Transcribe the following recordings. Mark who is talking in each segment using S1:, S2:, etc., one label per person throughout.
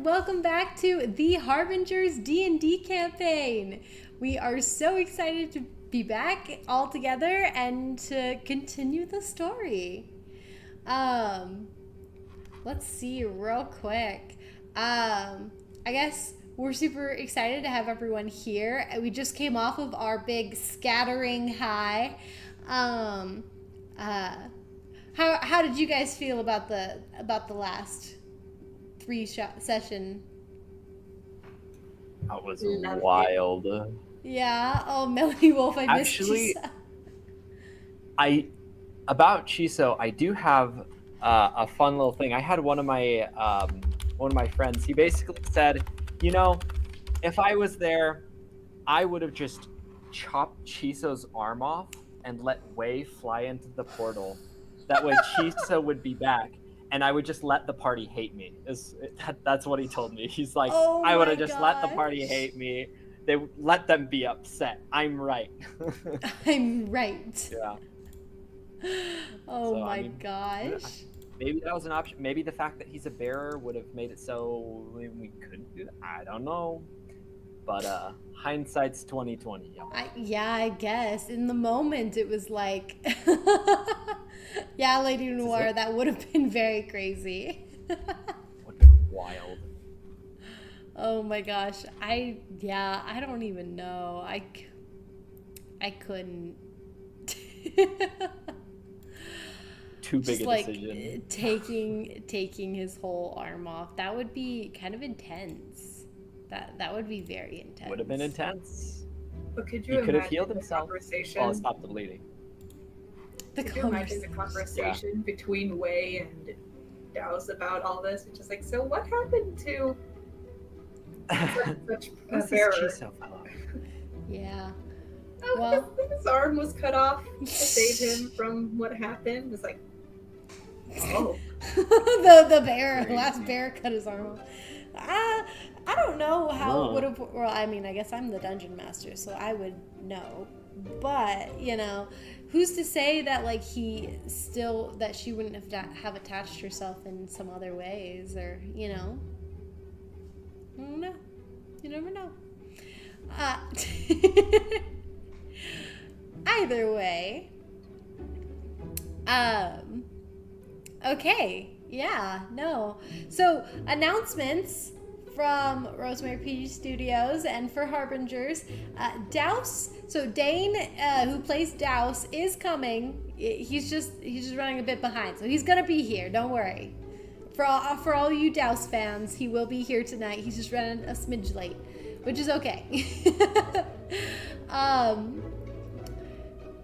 S1: welcome back to the Harbingers D&D campaign. We are so excited to be back all together and to continue the story. Let's see real quick. I guess we're super excited to have everyone here. We just came off of our big scattering high. How did you guys feel about the last session?
S2: That was wild.
S1: Yeah. Oh, Melody Wolf, I missed
S2: Actually,
S1: Chiso.
S2: About Chiso, I do have a fun little thing. I had one of my friends. He basically said, you know, if I was there, I would have just chopped Chiso's arm off and let Wei fly into the portal. That way, Chiso would be back, and I would just let the party hate me. That's what he told me. He's like,
S1: Oh
S2: I would have
S1: my
S2: just let the
S1: gosh.
S2: party hate me. They let them be upset. I'm right.
S1: I'm right.
S2: Yeah.
S1: Oh
S2: So,
S1: my gosh.
S2: Maybe that was an option. Maybe the fact that he's a bearer would have made it so we couldn't do that. I don't know. But hindsight's 2020.
S1: Yeah, I guess. In the moment, it was like, yeah, Lady Noir, that would have been very crazy.
S2: Would have been wild.
S1: Oh my gosh. I don't even know. I couldn't.
S2: Too big
S1: Just
S2: a
S1: like
S2: decision.
S1: taking his whole arm off. That would be kind of intense. That would be very intense.
S2: Would have been intense.
S3: But could
S2: He
S3: you
S2: could have
S3: imagine
S2: healed
S3: the
S2: himself.
S3: conversation?
S2: Well, stop the bleeding.
S3: Could you imagine the conversation between Wei and Daos about all this? It's just like, so what happened to such a bearer?
S2: Chiso fellow?
S1: Yeah.
S3: Oh,
S1: Well-
S3: his arm was cut off to save him from what happened. It's like, oh.
S1: the last bear cut his arm off. I don't know how it would have. Well, I mean, I guess I'm the dungeon master, so I would know. But who's to say that like that she wouldn't have attached herself in some other ways, or I don't know. You never know. Either way. Okay. Yeah. No. So announcements from Rosemary PG Studios and for Harbingers. Douse. So Dane, who plays Douse, is coming. He's just running a bit behind, so he's gonna be here. Don't worry. For all you Douse fans, he will be here tonight. He's just running a smidge late, which is okay.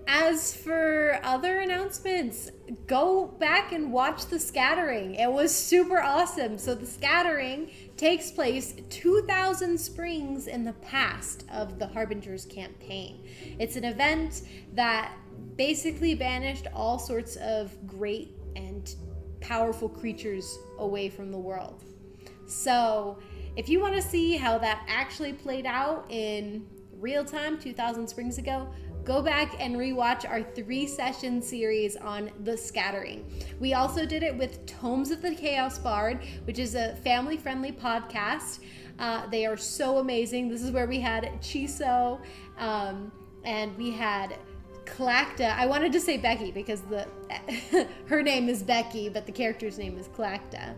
S1: As for other announcements, go back and watch The Scattering. It was super awesome. So The Scattering takes place 2,000 springs in the past of the Harbingers campaign. It's an event that basically banished all sorts of great and powerful creatures away from the world. So if you want to see how that actually played out in real time 2,000 springs ago, go back and rewatch our 3-session series on The Scattering. We also did it with Tomes of the Chaos Bard, which is a family-friendly podcast. They are so amazing. This is where we had Chiso, and we had Tlachtga. I wanted to say Becky because her name is Becky, but the character's name is Tlachtga.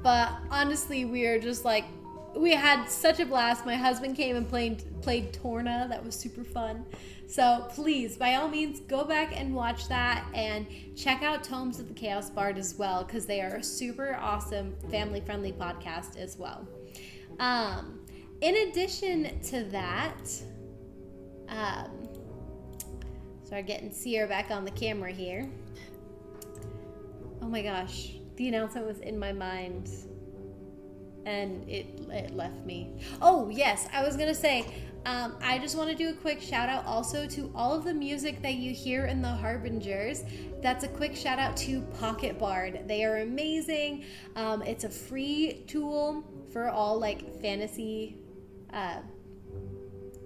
S1: But honestly, we are just like, we had such a blast. My husband came and played Torna. That was super fun. So please, by all means, go back and watch that and check out Tomes of the Chaos Bard as well, because they are a super awesome family-friendly podcast as well. In addition to that, sorry, getting Sierra back on the camera here. Oh my gosh, the announcement was in my mind and it left me. Oh yes, I was gonna say, I just want to do a quick shout out also to all of the music that you hear in the Harbingers. That's a quick shout out to Pocket Bard. They are amazing. It's a free tool for all like fantasy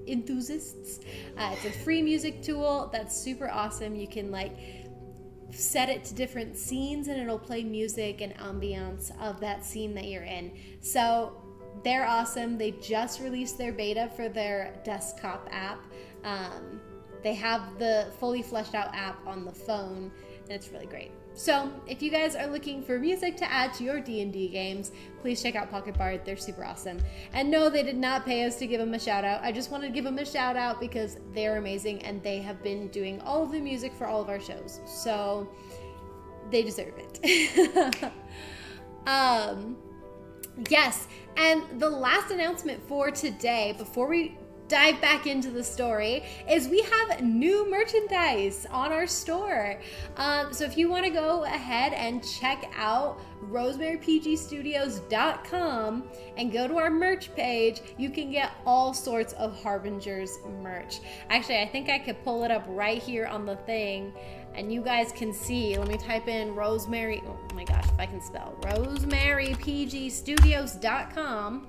S1: enthusiasts. It's a free music tool that's super awesome. You can like set it to different scenes and it'll play music and ambiance of that scene that you're in. So they're awesome. They just released their beta for their desktop app. They have the fully fleshed out app on the phone, and it's really great. So if you guys are looking for music to add to your D&D games, please check out Pocket Bard. They're super awesome. And no, they did not pay us to give them a shout out. I just wanted to give them a shout out because they're amazing and they have been doing all of the music for all of our shows. So they deserve it. Yes, and the last announcement for today, before we dive back into the story, is we have new merchandise on our store. So if you want to go ahead and check out rosemarypgstudios.com and go to our merch page, you can get all sorts of Harbingers merch. Actually, I think I could pull it up right here on the thing and you guys can see. Let me type in Rosemary, oh my gosh, if I can spell, rosemarypgstudios.com.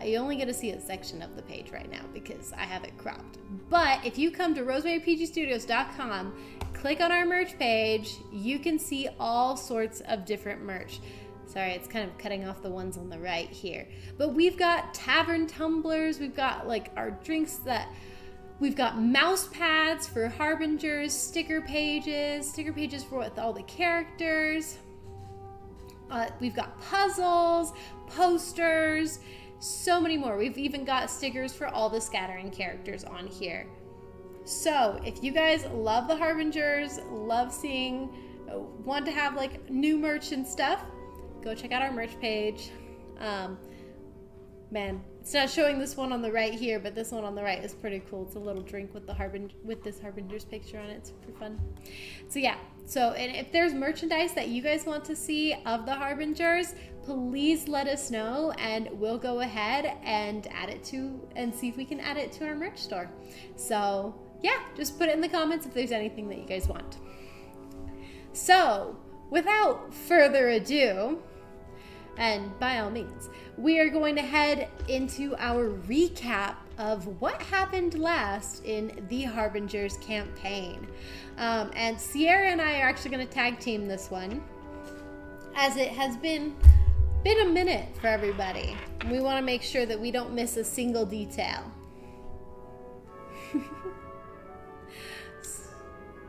S1: You only get to see a section of the page right now because I have it cropped. But if you come to rosemarypgstudios.com, click on our merch page, you can see all sorts of different merch. Sorry, it's kind of cutting off the ones on the right here. But we've got tavern tumblers, we've got like our drinks that... We've got mouse pads for Harbingers, sticker pages for with all the characters. We've got puzzles, posters, so many more. We've even got stickers for all the scattering characters on here. So if you guys love the Harbingers, love seeing, want to have like new merch and stuff, go check out our merch page. Man, it's not showing this one on the right here, but this one on the right is pretty cool. It's a little drink with the with this Harbinger's picture on it. It's super fun. So yeah, and if there's merchandise that you guys want to see of the Harbingers, please let us know and we'll go ahead and add it to, and see if we can add it to our merch store. So yeah, just put it in the comments if there's anything that you guys want. So without further ado, and by all means, we are going to head into our recap of what happened last in the Harbingers campaign. And Sierra and I are actually going to tag team this one, as it has been a minute for everybody. We want to make sure that we don't miss a single detail.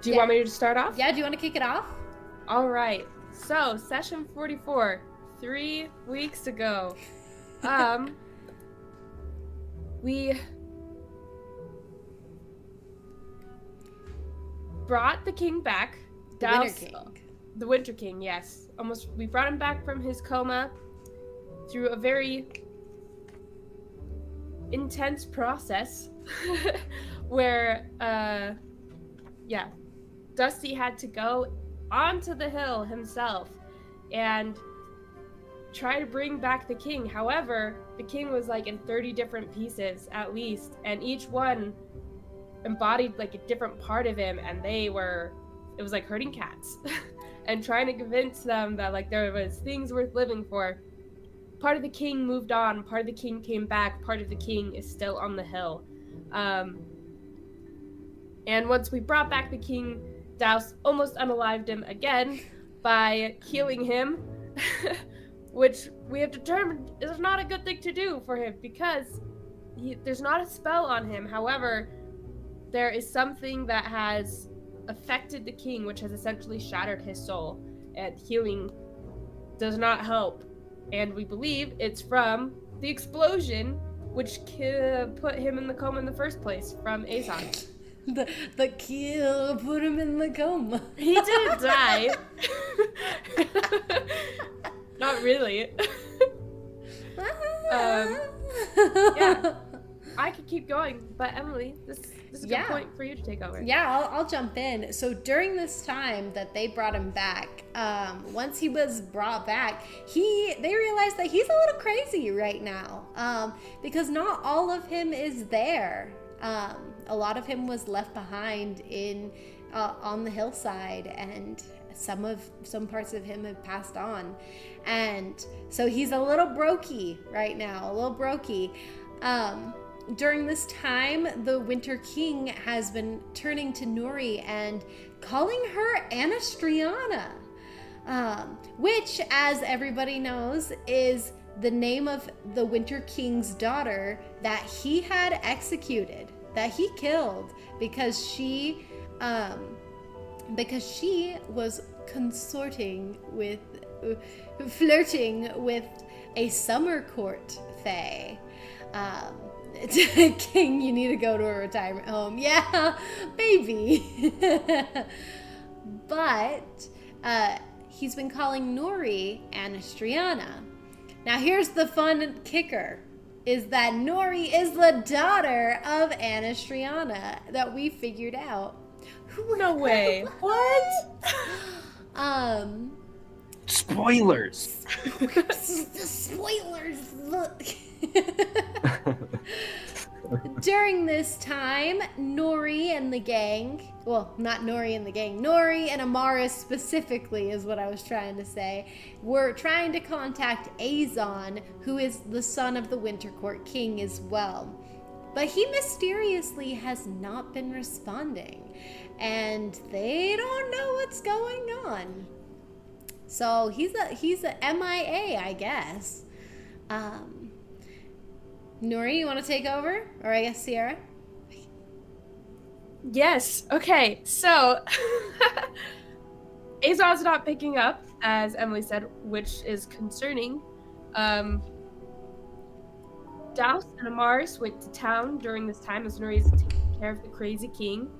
S4: Do you want me to start off?
S1: Yeah, do you want to kick it off?
S4: All right. So, session 44. 3 weeks ago, we brought the king back. The Winter King, yes. We brought him back from his coma through a very intense process where, Dusty had to go onto the hill himself and try to bring back the king. However, the king was like in 30 different pieces at least, and each one embodied like a different part of him, and it was like herding cats and trying to convince them that like there was things worth living for. Part of the king moved on, part of the king came back, part of the king is still on the hill. And once we brought back the king, Douse almost unalived him again by healing him. Which we have determined is not a good thing to do for him because there's not a spell on him. However, there is something that has affected the king, which has essentially shattered his soul, and healing does not help. And we believe it's from the explosion, which put him in the coma in the first place, from Azon.
S1: The kill put him in the coma.
S4: He didn't die. Not really. Yeah, I could keep going, but Emily, this is a good point for you to take over.
S1: Yeah, I'll jump in. So during this time that they brought him back, once he was brought back, they realized that he's a little crazy right now, because not all of him is there. A lot of him was left behind on the hillside, and some parts of him have passed on, and so he's a little brokey right now, during this time, the Winter King has been turning to Nuri and calling her Anastriana, which, as everybody knows, is the name of the Winter King's daughter that he had executed, that he killed because she was flirting with a summer court fae. King, you need to go to a retirement home. Yeah, baby. But he's been calling Nuri Anastriana. Now here's the fun kicker, is that Nuri is the daughter of Anastriana that we figured out.
S4: No way. What?
S2: Spoilers.
S1: The spoilers, look. During this time, Nuri and the gang, well, not Nuri and the gang, Nuri and Amaris specifically is what I was trying to say, were trying to contact Azon, who is the son of the Winter Court King as well. But he mysteriously has not been responding, and they don't know what's going on. So he's a MIA, I guess. Nuri, you want to take over? Or I guess Sierra?
S4: Yes. Okay. So Azon's not picking up, as Emily said, which is concerning. Daus and Amaris went to town during this time as Nuri's taking care of the crazy king,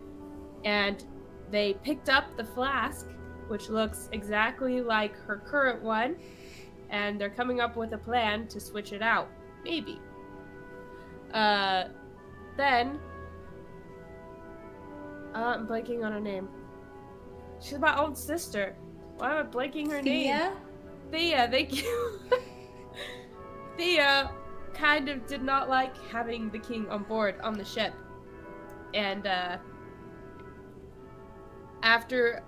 S4: and they picked up the flask, which looks exactly like her current one, and they're coming up with a plan to switch it out. Maybe. Then I'm blanking on her name. She's my own sister. Why am I blanking her name? Thea, thank you. Thea kind of did not like having the king on board on the ship. And after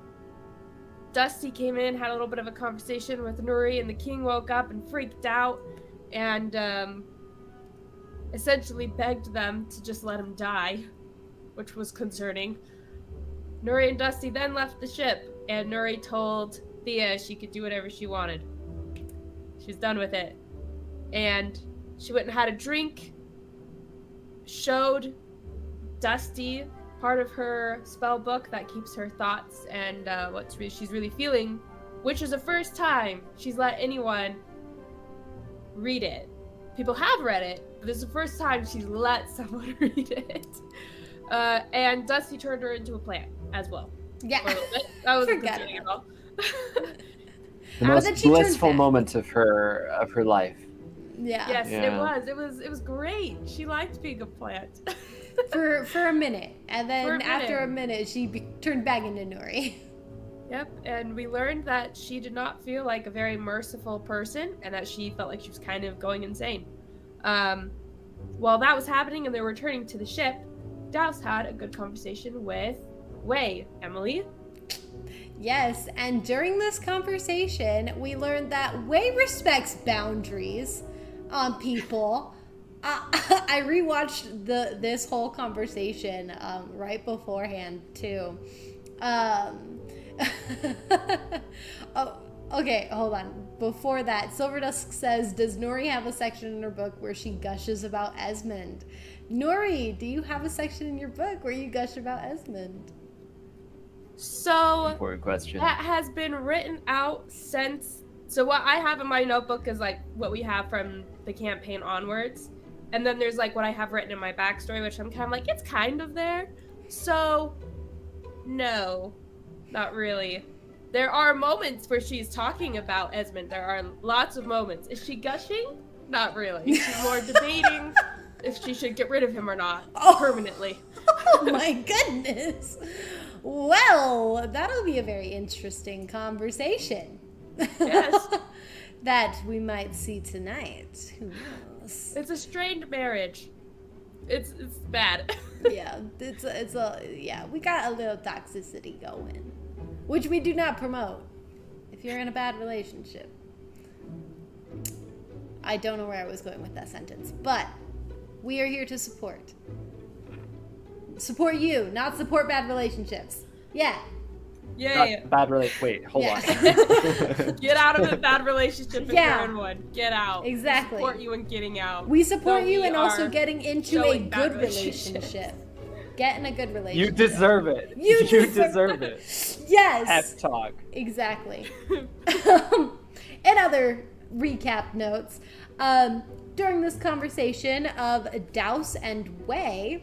S4: Dusty came in, had a little bit of a conversation with Nuri, and the king woke up and freaked out and essentially begged them to just let him die, which was concerning. Nuri and Dusty then left the ship, and Nuri told Thea she could do whatever she wanted. She's done with it. And she went and had a drink, showed Dusty part of her spell book that keeps her thoughts and what she's really feeling, which is the first time she's let anyone read it. People have read it, but this is the first time she's let someone read it. And Dusty turned her into a plant as well.
S1: Yeah.
S4: For a little bit. That wasn't concerning at all.
S2: The most blissful moment of her life.
S1: Yeah.
S4: Yes, it was. It was great. She liked being a plant.
S1: for a minute, and then after a minute, she turned back into Nuri.
S4: Yep, and we learned that she did not feel like a very merciful person, and that she felt like she was kind of going insane. While that was happening and they were returning to the ship, Daus had a good conversation with Wei. Emily?
S1: Yes, and during this conversation, we learned that Wei respects boundaries on people. I rewatched this whole conversation right beforehand too. Oh, okay, hold on. Before that, Silverdusk says, does Nuri have a section in her book where she gushes about Esmond? Nuri, do you have a section in your book where you gush about Esmond?
S4: So,
S2: important question.
S4: That has been written out since... So what I have in my notebook is like what we have from the campaign onwards. And then there's like what I have written in my backstory, which I'm kind of like, it's kind of there. So, no, not really. There are moments where she's talking about Esmond. There are lots of moments. Is she gushing? Not really. She's more debating if she should get rid of him or not permanently.
S1: Oh my goodness. Well, that'll be a very interesting conversation.
S4: Yes.
S1: That we might see tonight. Who knows?
S4: It's a strained marriage. It's bad.
S1: Yeah, yeah, we got a little toxicity going, which we do not promote if you're in a bad relationship. I don't know where I was going with that sentence, but We are here to support. Support you, not support bad relationships. Yeah.
S4: Yay.
S2: Bad relationship. Wait, hold on.
S4: Get out of a bad relationship if
S1: Yeah.
S4: you're in one. Get out.
S1: Exactly.
S4: We support you in getting out.
S1: We support
S4: So
S1: you
S4: we
S1: and also
S4: are
S1: getting into a
S4: showing bad
S1: good
S4: relationships.
S1: relationship. Get in a good
S2: You
S1: relationship.
S2: deserve it.
S1: You
S2: deserve it.
S1: Yes.
S2: Pep talk.
S1: Exactly. In other recap notes, during this conversation of Douse and Wei,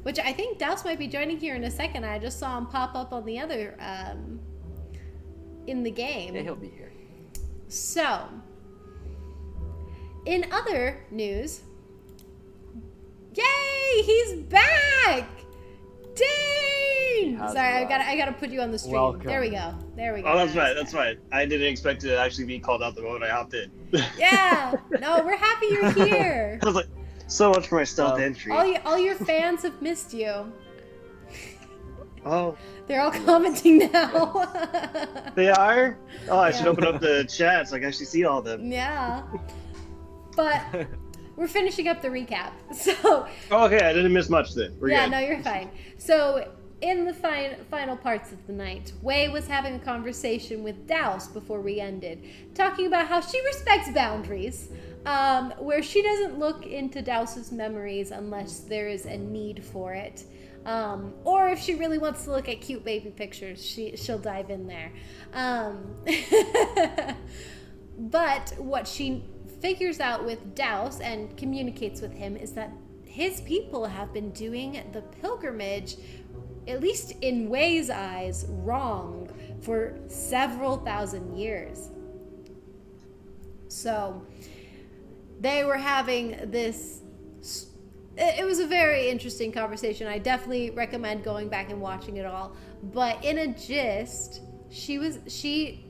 S1: which I think Douse might be joining here in a second. I just saw him pop up on the other in the game.
S2: Yeah, he'll be here.
S1: So, in other news, yay, he's back! Dang!
S2: How's
S1: Sorry,
S2: it
S1: I gotta put you on the stream.
S2: Welcome.
S1: There we go.
S5: Oh, that's fine. That's fine. I didn't expect to actually be called out the moment I hopped in.
S1: Yeah. No, we're happy you're here.
S5: I was like, so much for my stealth entry.
S1: All your fans have missed you.
S5: Oh,
S1: They're all commenting now.
S5: they are? Oh, I should
S1: Yeah.
S5: open up the chat so I can actually see all of them.
S1: Yeah. But we're finishing up the recap. So
S5: Oh, okay, I didn't miss much then. We're
S1: yeah,
S5: good.
S1: no, you're fine. So in the final parts of the night, Wei was having a conversation with Douse before we ended, talking about how she respects boundaries, where she doesn't look into Douse's memories unless there is a need for it. Or if she really wants to look at cute baby pictures, she'll dive in there. But what she figures out with Douse and communicates with him is that his people have been doing the pilgrimage, at least in Wei's eyes, wrong for several thousand years. So they were having this. It was a very interesting conversation. I definitely recommend going back and watching it all. But in a gist, she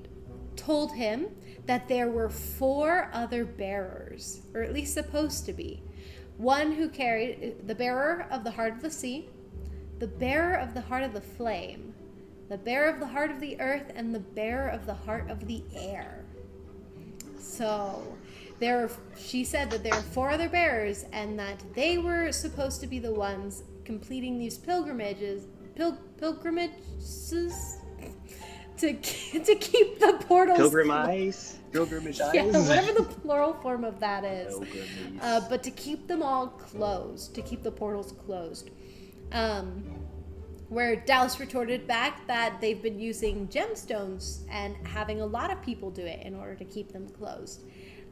S1: told him that there were 4 other bearers, or at least supposed to be. One who carried the bearer of the heart of the sea, the bearer of the heart of the flame, the bearer of the heart of the earth, and the bearer of the heart of the air. So she said that there are 4 other bearers, and that they were supposed to be the ones completing these pilgrimages to keep the portals
S5: Pilgrimage eyes?
S1: yeah, whatever the plural form of that is.
S2: Pilgrimage.
S1: But to keep them all closed, to keep the portals closed. Where Douse retorted back that they've been using gemstones and having a lot of people do it in order to keep them closed.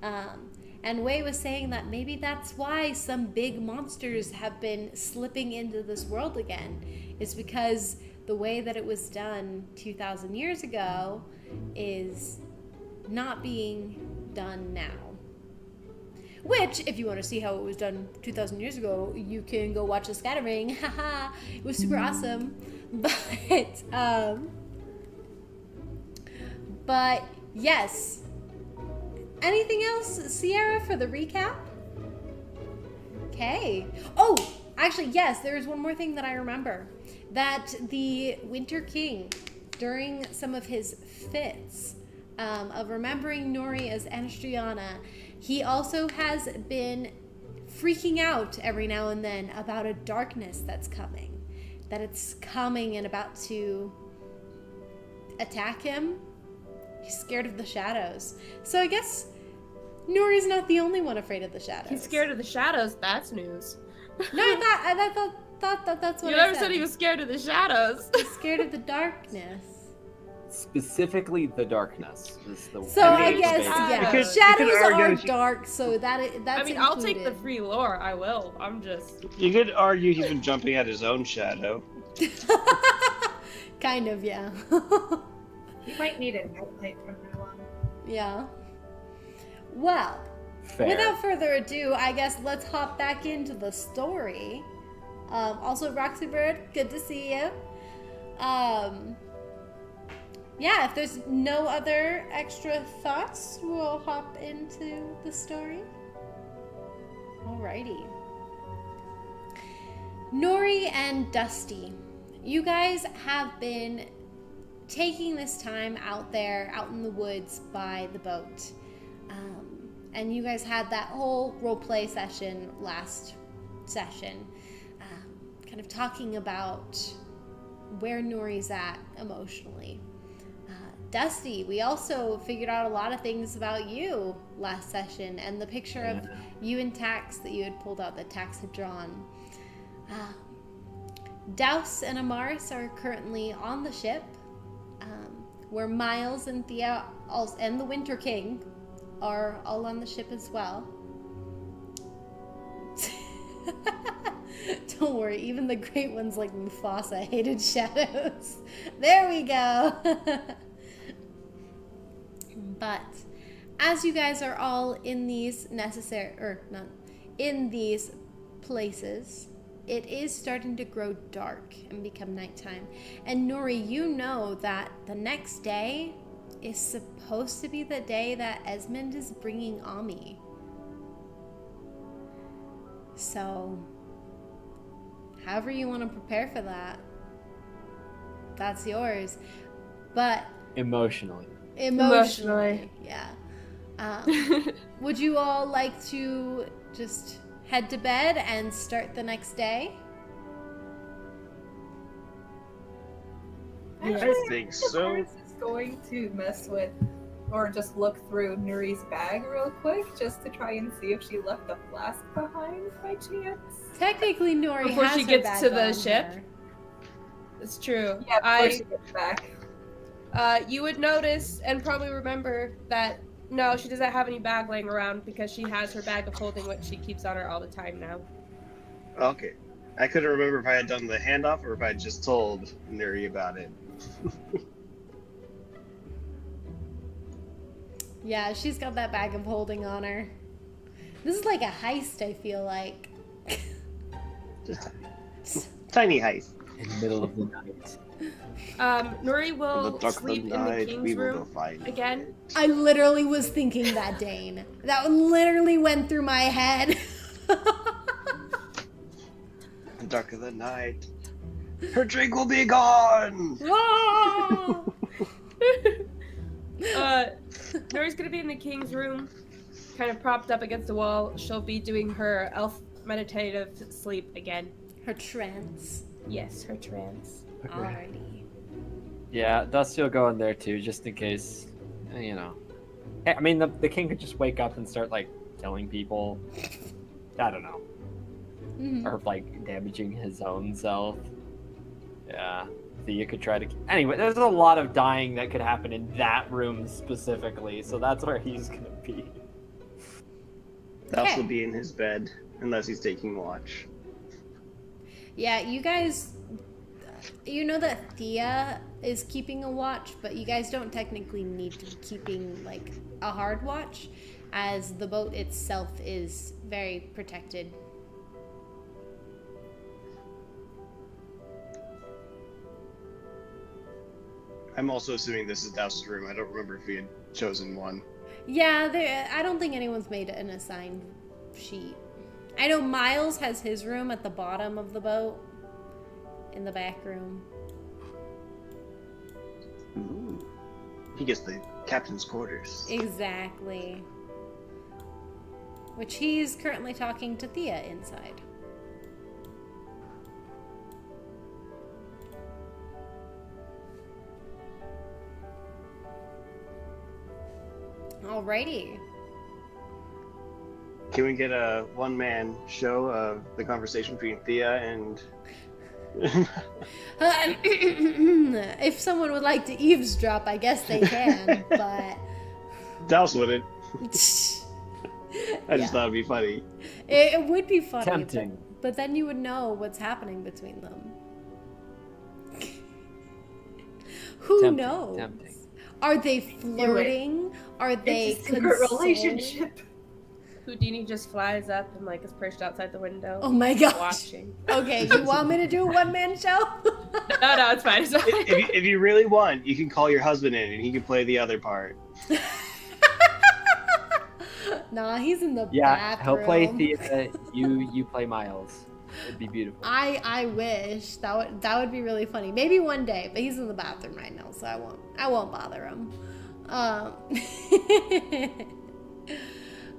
S1: And Wei was saying that maybe that's why some big monsters have been slipping into this world again. It's because the way that it was done 2,000 years ago is not being done now. Which, if you want to see how it was done 2,000 years ago, you can go watch The Scattering. Haha, it was super awesome. But yes. Anything else, Sierra, for the recap? Okay. Oh, actually, yes, there is one more thing that I remember. That the Winter King, during some of his fits of remembering Nori as Anastriana, he also has been freaking out every now and then about a darkness that's coming. That it's coming and about to attack him. He's scared of the shadows. So I guess Nori's not the only one afraid of the shadows.
S4: He's scared of the shadows. That's news.
S1: No, I thought that's what
S4: You
S1: I
S4: never said he was scared of the shadows.
S1: He's scared of the darkness.
S2: Specifically, the darkness is the.
S1: So I
S2: the
S1: guess,
S2: big-
S1: yeah,
S5: You could
S1: shadows
S5: argue
S1: are
S5: if you-
S1: dark, so that's
S4: I mean, I'll take the
S1: included.
S4: free lore. I will. I'm just.
S5: You could argue he's been jumping at his own shadow.
S1: Kind of, yeah.
S3: You might need a nightlight from now on.
S1: Yeah. Well,
S2: Fair.
S1: without further ado, I guess let's hop back into the story. Also, Roxy Bird, good to see you. Yeah, if there's no other extra thoughts, we'll hop into the story. Alrighty. Nori and Dusty, you guys have been taking this time out there, out in the woods by the boat. and you guys had that whole roleplay session last session, kind of talking about where Nori's at emotionally. Dusty, we also figured out a lot of things about you last session, and the picture of you and Tax that you had pulled out that Tax had drawn. Douse and Amaris are currently on the ship, where Miles and Thea and the Winter King are all on the ship as well. Don't worry, even the great ones like Mufasa hated shadows. There we go. But as you guys are all in these these places, it is starting to grow dark and become nighttime. And Nori, you know that the next day is supposed to be the day that Esmond is bringing Ami. So, however you want to prepare for that, that's yours. But
S2: Emotionally,
S1: yeah. Would you all like to just head to bed and start the next day?
S3: Actually,
S5: I think so.
S3: Is going to mess with, or just look through Nuri's bag real quick, just to try and see if she left a flask behind by chance.
S1: Technically, Nori
S4: Before
S1: has
S4: she
S1: her
S4: gets
S1: bag
S4: to the
S1: on
S4: ship?
S1: her.
S4: It's true.
S3: Yeah, before she gets back.
S4: You would notice and probably remember that no, she doesn't have any bag laying around because she has her bag of holding, which she keeps on her all the time now.
S5: Okay. I couldn't remember if I had done the handoff or if I had just told Nuri about it.
S1: Yeah, she's got that bag of holding on her. This is like a heist, I feel like.
S5: Just tiny heist.
S2: in the middle of the night.
S4: Nuri
S5: In the
S4: will
S5: dark of the
S4: sleep in the
S5: night,
S4: king's
S5: we will go
S4: room
S5: find
S4: again.
S5: it.
S1: I literally was thinking that, Dane. That literally went through my head.
S5: In the dark of the night. Her drink will be gone!
S1: Whoa!
S4: Nuri's gonna be in the king's room, kind of propped up against the wall. She'll be doing her elf meditative sleep again.
S1: Her trance.
S4: Yes, her trance.
S2: Okay.
S1: Alrighty.
S2: Yeah, Dusty will go in there too, just in case, you know. I mean, the king could just wake up and start, like, killing people. I don't know.
S1: Mhm.
S2: Or, like, damaging his own self. Yeah. So you could try to... Anyway, there's a lot of dying that could happen in that room specifically, so that's where he's gonna be.
S5: They'll
S1: Okay.
S5: also be in his bed, unless he's taking watch.
S1: Yeah, you guys, you know that Thea is keeping a watch, but you guys don't technically need to be keeping, like, a hard watch, as the boat itself is very protected.
S5: I'm also assuming this is Douse's room. I don't remember if he had chosen one.
S1: Yeah, I don't think anyone's made an assigned sheet. I know Miles has his room at the bottom of the boat, in the back room.
S5: Ooh. He gets the captain's quarters.
S1: Exactly. Which he's currently talking to Thea inside. Alrighty.
S5: Can we get a one-man show of the conversation between Thea and...
S1: If someone would like to eavesdrop, I guess they can, but...
S5: Douse wouldn't. I
S1: Yeah.
S5: just thought it'd be funny.
S1: It would be funny,
S2: Tempting.
S1: but then you would know what's happening between them. Who
S2: Tempting,
S1: knows?
S2: tempting.
S1: Are they flirting? Are they
S3: It's a secret
S1: consoling?
S3: relationship.
S4: Houdini just flies up and like is perched outside the window,
S1: Oh my gosh.
S4: watching.
S1: Okay, you want me to do a one-man show?
S4: No, it's fine. It's fine.
S5: If you really want, you can call your husband in and he can play the other part.
S1: Nah, he's in the
S2: Yeah,
S1: bathroom.
S2: he'll play Thea, you play Miles. It'd be beautiful.
S1: I wish that would be really funny. Maybe one day, but he's in the bathroom right now, so I won't bother him.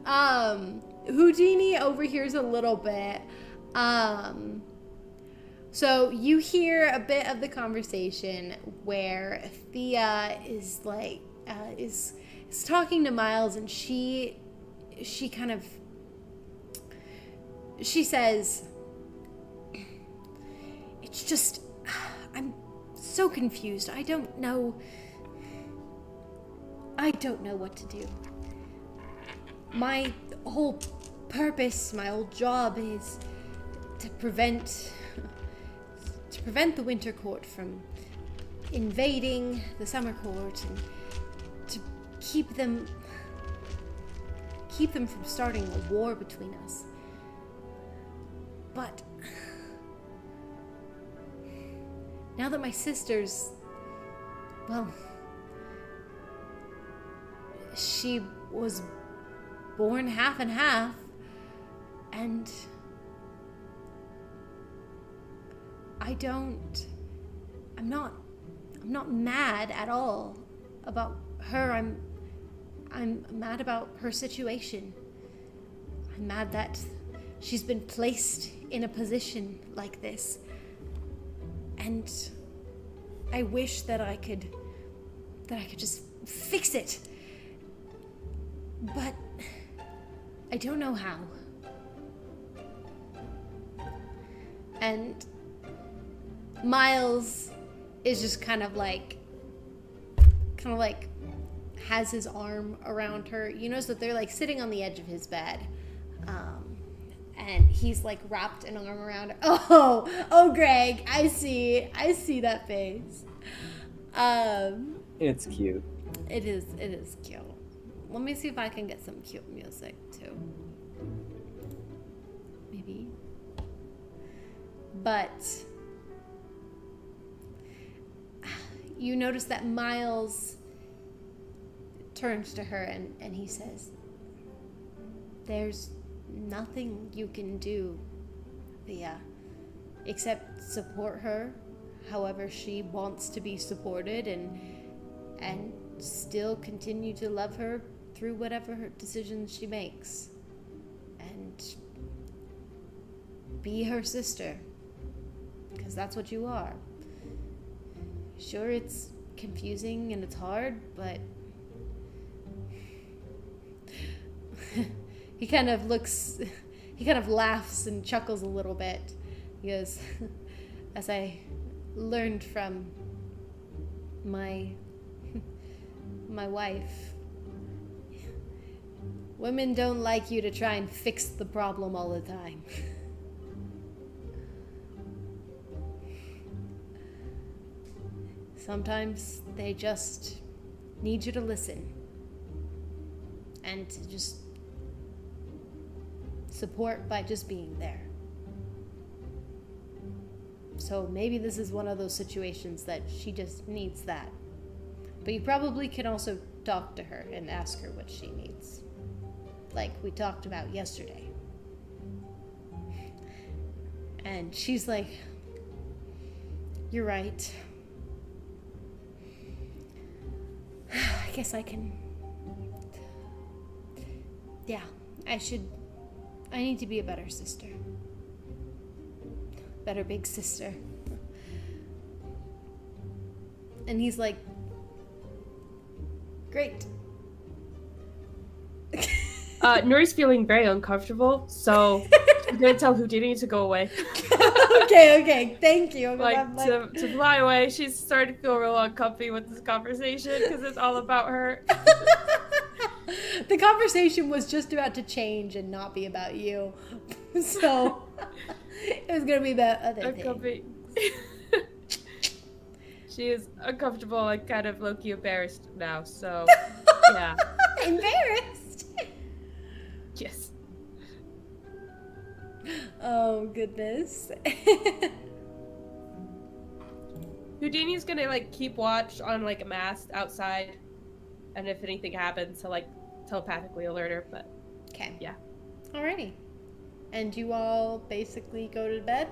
S1: Houdini overhears a little bit. So you hear a bit of the conversation where Thea is like, is talking to Miles, and she says, it's just, I'm so confused. I don't know what to do. My whole purpose, my whole job is to prevent the Winter Court from invading the Summer Court, and to keep them from starting a war between us. But now that my sister's, well, she was born half and half, and I'm not mad at all about her. I'm mad about her situation. I'm mad that she's been placed in a position like this. And I wish that I could just fix it. But I don't know how. And Miles is just kind of like has his arm around her. You notice that they're like sitting on the edge of his bed. And he's like wrapped an arm around her. Oh, Greg, I see that face.
S2: It's cute.
S1: It is cute. Let me see if I can get some cute music too. Maybe. But you notice that Miles turns to her and he says, there's nothing you can do, Thea, except support her however she wants to be supported, and still continue to love her through whatever her decisions she makes, and be her sister, because that's what you are. Sure, it's confusing and it's hard, but he kind of laughs and chuckles a little bit. He goes, as I learned from my wife, women don't like you to try and fix the problem all the time. Sometimes they just need you to listen and to just support by just being there. So maybe this is one of those situations that she just needs that. But you probably can also talk to her and ask her what she needs, like we talked about yesterday. And she's like, you're right. I guess I can. Yeah, I need to be a better sister. Better big sister. And he's like, great.
S4: Nuri's feeling very uncomfortable, so I'm gonna tell Houdini to go away.
S1: Okay, thank you.
S4: To fly away. She's starting to feel real uncomfy with this conversation because it's all about her.
S1: The conversation was just about to change and not be about you. So it was going to be about other things.
S4: She is uncomfortable and kind of low-key embarrassed now, so yeah.
S1: Embarrassed?
S4: Yes.
S1: Oh, goodness.
S4: Houdini's gonna like keep watch on like a mast outside, and if anything happens, he'll like telepathically alert her. But
S1: okay,
S4: yeah.
S1: Alrighty. And you all basically go to bed?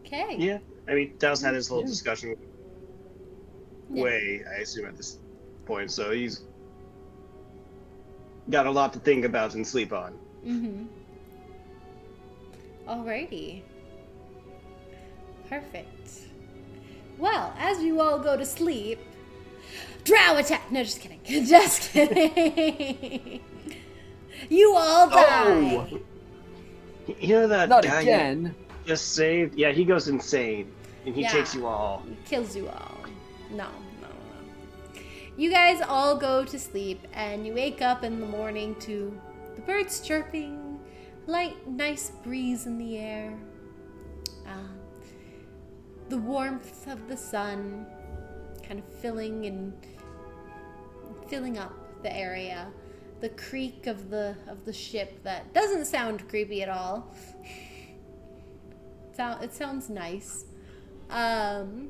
S1: Okay.
S5: Yeah, I mean, Dow's had his whole
S2: Yeah.
S5: discussion with Way, I assume, at this point, so he's got a lot to think about and sleep on.
S1: Mm-hmm. Alrighty. Perfect. Well, as you all go to sleep, drow attack! No, just kidding. Just kidding. You all die.
S2: Oh,
S5: You know that
S2: not
S5: guy
S2: again.
S5: you just saved? Yeah, he goes insane, and he
S1: Yeah.
S5: takes you all.
S1: Kills you all. No. You guys all go to sleep, and you wake up in the morning to the birds chirping, light, nice breeze in the air, the warmth of the sun kind of filling up the area, the creak of the ship that doesn't sound creepy at all. It sounds nice. And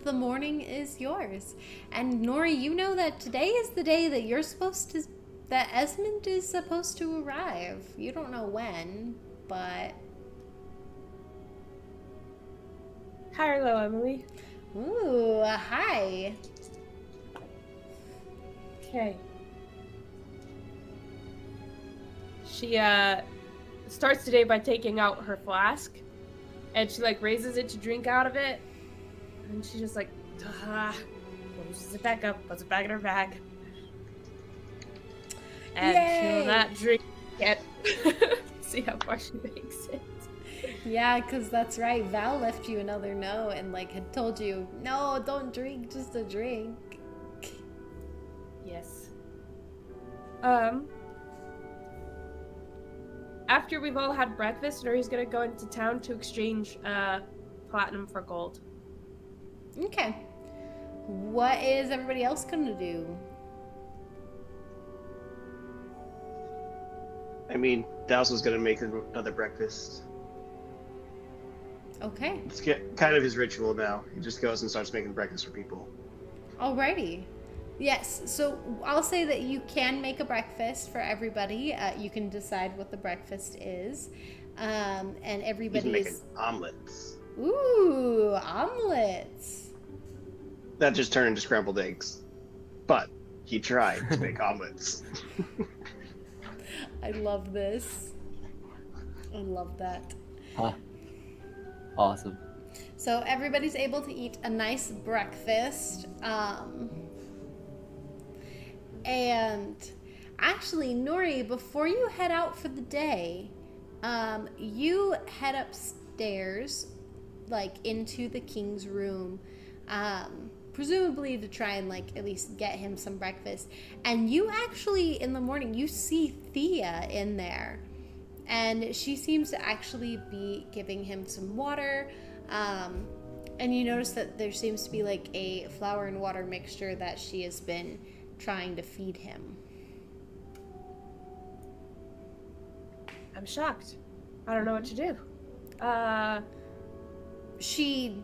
S1: the morning is yours. And Nori, you know that today is the day that that Esmond is supposed to arrive. You don't know when, but...
S4: Hello, Emily.
S1: Ooh, hi.
S4: Okay. She starts today by taking out her flask, and she like raises it to drink out of it, and she just like closes it back up, puts it back in her bag, and
S1: Yay!
S4: she'll not drink yet. See how far she makes it.
S1: Yeah, because that's right. Val left you another note and like had told you, no, don't drink, just a drink.
S4: Yes. After we've all had breakfast, Nuri's gonna go into town to exchange platinum for gold.
S1: Okay. What is everybody else gonna do?
S5: I mean, Douse was gonna make another breakfast.
S1: Okay.
S5: It's kind of his ritual now. He just goes and starts making breakfast for people.
S1: Alrighty. Yes, so I'll say that you can make a breakfast for everybody. You can decide what the breakfast is. And
S5: He's
S1: everybody
S5: making
S1: is...
S5: omelets.
S1: Ooh, omelets.
S5: That just turned into scrambled eggs. But he tried to make omelets.
S1: I love this. I love that.
S2: Huh. Awesome.
S1: So everybody's able to eat a nice breakfast. And actually, Nori, before you head out for the day, you head upstairs, like into the king's room, presumably to try and like at least get him some breakfast. And you actually, in the morning, you see Thea in there. And she seems to actually be giving him some water. And you notice that there seems to be like a flour and water mixture that she has been trying to feed him.
S4: I'm shocked. I don't know what to do.
S1: She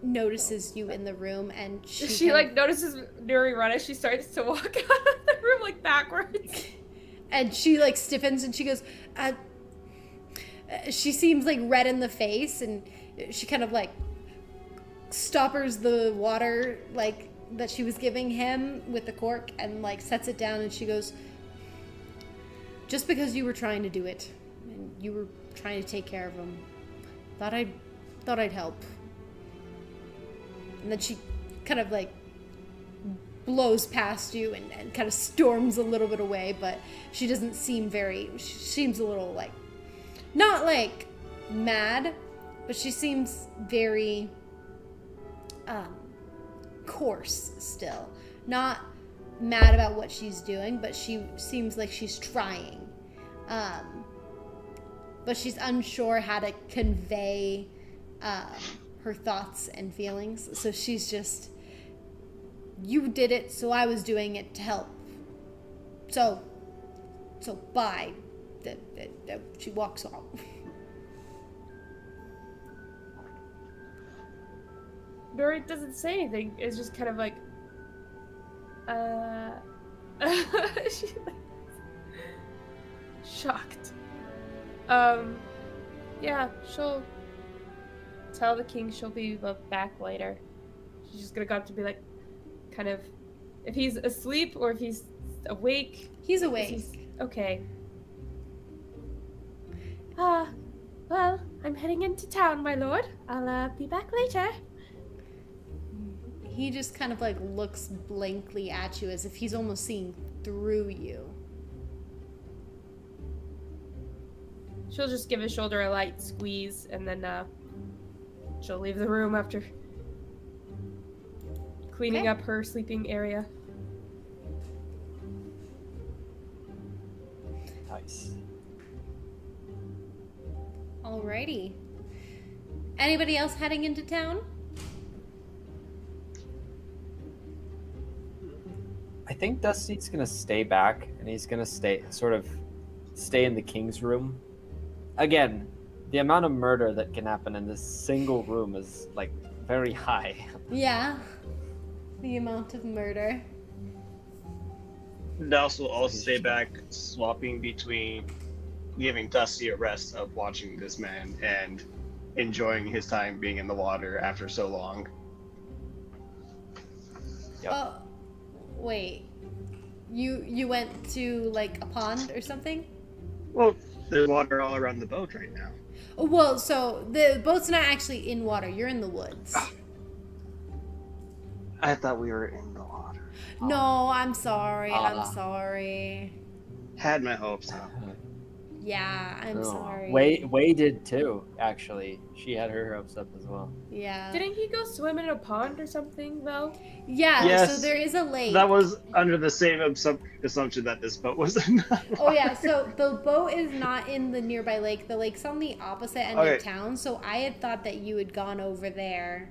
S1: notices you in the room and
S4: She like notices Nuri run as she starts to walk out of the room like backwards.
S1: And she like stiffens and she goes, she seems like red in the face and she kind of like stoppers the water like that she was giving him with the cork and like sets it down and she goes, just because you were trying to do it and you were trying to take care of him, thought I'd help. And then she kind of like blows past you and kind of storms a little bit away, but she doesn't seem she seems a little like, not like mad, but she seems very coarse still. Not mad about what she's doing, but she seems like she's trying. But she's unsure how to convey her thoughts and feelings. So she's just, you did it, so I was doing it to help. So bye. She walks off.
S4: Nuri doesn't say anything. It's just kind of like, she's like, shocked. Yeah, she'll tell the king she'll be back later. She's just gonna go up to be like, kind of if he's asleep or if he's awake.
S1: He's awake.
S4: Okay. Well, I'm heading into town, my lord. I'll be back later.
S1: He just kind of like looks blankly at you as if he's almost seeing through you.
S4: She'll just give his shoulder a light squeeze, and then she'll leave the room after cleaning up her sleeping area.
S2: Nice.
S1: Alrighty. Anybody else heading into town?
S2: I think Dusty's gonna stay back, and he's gonna stay in the king's room. Again, the amount of murder that can happen in this single room is like very high.
S1: Yeah. The amount of murder.
S5: Douse will also stay back, swapping between giving Dusty a rest of watching this man and enjoying his time being in the water after so long.
S2: Yep.
S1: Oh, wait. You went to like a pond or something?
S5: Well, there's water all around the boat right now.
S1: Oh, well, so the boat's not actually in water. You're in the woods.
S5: I thought we were in the water.
S1: No, I'm sorry. I'm sorry.
S5: Had my hopes up.
S1: Yeah, I'm
S2: Oh,
S1: sorry.
S2: Way did too, actually. She had her hopes up as well.
S1: Yeah.
S4: Didn't he go swim in a pond or something, though?
S1: Yeah,
S5: Yes.
S1: so there is a lake.
S5: That was under the same assumption that this boat was in the
S1: Oh yeah, so the boat is not in the nearby lake. The lake's on the opposite end
S5: Okay.
S1: of town, so I had thought that you had gone over there.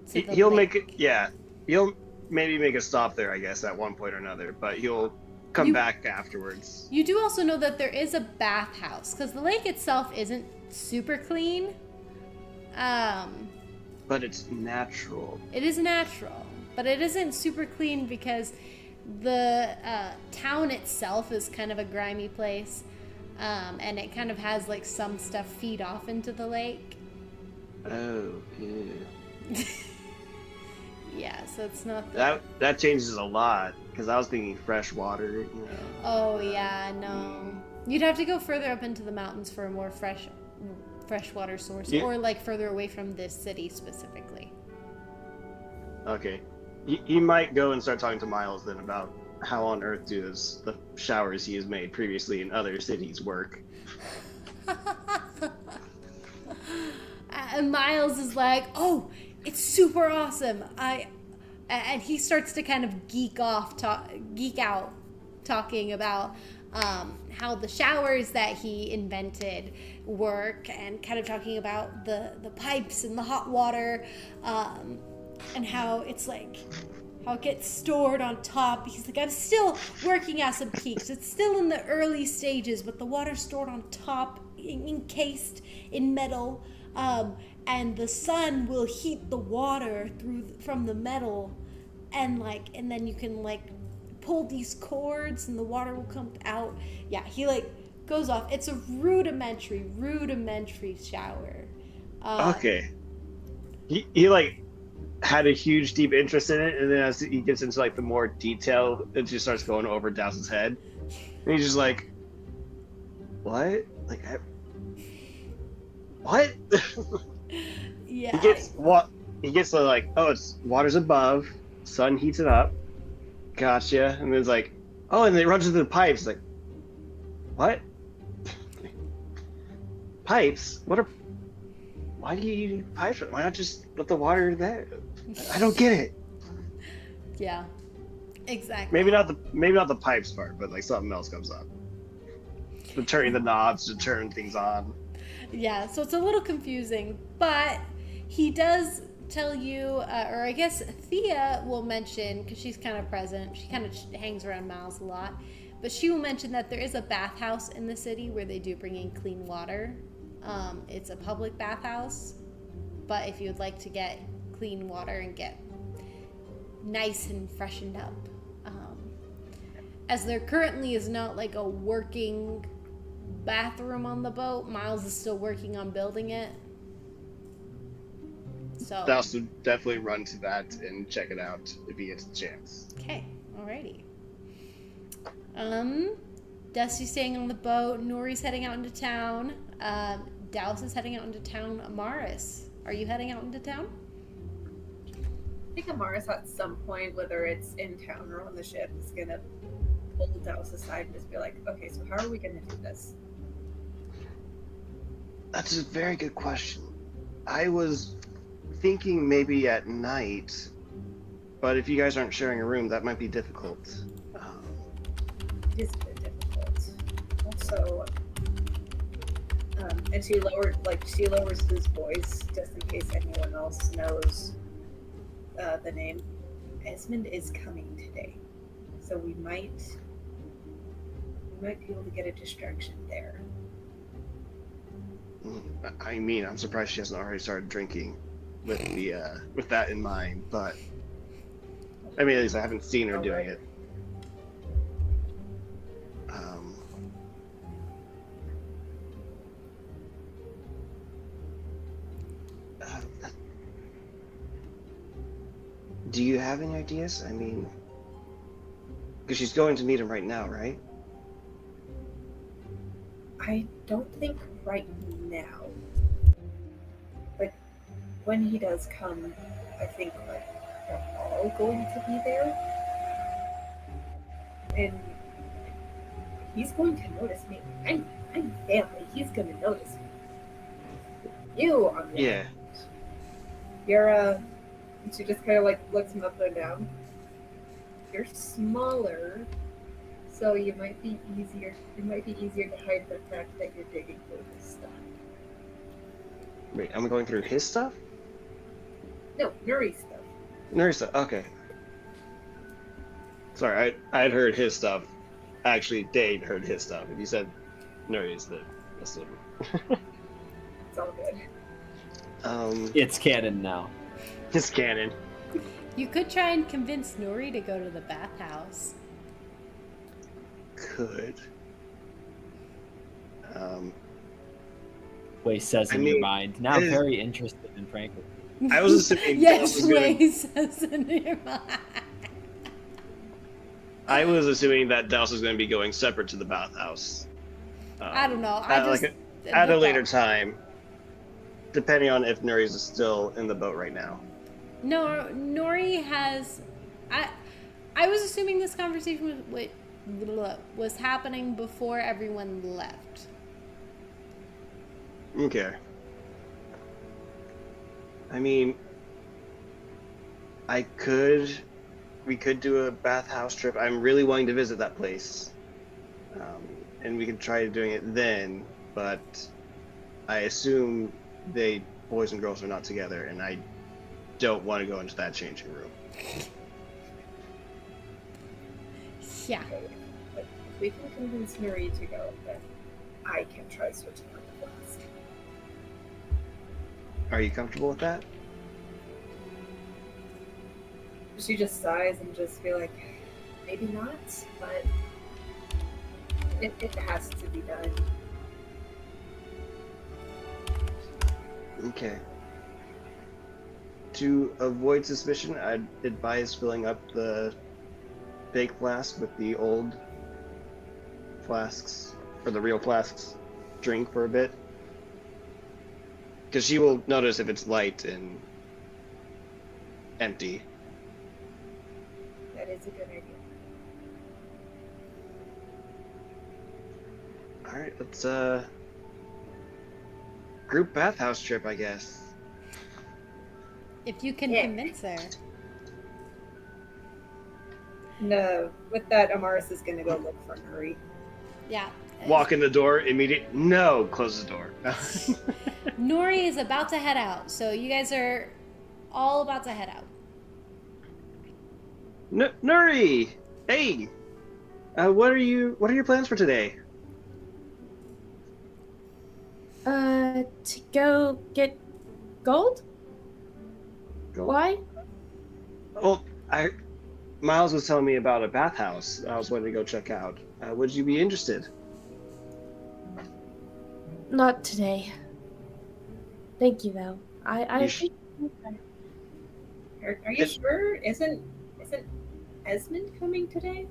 S1: To the
S5: He'll
S1: lake.
S5: make it, yeah. He'll maybe make a stop there, I guess, at one point or another, but he'll come back afterwards.
S1: You do also know that there is a bathhouse, because the lake itself isn't super clean.
S5: But it's natural.
S1: It is natural, but it isn't super clean because the town itself is kind of a grimy place, and it kind of has like some stuff feed off into the lake.
S5: Oh, yeah.
S1: Yeah, so it's not the...
S5: That changes a lot, because I was thinking fresh water, you know.
S1: Oh yeah, no. You'd have to go further up into the mountains for a more freshwater source,
S5: Yeah.
S1: or like further away from this city specifically.
S5: Okay. He might go and start talking to Miles then about how on earth does the showers he has made previously in other cities work.
S1: And Miles is like, "Oh, it's super awesome." And he starts to kind of geek out, talking about how the showers that he invented work, and kind of talking about the pipes and the hot water, and how it's like how it gets stored on top. He's like, "I'm still working out some peaks. It's still in the early stages, but the water's stored on top, encased in metal." And the sun will heat the water from the metal, and then you can like pull these cords and the water will come out. Yeah, he like goes off. It's a rudimentary shower.
S5: Okay. He like had a huge deep interest in it, and then as he gets into like the more detail, it just starts going over Dows's head. And he's just like, what? Like what?
S1: Yeah.
S5: He gets to like, oh, it's water's above, sun heats it up. Gotcha. And then it's like, oh, and it runs into the pipes. Like, what? Pipes? Why do you need pipes? Why not just let the water there? I don't get it.
S1: Yeah. Exactly.
S5: Maybe not the pipes part, but like something else comes up. The turning the knobs to turn things on.
S1: Yeah, so it's a little confusing, but he does tell you, or I guess Thea will mention, because she's kind of present, she kind of hangs around Miles a lot, but she will mention that there is a bathhouse in the city where they do bring in clean water. It's a public bathhouse, but if you would like to get clean water and get nice and freshened up, as there currently is not like a working bathroom on the boat, Miles is still working on building it. So
S5: Dallas would definitely run to that and check it out if he gets the chance.
S1: okay, alrighty. Dusty's staying on the boat. Nori's heading out into town. Dallas is heading out into town. Amaris, are you heading out into town?
S3: I think Amaris at some point, whether it's in town or on the ship, is gonna pull Dallas aside and just be like, okay, so how are we gonna do this?
S5: That's a very good question. I was thinking maybe at night, but if you guys aren't sharing a room, that might be difficult.
S3: It is a bit difficult. Also, and she lowers his voice just in case anyone else knows the name. Esmond is coming today, so we might be able to get a distraction there.
S5: I mean, I'm surprised she hasn't already started drinking with the with that in mind. But I mean, at least I haven't seen her doing it. Do you have any ideas? I mean, because she's going to meet him right now, right?
S3: I don't think right now. But when he does come, I think like we're all going to be there. And he's going to notice me. I'm family. He's going to notice me. You, on the
S5: Yeah.
S3: You're she just kind of like looks him up and down. You're smaller, so you might be easier. It might be easier to hide the fact that you're digging through his stuff.
S5: Wait, I'm going through his stuff?
S3: No, Nuri's stuff.
S5: Nuri's stuff. Okay. Sorry, I had heard his stuff. Actually, Dave heard his stuff. If you said Nuri's, then that's it.
S3: It's all good.
S2: It's canon now.
S5: It's canon.
S1: You could try and convince Nori to go to the bathhouse.
S5: Could.
S2: Way says in your mind. Now I'm very interested in Franklin.
S5: I was assuming
S1: yes, Way says in your mind.
S5: I was assuming that Dallas was going to be going separate to the bathhouse.
S1: I don't know.
S5: At a later time, depending on if Nuri's is still in the boat right now.
S1: No, Nori has. I was assuming this conversation was happening before everyone left.
S5: Okay. I mean, we could do a bathhouse trip. I'm really wanting to visit that place. And we could try doing it then, but I assume boys and girls are not together, and I don't want to go into that changing room.
S1: Yeah.
S3: But if we can convince Nuri to go, then I can try switching on the flask.
S5: Are you comfortable with that?
S3: She just sighs and just feel like, maybe not, but it has to be done.
S5: Okay. To avoid suspicion, I'd advise filling up the fake flask with the old flasks, or the real flasks, drink for a bit. Because she will notice if it's light and empty.
S3: That is a good idea.
S5: Alright, let's group bathhouse trip, I guess.
S1: If you can
S3: Yeah.
S1: convince her.
S3: No, with that, Amaris is gonna go look for Nuri.
S1: Yeah.
S5: Walk in the door, immediate. No, close the door.
S1: Nori is about to head out, so you guys are all about to head out.
S5: Nuri, hey, what are your plans for today?
S4: To go get gold?
S5: Gold?
S4: Why?
S5: Well, Miles was telling me about a bathhouse I was wanting to go check out. Would you be interested?
S4: Not today. Thank you, though. I
S5: You
S3: Okay. Are you sure? Isn't Esmond coming today?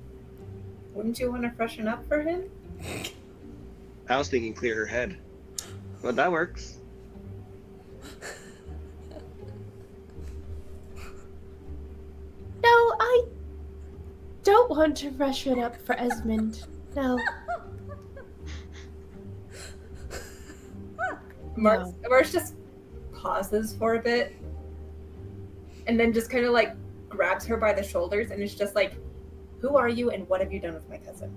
S3: Wouldn't you want to freshen up for him?
S5: I was thinking clear her head. Well, that works.
S4: No, I don't want to freshen up for Esmond. No.
S3: Mars just pauses for a bit and then just kind of like grabs her by the shoulders and is just like, who are you and what have you done with my cousin?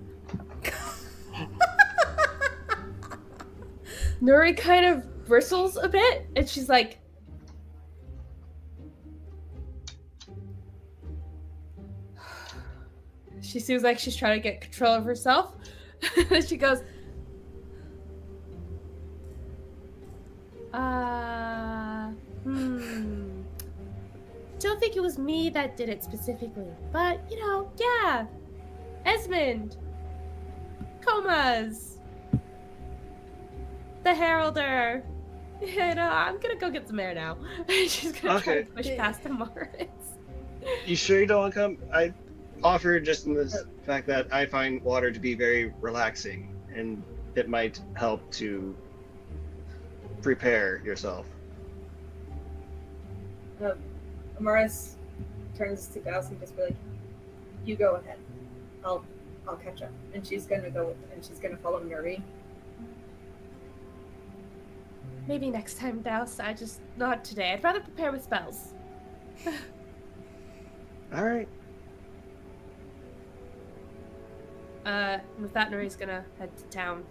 S4: Nuri kind of bristles a bit and she's like, she seems like she's trying to get control of herself. She goes, don't think it was me that did it specifically, but yeah, Esmond, Comas, the Heralder. I'm gonna go get some air now. She's gonna try to push past the Morris.
S5: You sure you don't want to come? I offer just in the fact that I find water to be very relaxing, and it might help to prepare yourself.
S3: Amaris turns to Gauss and just be like, you go ahead. I'll catch up. And she's gonna go and she's gonna follow Nuri.
S4: Maybe next time, Douse. Not today. I'd rather prepare with spells.
S5: Alright.
S4: With that, Nuri's gonna head to town.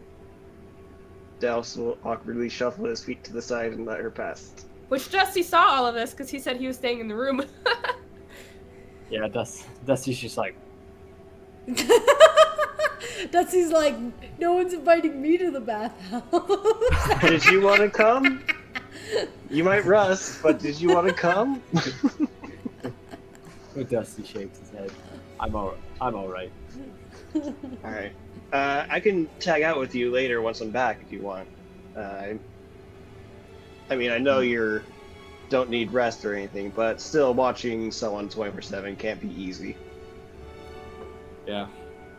S5: Dallas will awkwardly shuffle his feet to the side and let her pass.
S4: Which Dusty saw all of this because he said he was staying in the room.
S2: Yeah, Dusty's just like,
S1: Dusty's like, no one's inviting me to the bathhouse.
S5: Did you want to come? You might rust, but did you want to come?
S2: Dusty shakes his head. I'm all right.
S5: Alright. I can tag out with you later once I'm back if you want. I mean, I know you don't need rest or anything, but still watching someone 24/7 can't be easy.
S2: Yeah,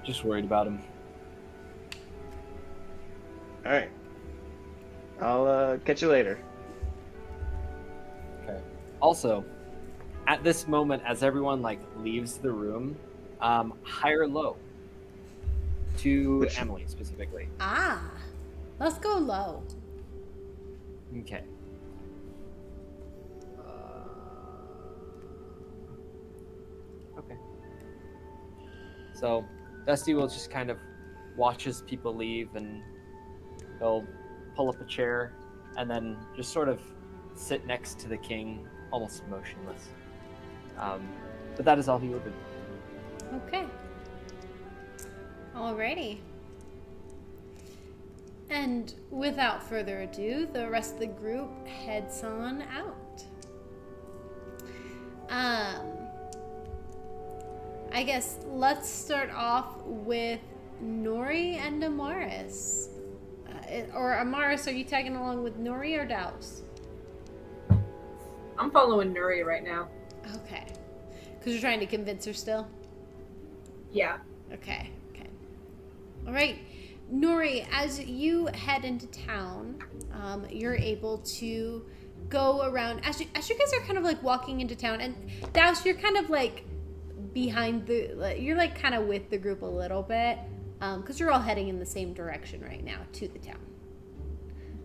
S2: just worried about him.
S5: Alright. I'll catch you later.
S2: Okay. Also, at this moment, as everyone leaves the room, high or low to Emily specifically.
S1: Let's go low.
S2: Okay. Okay. So Dusty will just kind of watch as people leave, and he'll pull up a chair and then just sort of sit next to the king, almost motionless. But that is all he will do.
S1: Okay. Alrighty. And without further ado, the rest of the group heads on out. I guess let's start off with Nori and Amaris. Or Amaris, are you tagging along with Nori or Douse?
S3: I'm following Nuri right now.
S1: Okay. Because you're trying to convince her still?
S3: Yeah.
S1: Okay. All right. Nori, as you head into town, you're able to go around. As you guys are kind of walking into town, and Douse, you're kind of behind you're kind of with the group a little bit, because you're all heading in the same direction right now to the town.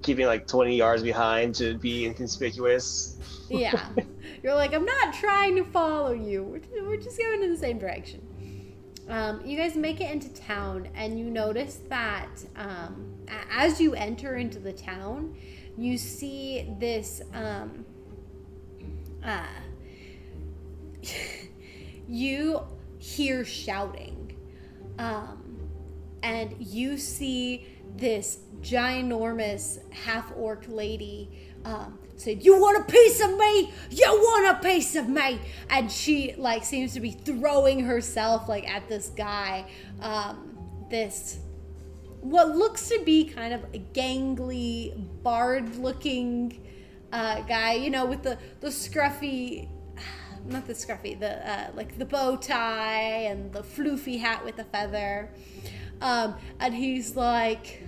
S5: Keeping 20 yards behind to be inconspicuous.
S1: Yeah. You're I'm not trying to follow you. We're just going in the same direction. You guys make it into town, and you notice that as you enter into the town, you see this you hear shouting, and you see this ginormous half-orc lady said, "You want a piece of me? You want a piece of me?" And she seems to be throwing herself at this guy, this what looks to be kind of a gangly, bard-looking guy, you know, with the scruffy, not the scruffy, the like the bow tie and the floofy hat with the feather. And he's like,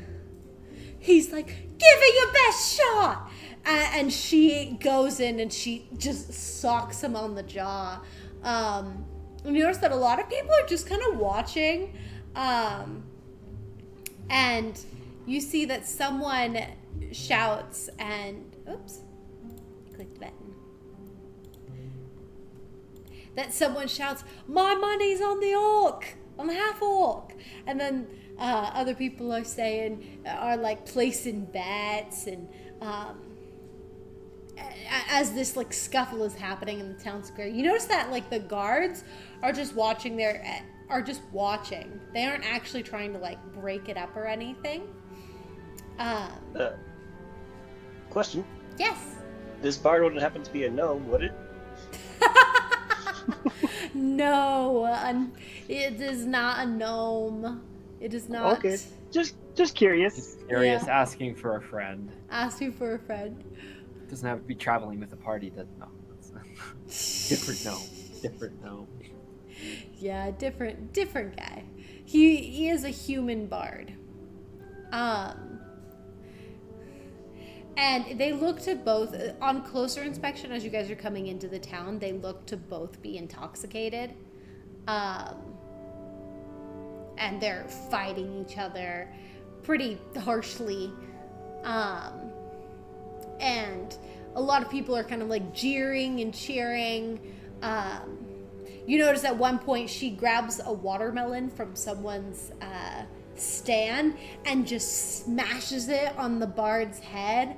S1: give it your best shot. And she goes in and she just socks him on the jaw. You notice that a lot of people are just kind of watching. And you see that someone shouts and, oops, click the button. That someone shouts, my money's on the orc, on the half orc. And then other people are like placing bets and as this like scuffle is happening in the town square. You notice that like the guards are just watching They aren't actually trying to like break it up or anything.
S5: Question.
S1: Yes.
S5: This bard wouldn't happen to be a gnome, would it?
S1: No, it is not a gnome. It is not.
S5: Okay. Just curious.
S2: Just curious,
S1: Yeah.
S2: asking for a friend.
S1: Asking for a friend.
S2: Doesn't have to be traveling with a party. No, different gnome. Different gnome.
S1: Yeah, different guy. He is a human bard. And they look to both, on closer inspection as you guys are coming into the town, they look to both be intoxicated. And they're fighting each other pretty harshly. And a lot of people are kind of like jeering and cheering. You notice at one point she grabs a watermelon from someone's stand and just smashes it on the bard's head,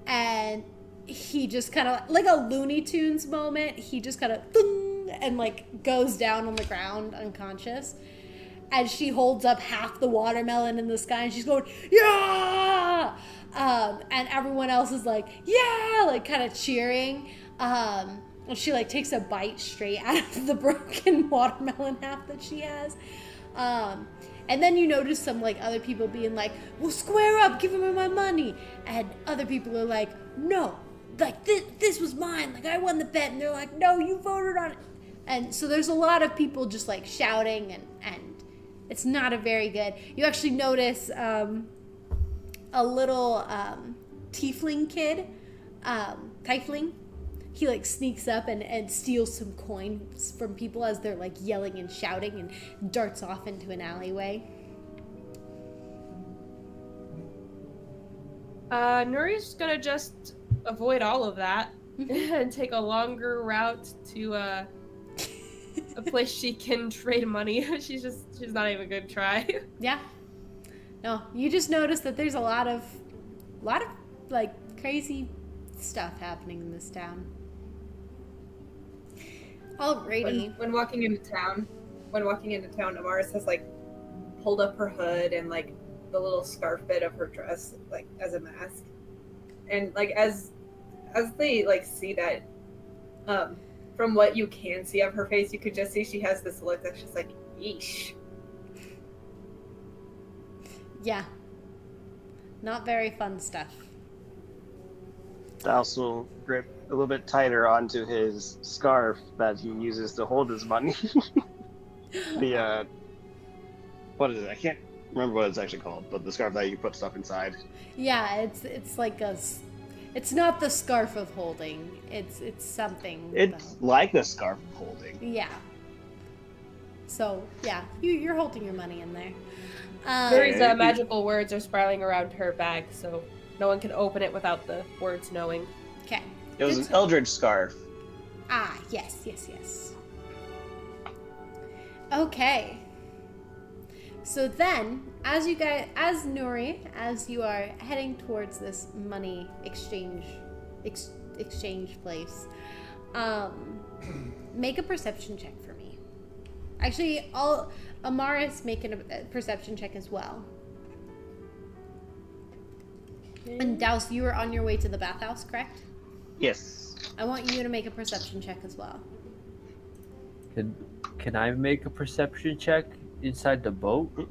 S1: and he just kind of like a Looney Tunes moment, he just kind of and like goes down on the ground unconscious, and she holds up half the watermelon in the sky and she's going, yeah, and everyone else is like, yeah, like kind of cheering. And she like takes a bite straight out of the broken watermelon half that she has. And then you notice some like other people being like, well, square up, give him my money. And other people are like, no, like this was mine, like I won the bet. And they're like, no, you voted on it. And so there's a lot of people just like shouting, and it's not a very good. You actually notice a little tiefling kid, tiefling. He like sneaks up and steals some coins from people as they're like yelling and shouting, and darts off into an alleyway.
S4: Nuri's gonna just avoid all of that and take a longer route to a place she can trade money. She's not even gonna try.
S1: Yeah. No, you just notice that there's a lot of like crazy stuff happening in this town. Alrighty.
S3: When walking into town, Amaris has like pulled up her hood and like the little scarf bit of her dress like as a mask, and like as they like see that, from what you can see of her face, you could just see she has this look that's just like, yeesh.
S1: Yeah. Not very fun stuff.
S5: Dallas will grip a little bit tighter onto his scarf that he uses to hold his money. What is it? I can't remember what it's actually called, but the scarf that you put stuff inside.
S1: Yeah, it's like it's not the scarf of holding. It's something.
S5: It's like a scarf of holding.
S1: Yeah. So yeah, you're holding your money in there.
S4: Nuri's magical words are spiraling around her bag, so no one can open it without the words knowing.
S1: Okay.
S5: It was an eldritch scarf.
S1: Ah, yes. Okay. So then, as Nuri, as you are heading towards this money exchange place, make a perception check for me. Actually, Amaris making a perception check as well. And Douse, you were on your way to the bathhouse, correct?
S5: Yes.
S1: I want you to make a perception check as well.
S2: Can I make a perception check inside the boat?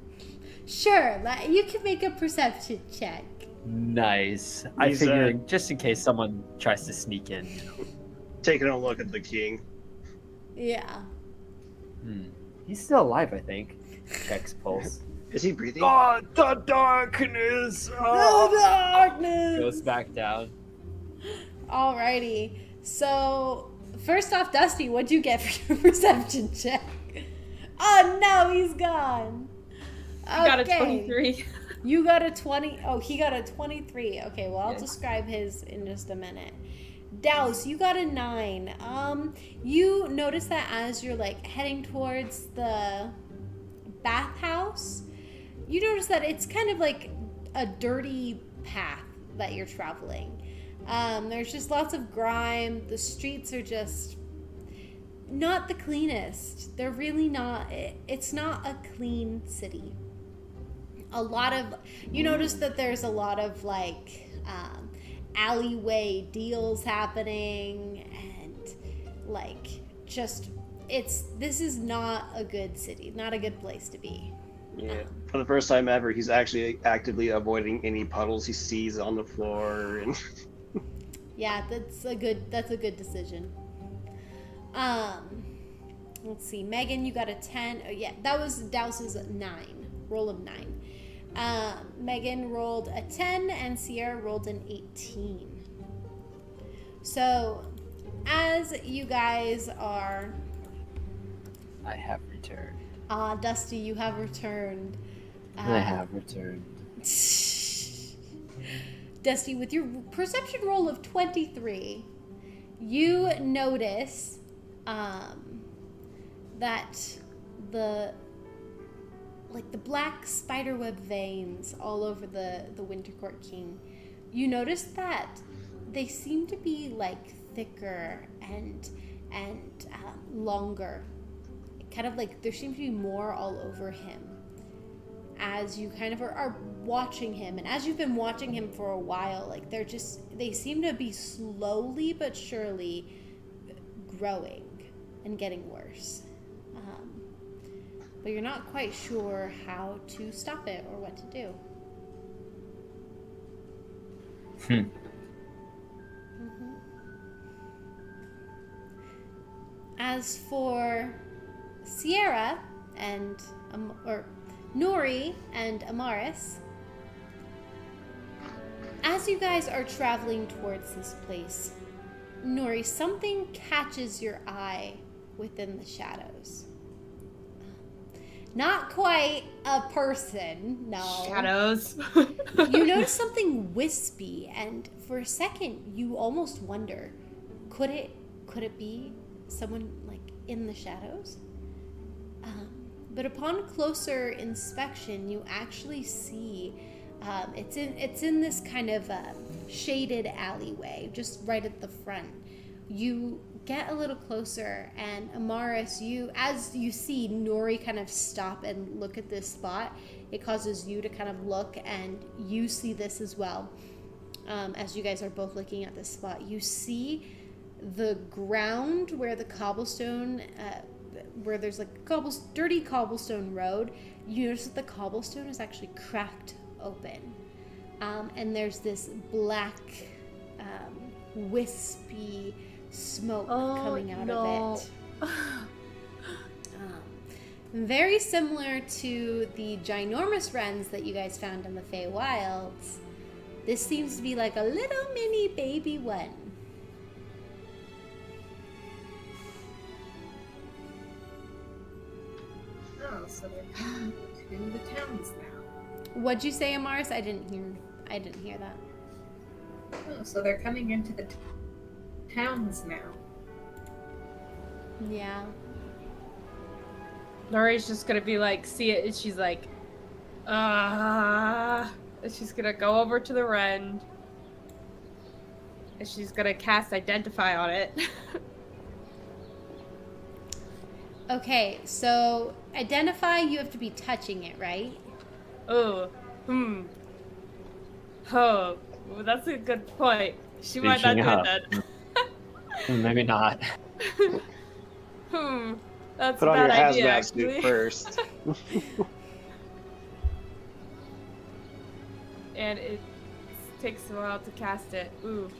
S1: Sure, you can make a perception check.
S2: Nice. I
S5: He's,
S2: figured just in case someone tries to sneak in.
S5: Taking a look at the king.
S1: Yeah.
S2: He's still alive, I think. Checks pulse.
S5: Is he breathing?
S2: Oh, the darkness!
S1: The darkness!
S2: Goes back down.
S1: Alrighty. So, first off, Dusty, what'd you get for your perception check? Oh no, he's gone.
S4: You got a 23.
S1: You got a 20. Oh, he got a 23. Okay, well, I'll
S4: Yes.
S1: describe his in just a minute. Douse, you got a 9. You notice that as you're like heading towards the bathhouse, you notice that it's kind of like a dirty path that you're traveling. There's just lots of grime. The streets are just not the cleanest. They're really not. It's not a clean city. You notice that there's a lot of like alleyway deals happening, and like this is not a good city, not a good place to be.
S5: Yeah. For the first time ever, he's actually actively avoiding any puddles he sees on the floor. And
S1: Yeah, that's a good decision. Let's see, Megan, you got a 10. Oh yeah, that was Douse's 9 roll of 9. Megan rolled a 10 and Sierra rolled an 18. So, as you guys are...
S2: I have returned.
S1: Dusty, you have returned.
S2: I have returned.
S1: Dusty, with your perception roll of 23, you notice that the black spiderweb veins all over the Wintercourt King, you notice that they seem to be like thicker and longer. Kind of like there seems to be more all over him as you kind of are watching him. And as you've been watching him for a while, like they seem to be slowly but surely growing and getting worse. But you're not quite sure how to stop it or what to do. As for Sierra and Nori and Amaris, as you guys are traveling towards this place, Nori, something catches your eye within the shadows. Not quite a person, no.
S4: Shadows.
S1: You notice something wispy, and for a second you almost wonder, could it be someone like in the shadows? But upon closer inspection, you actually see it's in this kind of shaded alleyway, just right at the front. You get a little closer, and Amaris, as you see Nori kind of stop and look at this spot, it causes you to kind of look, and you see this as well. As you guys are both looking at this spot, you see the ground where the cobblestone, where there's like dirty cobblestone road. You notice that the cobblestone is actually cracked open, and there's this black, wispy smoke coming out of it. Very similar to the ginormous wrens that you guys found in the Feywilds. This seems to be like a little mini baby one.
S3: Oh, so they're coming to the towns now.
S1: What'd you say, Amaris? I didn't hear that.
S3: Oh, so they're coming into the towns now.
S1: Yeah.
S4: Nori's just gonna be like, see it, and she's like, and she's gonna go over to the wren, and she's gonna cast Identify on it.
S1: Okay, so Identify, you have to be touching it, right?
S4: Oh, well, that's a good point. She might not do
S2: Speaking
S4: it then.
S2: Maybe not.
S4: That's
S5: Put
S4: a
S5: on your
S4: bad idea,
S5: hazmat suit
S4: actually.
S5: first.
S4: And it takes a while to cast it. Ooh.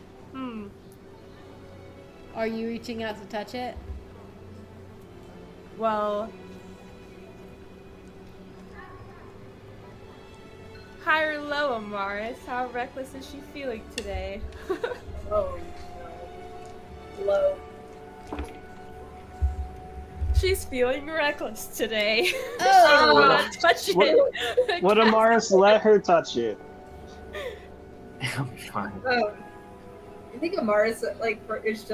S1: Are you reaching out to touch it?
S4: Well, high or low, Amaris? How reckless is she feeling today?
S3: Oh no. Low.
S4: She's feeling reckless today.
S1: Oh.
S4: She wanna touch it.
S5: What Amaris let her touch it?
S2: It'll be fine.
S3: I think Amaris is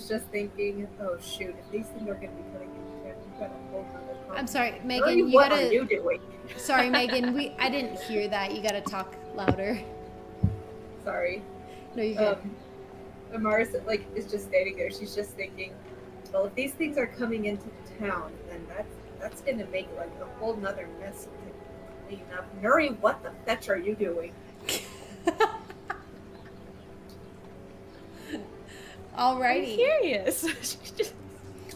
S3: just thinking, oh shoot, if these things are gonna be cutting into him, we've got a whole nother problem.
S1: I'm sorry,
S3: Marie,
S1: Megan. You
S3: what
S1: gotta.
S3: are you doing?
S1: Sorry, Megan. I didn't hear that. You gotta talk louder.
S3: Sorry.
S1: No, you good.
S3: Amaris is just standing there. She's just thinking, well, if these things are coming into the town, then that's gonna make like a whole nother mess to clean up. Nuri, what the fetch are you doing?
S4: I'm
S1: Alrighty.
S4: curious.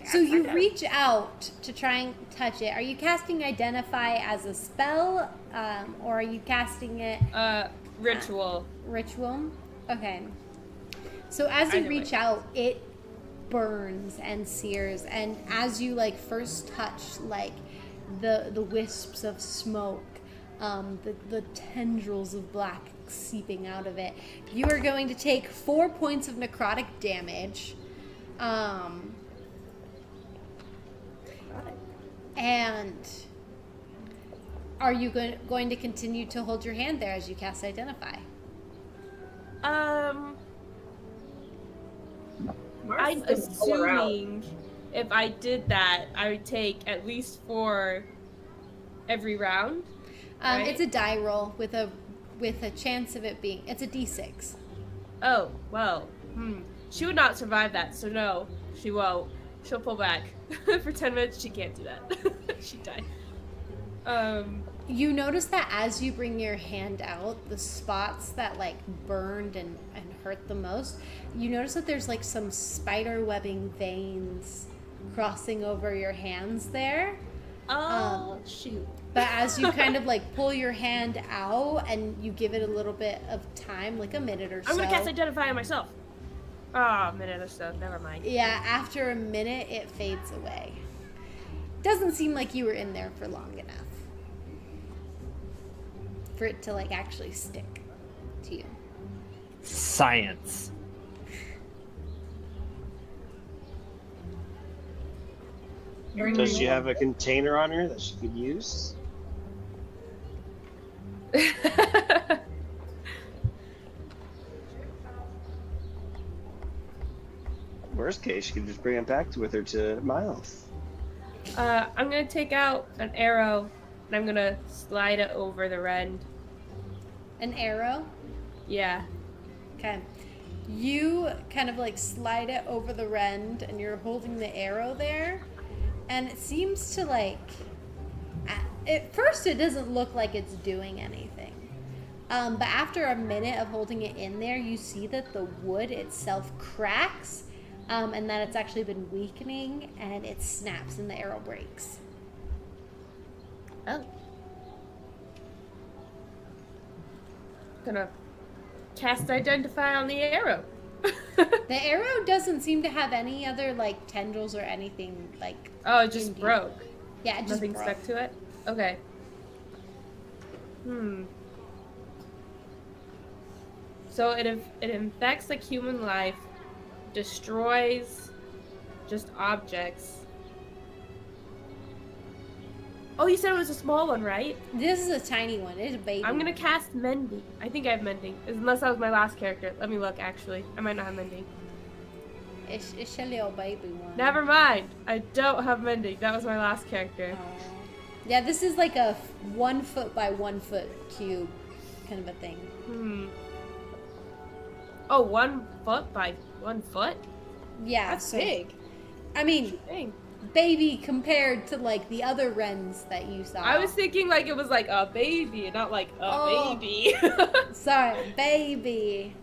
S1: So you reach out to try and touch it. Are you casting Identify as a spell, or are you casting it
S4: Ritual.
S1: ritual? Okay. So as you
S4: Either
S1: reach
S4: way.
S1: out, it burns and sears, and as you like first touch like the wisps of smoke, the tendrils of black seeping out of it, you are going to take 4 points of necrotic damage. And are you going to continue to hold your hand there as you cast Identify?
S3: Amaris
S4: I'm
S3: is gonna pull her out.
S4: assuming if I did that, I would take at least 4 every round. Right.
S1: It's a die roll with a chance of it being. It's a d6.
S4: Oh, well. She would not survive that, so no, she won't. She'll pull back. For 10 minutes, she can't do that. She'd die.
S1: You notice that as you bring your hand out, the spots that like burned and hurt the most, you notice that there's like some spider webbing veins crossing over your hands there.
S4: Oh, shoot.
S1: But as you kind of like pull your hand out and you give it a little bit of time, like a minute or so.
S4: I'm gonna cast Identify on myself. Ah, a minute or so. Never mind.
S1: Yeah, after a minute, it fades away. Doesn't seem like you were in there for long enough for it to like actually stick to you.
S2: Science.
S5: Does she have a container on her that she could use? Worst case, she could just bring it back with her to Miles.
S4: I'm gonna take out an arrow and I'm gonna slide it over the rend.
S1: An arrow?
S4: Yeah.
S1: Okay. You kind of like slide it over the rend and you're holding the arrow there. And it seems to like, at first it doesn't look like it's doing anything. But after a minute of holding it in there, you see that the wood itself cracks, and that it's actually been weakening, and it snaps and the arrow breaks.
S4: Oh. Gonna cast Identify on the arrow.
S1: The arrow doesn't seem to have any other like tendrils or anything like.
S4: Oh, it just
S1: indeed.
S4: broke.
S1: Yeah, it just
S4: Nothing
S1: broke.
S4: stuck to it? Okay. So it infects like human life, destroys just objects. Oh, you said it was a small one, right?
S1: This is a tiny one. It's a baby.
S4: I'm gonna cast Mending. I think I have Mending, unless that was my last character. Let me look, actually. I might not have Mending.
S1: It's a little baby one.
S4: Never mind. I don't have Mending. That was my last character.
S1: Yeah, this is like a 1 foot by 1 foot cube kind of a thing.
S4: Oh, 1 foot by 1 foot?
S1: Yeah,
S4: That's
S1: so
S4: big.
S1: I mean,
S4: Dang.
S1: baby compared to like the other wrens that you saw.
S4: I was thinking like it was like a baby, not like a
S1: Oh.
S4: baby.
S1: Sorry, baby.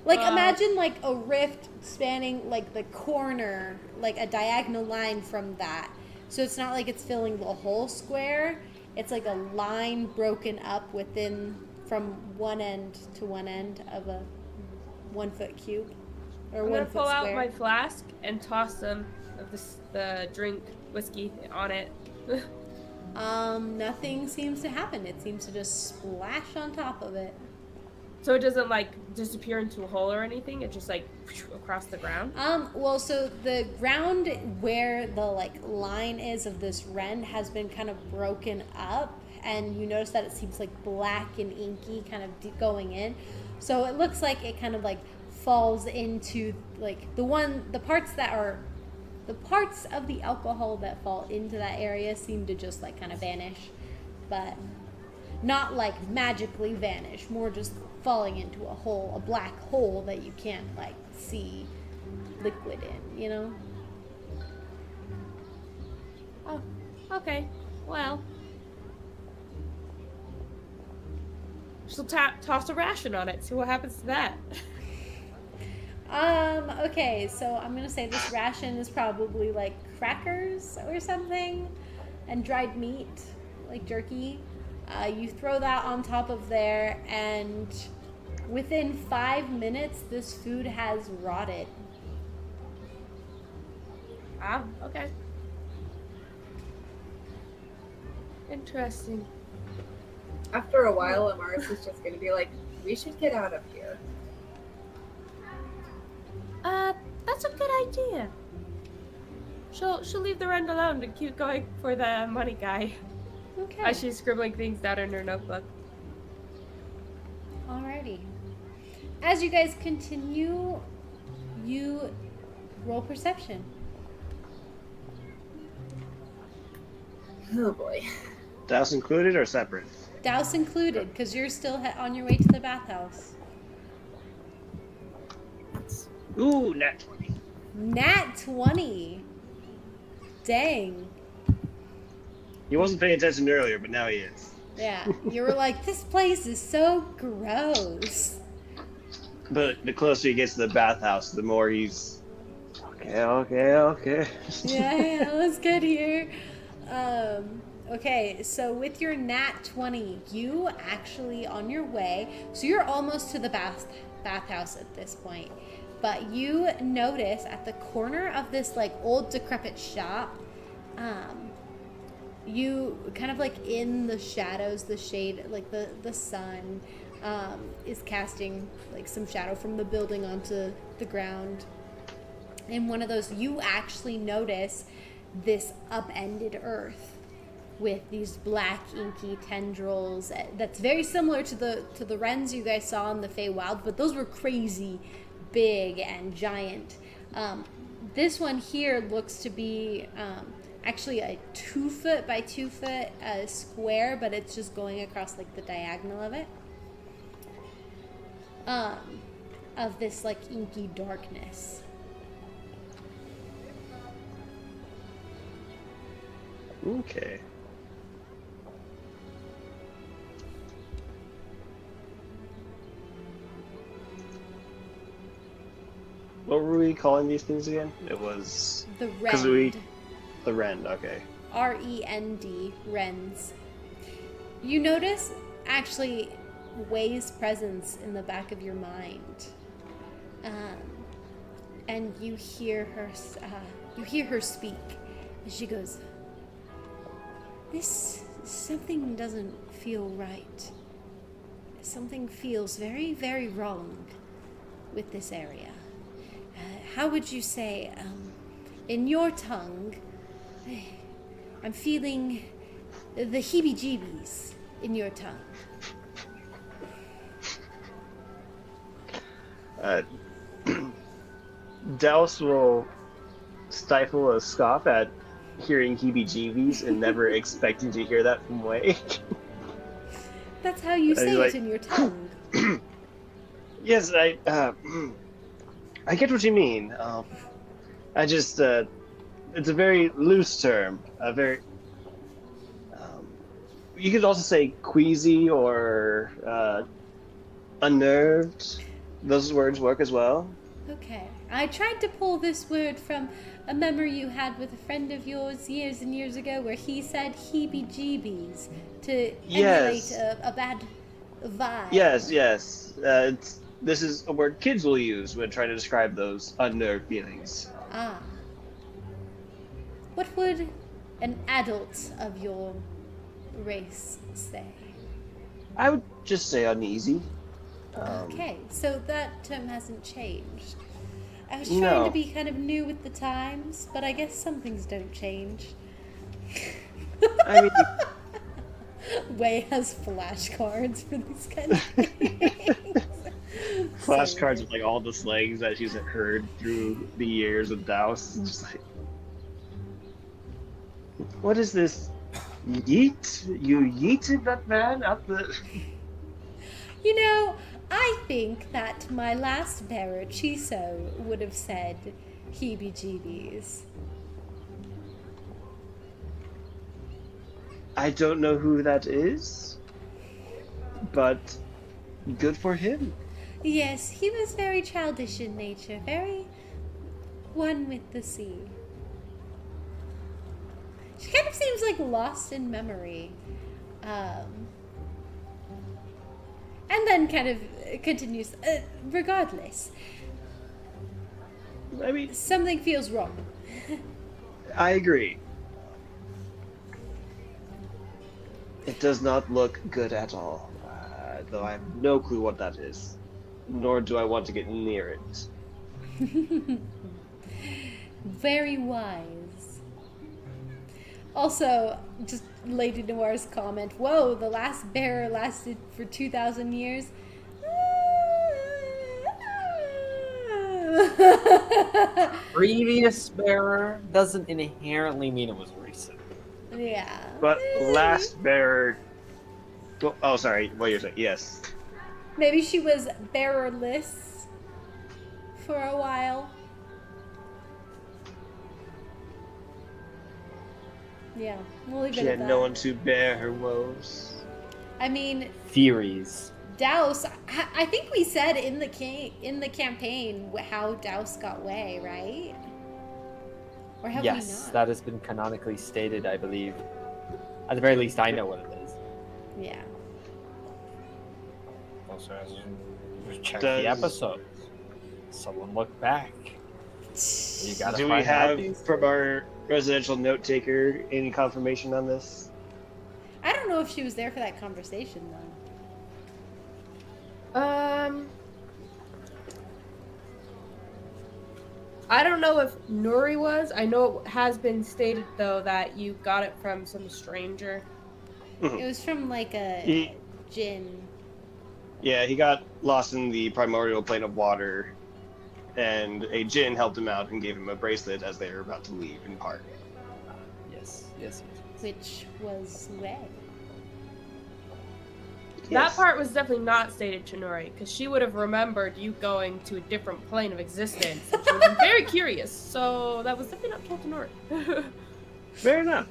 S1: Like imagine like a rift spanning like the corner, like a diagonal line from that. So it's not like it's filling the whole square. It's like a line broken up within from one end to one end of a 1 foot cube. Or
S4: I'm
S1: 1
S4: gonna
S1: foot
S4: pull out
S1: square.
S4: my flask and toss some of the drink whiskey on it.
S1: Nothing seems to happen. It seems to just splash on top of it.
S4: So it doesn't like disappear into a hole or anything. It just like across the ground.
S1: Well, so the ground where the like line is of this rend has been kind of broken up, and you notice that it seems like black and inky, kind of going in. So it looks like it kind of like falls into like the parts of the alcohol that fall into that area seem to just like kind of vanish, but not like magically vanish, more just falling into a black hole that you can't like see liquid in, you know?
S4: Oh, okay. Well, she'll toss a ration on it. See what happens to that.
S1: Okay, so I'm gonna say this ration is probably like crackers or something, and dried meat, like jerky. You throw that on top of there, and within 5 minutes, this food has rotted.
S4: Ah, okay. Interesting.
S3: After a while, Amaris is just going to be like, we should get out of here.
S4: That's a good idea. She'll leave the rent alone and keep going for the money guy.
S1: Okay.
S4: As she's scribbling things down in her notebook.
S1: Alrighty. As you guys continue, you roll perception.
S3: Oh boy.
S5: Douse included or separate?
S1: Douse included, because you're still on your way to the bathhouse.
S5: Ooh, nat 20.
S1: Nat 20. Dang.
S5: He wasn't paying attention earlier, but now he is.
S1: Yeah, you were like, this place is so gross.
S5: But the closer he gets to the bathhouse, the more he's... Okay.
S1: Yeah, let's get here. Okay, so with your nat 20, you actually on your way, so you're almost to the bathhouse at this point, but you notice at the corner of this like old decrepit shop, you kind of like in the shadows, the shade, like the sun is casting like some shadow from the building onto the ground. In one of those, you actually notice this upended earth with these black inky tendrils that's very similar to the wrens you guys saw in the Feywild, but those were crazy big and giant. This one here looks to be actually a 2 foot by 2 foot square, but it's just going across like the diagonal of it, of this like inky darkness.
S5: Okay. What were we calling these things again? It was...
S1: The
S5: 'cause
S1: rend.
S5: The Rend, okay.
S1: R-E-N-D, wrens. You notice actually Way's presence in the back of your mind, and you hear her speak. And she goes, something doesn't feel right. Something feels very, very wrong with this area. How would you say, in your tongue, I'm feeling the heebie-jeebies in your tongue.
S5: Douse will stifle a scoff at hearing heebie-jeebies and never expecting to hear that from Way.
S1: That's how you say it in your tongue.
S5: Yes, I get what you mean. I just, it's a very loose term. A very, you could also say queasy or unnerved. Those words work as well.
S1: Okay. I tried to pull this word from a memory you had with a friend of yours years and years ago where he said heebie-jeebies to emulate
S5: Yes.
S1: a bad vibe.
S5: Yes. This is a word kids will use when trying to describe those unnerved feelings.
S1: Ah. What would an adult of your race say?
S5: I would just say uneasy.
S1: Okay, so that term hasn't changed. I was
S5: No.
S1: trying to be kind of new with the times, but I guess some things don't change.
S5: I mean,
S1: Way has flashcards for these kind of things.
S5: flashcards with like all the slangs that she's heard through the years of Douse. It's just like, what is this? Yeet? You yeeted that man at the.
S1: You know, I think that my last bearer, Chiso, would have said heebie-jeebies.
S5: I don't know who that is, but good for him.
S1: Yes, he was very childish in nature, very one with the sea. She kind of seems like lost in memory. And then kind of continues, regardless,
S5: I mean,
S1: something feels wrong.
S5: I agree. It does not look good at all, though I have no clue what that is, nor do I want to get near it.
S1: Very wise. Also, just Lady Noir's comment, whoa, the last bearer lasted for 2,000 years.
S2: Previous bearer doesn't inherently mean it was recent.
S1: Yeah.
S5: But last bearer. Oh, sorry. What you're saying? Yes.
S1: Maybe she was bearerless for a while. Yeah, we'll leave
S5: She
S1: it at
S5: had
S1: that.
S5: no one to bear her woes.
S1: I mean,
S2: Theories.
S1: Douse. I think we said in the campaign how Douse got away, right? Or have we
S2: Yes,
S1: not?
S2: that has been canonically stated, I believe. At the very least, I know what it is.
S1: Yeah.
S2: Also, as you check
S5: Does-
S2: the episodes. Someone look back. You gotta
S5: Do we
S2: find out
S5: have
S2: these
S5: from our residential note taker any confirmation on this?
S1: I don't know if she was there for that conversation though.
S4: I don't know if Nuri was. I know it has been stated though that you got it from some stranger.
S1: It was from like a
S5: He-
S1: djinn.
S5: Yeah, he got lost in the primordial plane of water, and a djinn helped him out and gave him a bracelet as they were about to leave in part.
S2: Yes.
S1: Which was red.
S4: That part was definitely not stated to Nuri, because she would have remembered you going to a different plane of existence. And she would have been very curious, so that was definitely not told to Nuri.
S5: Fair enough.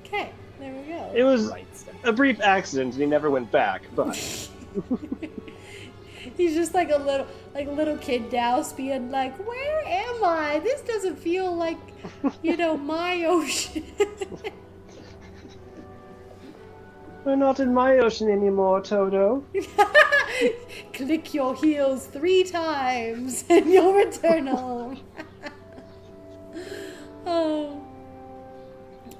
S1: Okay, there we go.
S5: It was
S2: Right.
S5: a brief accident, and he never went back. But
S1: He's just like a little kid Douse being like, where am I? This doesn't feel like, my ocean.
S5: we're not in my ocean anymore, Toto.
S1: Click your heels 3 times and you'll return home. Oh.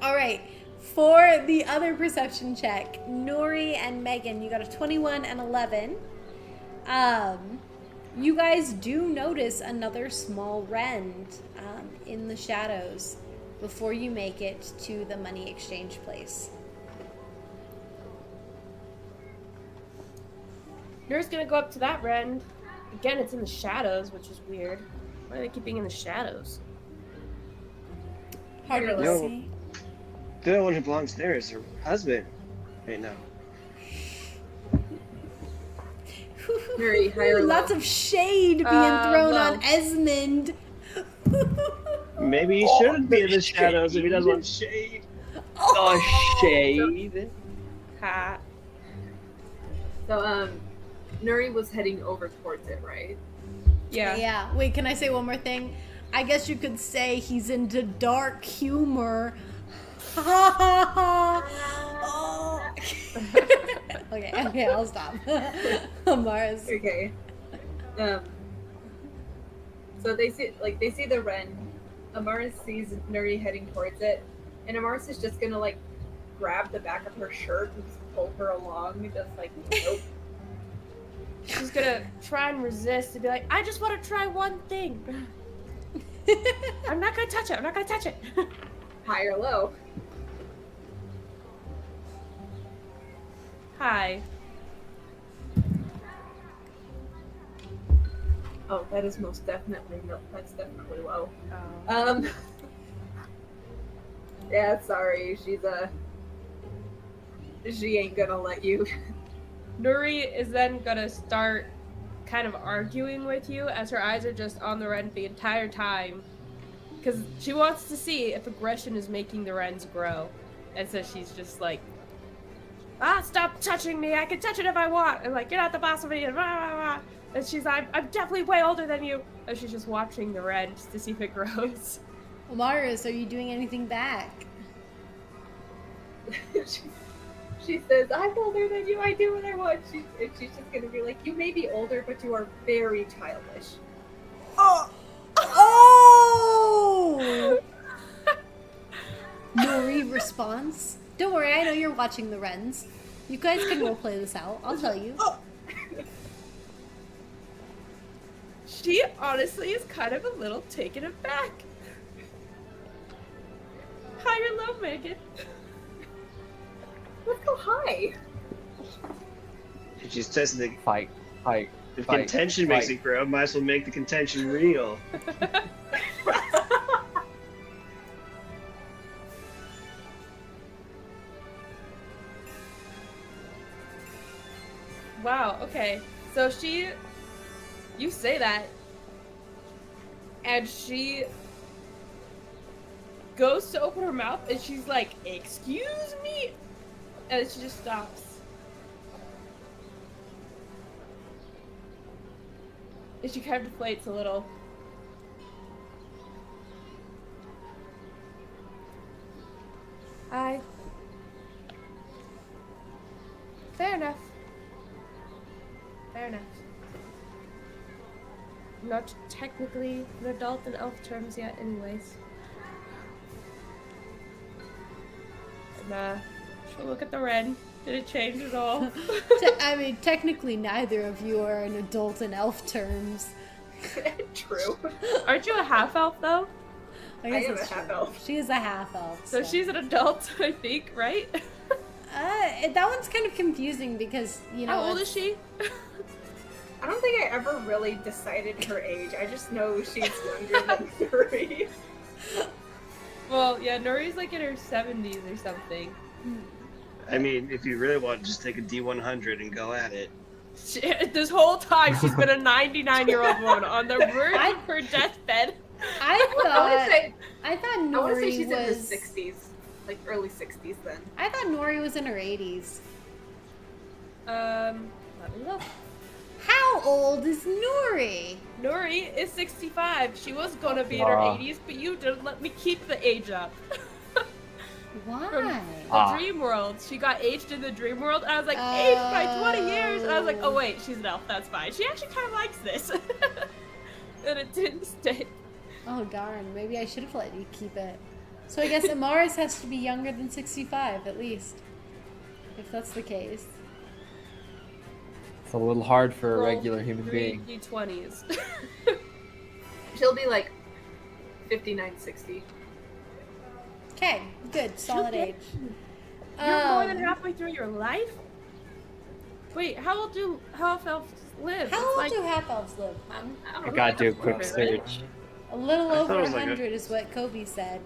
S1: All right. For the other perception check, Nuri and Megan, you got a 21 and 11. You guys do notice another small rend in the shadows before you make it to the money exchange place.
S4: Nuri's gonna go up to that rend. Again, it's in the shadows, which is weird. Why do they keep being in the shadows?
S1: Harder to
S5: No.
S1: see.
S5: The only one who belongs there is her husband right now.
S3: Very high or low?
S1: Lots of shade being thrown
S4: low.
S1: on Esmond.
S5: Maybe he shouldn't be in the shadows if he doesn't want shade.
S2: Oh, shade.
S4: Ha.
S3: So, Nuri was heading over towards it, right?
S4: Yeah.
S1: Yeah. Wait, can I say one more thing? I guess you could say he's into dark humor. Ha ha ha. Oh. Okay, I'll stop. Mars.
S3: Okay. So they see the wren. Amaris sees Nuri heading towards it, and Amaris is just gonna like grab the back of her shirt and just pull her along, just like nope.
S4: She's gonna try and resist and be like, I just want to try one thing. I'm not gonna touch it. I'm not gonna touch it.
S3: High or low.
S4: Hi.
S3: Oh, that is most definitely no. That's definitely low.
S4: Oh.
S3: Yeah, sorry. She ain't gonna let you.
S4: Nuri is then gonna start kind of arguing with you as her eyes are just on the wren the entire time. Because she wants to see if aggression is making the wrens grow. And so she's just like, stop touching me. I can touch it if I want. And like, you're not the boss of me. And, rah, rah, rah. And she's like, I'm definitely way older than you. And she's just watching the wren just to see if it grows.
S1: Amaris, are you doing anything back?
S3: She says, I'm older than you, I do what I want. She's just gonna be like, you may be older, but you are very childish.
S1: Oh! Nori responds, don't worry, I know you're watching the wrens. You guys can roleplay this out, I'll tell you.
S4: She honestly is kind of a little taken aback. High or low, Megan?
S3: Let's go high.
S5: She's testing the.
S2: Fight.
S5: If contention makes it grow, might as well make the contention real.
S4: Wow, okay. So you say that, and she goes to open her mouth, and she's like, excuse me? And she just stops. And she kind of deflates a little. Fair enough. Fair enough. I'm not technically an adult in elf terms yet anyways. And, she'll look at the wren. Did it change at all?
S1: I mean, technically neither of you are an adult in elf terms.
S3: True.
S4: Aren't you a half-elf, though?
S1: I guess
S3: I am
S1: that's
S3: a
S1: true.
S3: half-elf.
S1: She is a half-elf.
S4: So she's an adult, I think, right?
S1: That one's kind of confusing because, you know...
S4: How old is she?
S3: I don't think I ever really decided her age. I just know she's younger than 30.
S4: Well, yeah, Nori's like in her 70s or something.
S5: I mean, if you really want, just take a D100 and go at it.
S4: This whole time she's been a 99-year-old woman on the verge of her deathbed.
S1: I thought
S3: I want to say
S1: Nori
S3: she's
S1: was...
S3: in her 60s. Like early 60s then.
S1: I thought Nori was in her 80s.
S4: Let me look.
S1: How old is Nori?
S4: Nori is 65. She was gonna be in her 80s, but you didn't let me keep the age up.
S1: Why?
S4: The dream world. She got aged in the dream world, and I was like, aged by 20 years! And I was like, oh wait, she's an elf, that's fine. She actually kind of likes this. And it didn't stick.
S1: Oh darn, maybe I should have let you keep it. So I guess Amaris has to be younger than 65, at least. If that's the case.
S2: It's a little hard for a
S4: Roll
S2: regular human
S4: 3
S2: being.
S4: D20s.
S3: She'll be like 59, 60.
S1: Okay, good, solid age.
S4: You're more than halfway through your life? Wait, how old do half-elves live?
S1: How
S4: It's
S1: old
S4: like,
S1: do half-elves live?
S2: I gotta do a quick search.
S1: A little
S5: I thought
S1: over
S5: it was like
S1: 100 is what Kobe said.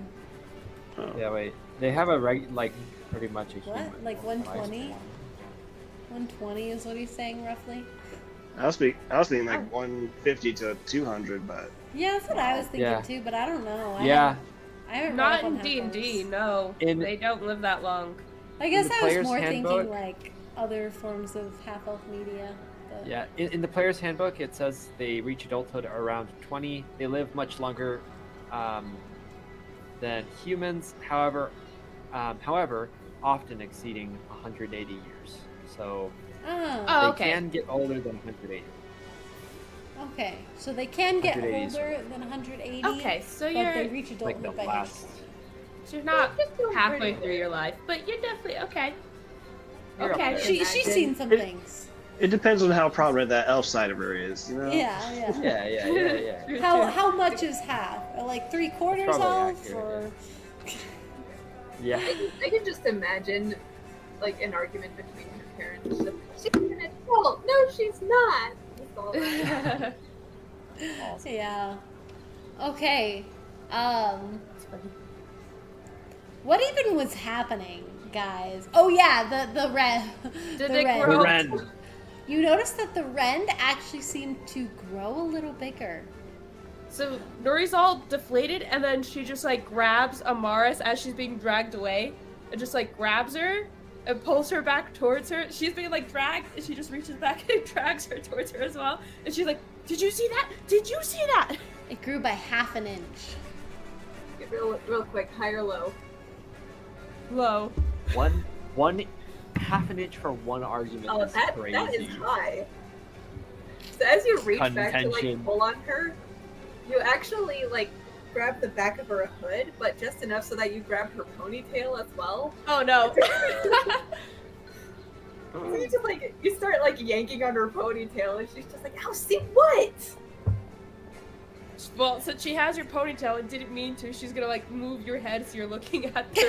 S5: Oh.
S2: Yeah, wait. They have a pretty much a
S1: What?
S2: human.
S1: Like 120? 120 is what he's saying, roughly?
S5: I was thinking like 150 to 200, but
S1: Yeah, that's what I was thinking
S2: Yeah.
S1: too, but I don't know.
S2: Yeah,
S1: I haven't read
S4: not
S1: up on
S4: in D&D,
S1: half-elves.
S4: no.
S2: In-
S4: They don't live that long.
S1: I guess
S2: the
S1: I was
S2: player's
S1: more
S2: handbook-
S1: thinking like other forms of half-elf media. But...
S2: yeah. In the player's handbook, it says they reach adulthood around 20. They live much longer than humans. However, often exceeding 180 years. so
S1: Oh,
S4: Oh,
S2: they
S4: okay.
S2: can get older than 180.
S1: okay. So they can get
S2: 180
S1: older than 180.
S4: Okay, so
S1: But
S4: you're
S1: they reach
S2: Like
S1: adulthood
S2: the
S1: by age
S2: last.
S1: 40.
S4: so you're not
S3: Just doing
S4: halfway
S3: pretty
S4: through
S3: good.
S4: your life, but you're definitely okay.
S2: You're
S4: Okay.
S2: up there.
S1: She's
S3: Imagine.
S1: seen some
S5: It-
S1: things.
S5: It depends on how prominent that elf side of her is, you know?
S1: Yeah, yeah.
S2: Yeah.
S4: True,
S1: How
S4: true.
S1: how much is half? Like 3/4
S2: Probably
S1: elf,
S2: accurate,
S1: or
S2: Yeah.
S3: I can just imagine, like, an argument between her parents. She's an adult. No, she's not. It's all right.
S2: Awesome.
S1: yeah. Okay.
S4: It's funny.
S1: What even was happening, guys? Oh yeah, the wren.
S4: Did
S1: the
S4: it
S1: wren.
S2: The
S4: grow?
S2: Ren.
S1: You notice that the wren actually seemed to grow a little bigger.
S4: So Nori's all deflated, and then she just like grabs Amaris as she's being dragged away, and just like grabs her and pulls her back towards her. She's being like dragged, and she just reaches back and drags her towards her as well. And she's like, "Did you see that? Did you see that?"
S1: It grew by half an inch.
S3: Get real quick, high or low.
S4: Low.
S2: One half an inch for one argument.
S3: Oh,
S2: is
S3: that
S2: crazy.
S3: is high. So as you reach back to
S2: Contention.
S3: like pull on her, you actually like grab the back of her hood, but just enough so that you grab her ponytail as well.
S4: Oh no.
S3: So you just like you start like yanking on her ponytail, and she's just like, "Ow, see what?"
S4: Well, since she has your ponytail and didn't mean to, she's gonna like move your head so you're looking at the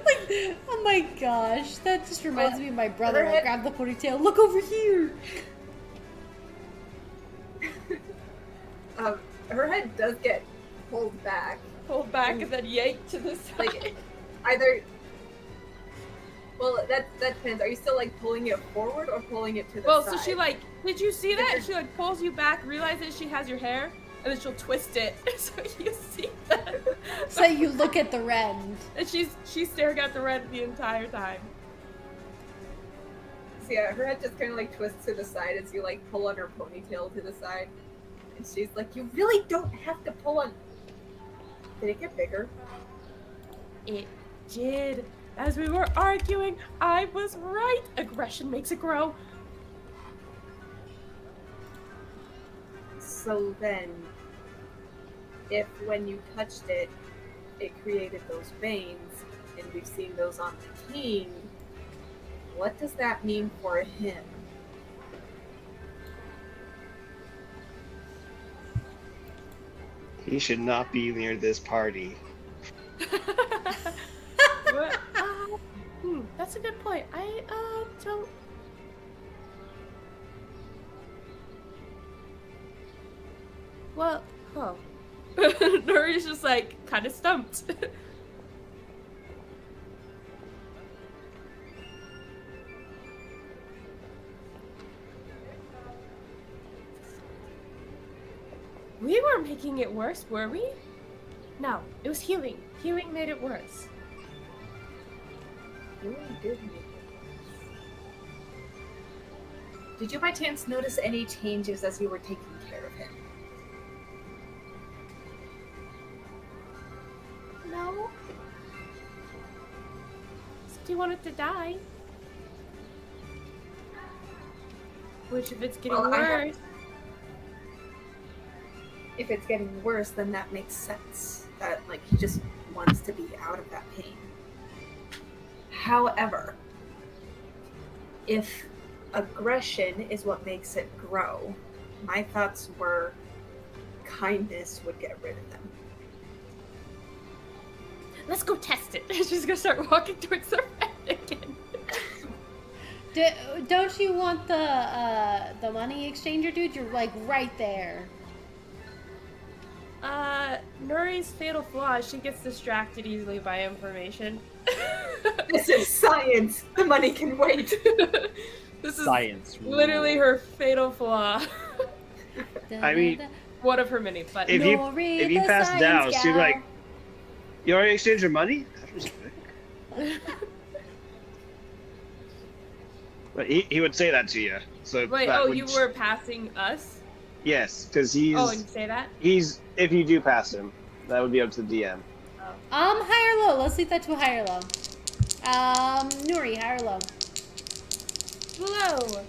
S1: Like, oh my gosh, that just reminds me of my brother.
S3: Her head-
S1: Grab the ponytail. Look over here.
S3: Her head does get pulled back,
S4: pulled back and then yanked to the side.
S3: like either. Well, that depends. Are you still like pulling it forward or pulling it to the
S4: Well,
S3: side?
S4: so she like, did you see that? She like pulls you back, realizes she has your hair, and then she'll twist it so you see that.
S1: So you look at the wren.
S4: And she's staring at the red the entire time.
S3: So yeah, her head just kind of like twists to the side as you like pull on her ponytail to the side, and she's like, "You really don't have to pull on." Did it get bigger?
S4: It did. As we were arguing, I was right. Aggression makes it grow.
S3: So then, if when you touched it, it created those veins, and we've seen those on the king, what does that mean for him?
S5: He should not be near this party.
S4: What? That's a good point. I don't. Well, huh. Nori's just like kind of stumped. We weren't making it worse, were we? No, it was healing. Healing made it worse.
S3: You really did make it. Did you by chance notice any changes as you were taking care of him?
S4: No. Do you want it to die? Which, if it's getting
S3: Well,
S4: worse,
S3: If it's getting worse, then that makes sense. That like he just wants to be out of that pain. However, if aggression is what makes it grow, my thoughts were kindness would get rid of them.
S4: let's go test it. She's gonna start walking towards the red again.
S1: Don't you want the money exchanger dude? You're like right there.
S4: Nuri's fatal flaw is she gets distracted easily by information.
S3: This is science. The money can wait.
S4: This is
S2: Science.
S4: literally her fatal flaw.
S5: I mean,
S4: One of her many, but
S5: If you pass down, so you're like, you already exchanged your money? That was quick. But he would say that to you. So
S4: wait,
S5: that
S4: oh,
S5: would-
S4: you were passing us?
S5: Yes, because he's
S4: Oh, and you say that?
S5: if you do pass him, that would be up to the DM.
S1: High or low? Let's leave that to a high or low. Nuri, high or low?
S4: Hello.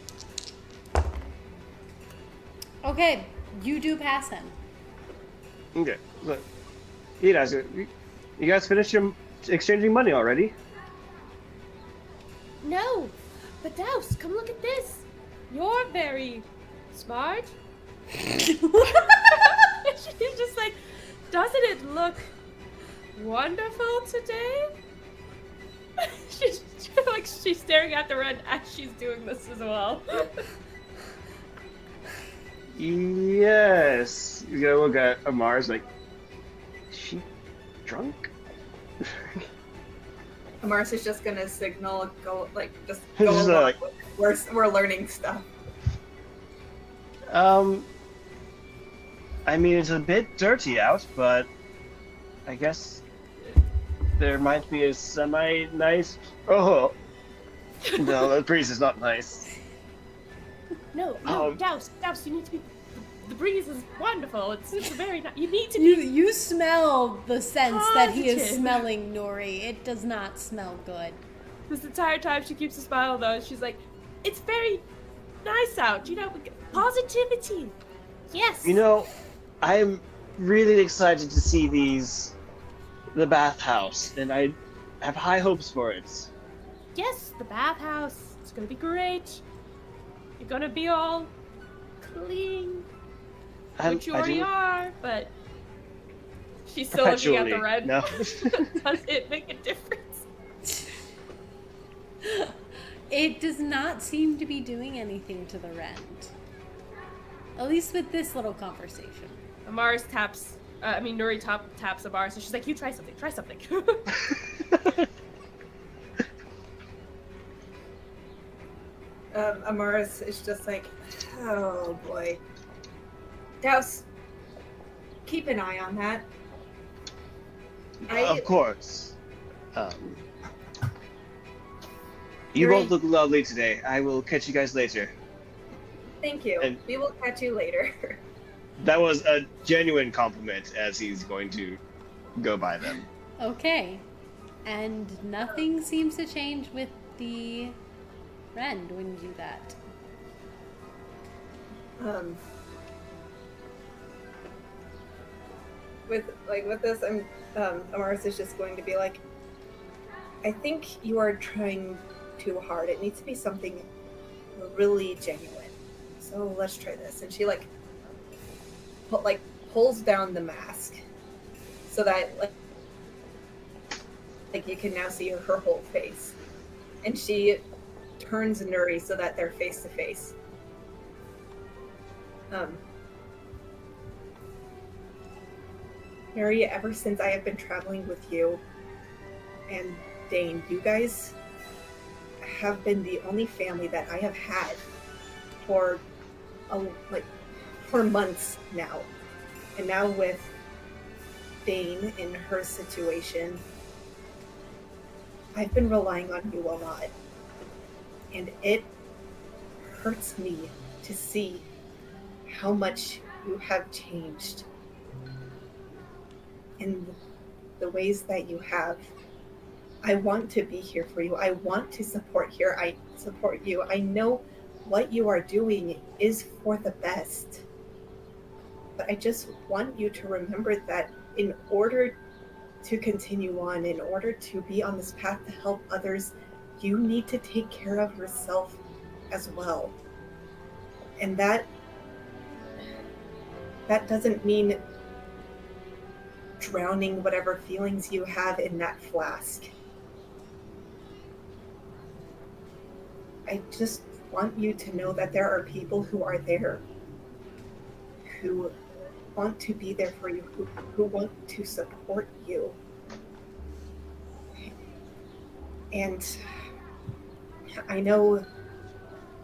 S1: Okay, you do pass him.
S5: Okay. Look, you guys finished your exchanging money already?
S4: No, but Douse, come look at this. You're very smart. She's just like, doesn't it look wonderful today? she's staring at the red as she's doing this as well.
S5: Yes. You gotta look at Amar's like, is she drunk?
S3: Amaris is just gonna signal, go
S5: Just,
S3: along.
S5: like-
S3: We're learning stuff.
S5: I mean, it's a bit dirty out, but I guess there might be a semi-nice... Oh, no, the breeze is not nice.
S4: No, Douse, you need to be. The breeze is wonderful. It's very nice. You need to be.
S1: You smell the sense that he is
S4: Positive.
S1: smelling, Nori. It does not smell good.
S4: This entire time she keeps a smile though. She's like, it's very nice out. Positivity. Yes.
S5: I'm really excited to see the bathhouse, and I have high hopes for it.
S4: Yes, the bathhouse. It's gonna be great. You're gonna be all clean, which you already are, but she's still looking at the red.
S5: No.
S4: Does it make a difference?
S1: It does not seem to be doing anything to the rent. At least with this little conversation.
S4: Amaris taps. Nuri taps Amaris, and she's like, "You try something. Try something."
S3: Amaris is just like, oh boy. Douse, keep an eye on that.
S5: Of course. You
S3: Yuri-
S5: both look lovely today. I will catch you guys later.
S3: Thank you.
S5: And-
S3: We will catch you later.
S5: That was a genuine compliment, as he's going to go by them.
S1: Okay. And nothing seems to change with the rend when you do that.
S3: With this, Amaris is just going to be like, I think you are trying too hard. It needs to be something really genuine. So let's try this. And she pulls down the mask so that you can now see her whole face. And she turns Nuri so that they're face to face. Nuri, ever since I have been traveling with you and Dane, you guys have been the only family that I have had for months now. And now with Dane in her situation, I've been relying on you a lot. And it hurts me to see how much you have changed in the ways that you have. I want to be here for you. I want to support you. I know what you are doing is for the best. But I just want you to remember that in order to continue on, in order to be on this path to help others, you need to take care of yourself as well. And that doesn't mean drowning whatever feelings you have in that flask. I just want you to know that there are people who are there, who want to be there for you, who want to support you. And I know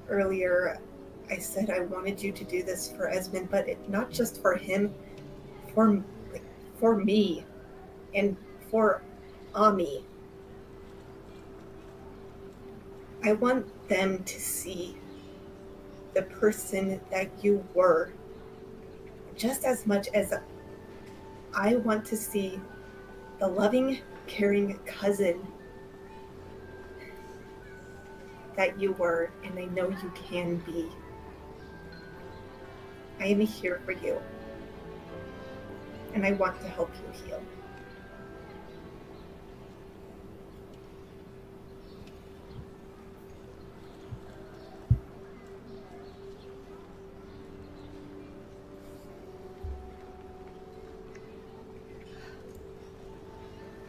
S3: earlier I said I wanted you to do this for Esmond, but not just for him, for me and for Ami. I want them to see the person that you were just as much as I want to see the loving, caring cousin, that you were, and I know you can be. I am here for you, and I want to help you heal.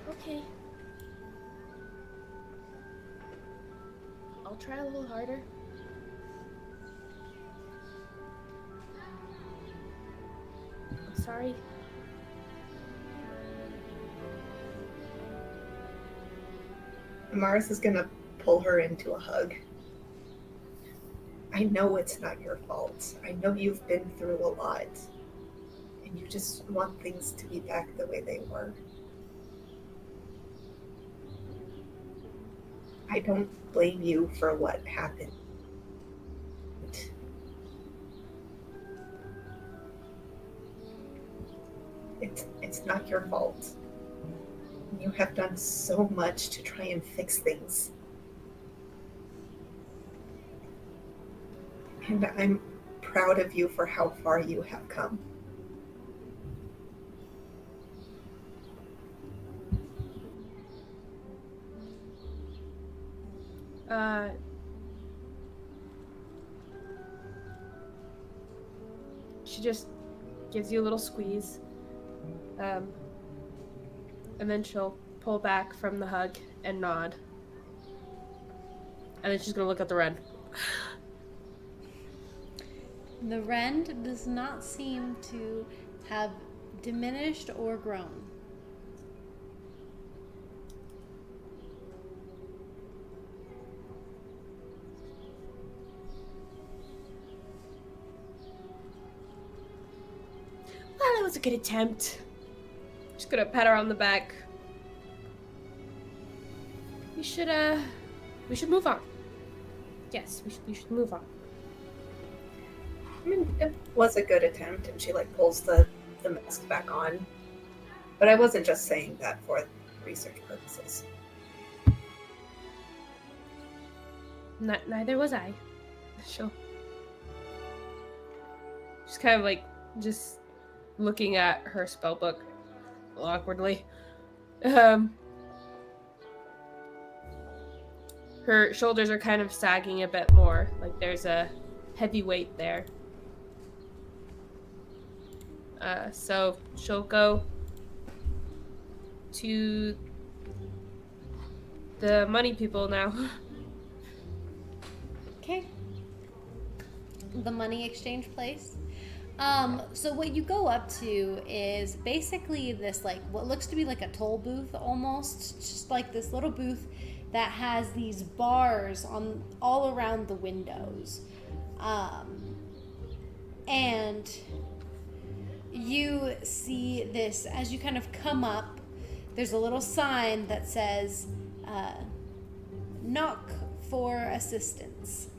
S4: Okay. I'll try a little harder. I'm sorry.
S3: Amaris is gonna pull her into a hug. I know it's not your fault. I know you've been through a lot. And you just want things to be back the way they were. I don't blame you for what happened. It's not your fault. You have done so much to try and fix things. And I'm proud of you for how far you have come.
S4: She just gives you a little squeeze. And then she'll pull back from the hug and nod. And then she's gonna look at the wren.
S1: The wren does not seem to have diminished or grown.
S4: Well, that was a good attempt. Just gonna pat her on the back. We should move on. Yes, we should move on.
S3: I mean, it was a good attempt, and she pulls the mask back on. But I wasn't just saying that for research purposes.
S4: Neither was I. She'll just kind of just looking at her spell book awkwardly. Her shoulders are kind of sagging a bit more, like there's a heavy weight there. So she'll go to the money people now.
S1: Okay. The money exchange place. So what you go up to is basically this what looks to be like a toll booth almost. It's just like this little booth that has these bars on all around the windows. And you see this as you kind of come up, there's a little sign that says knock for assistance.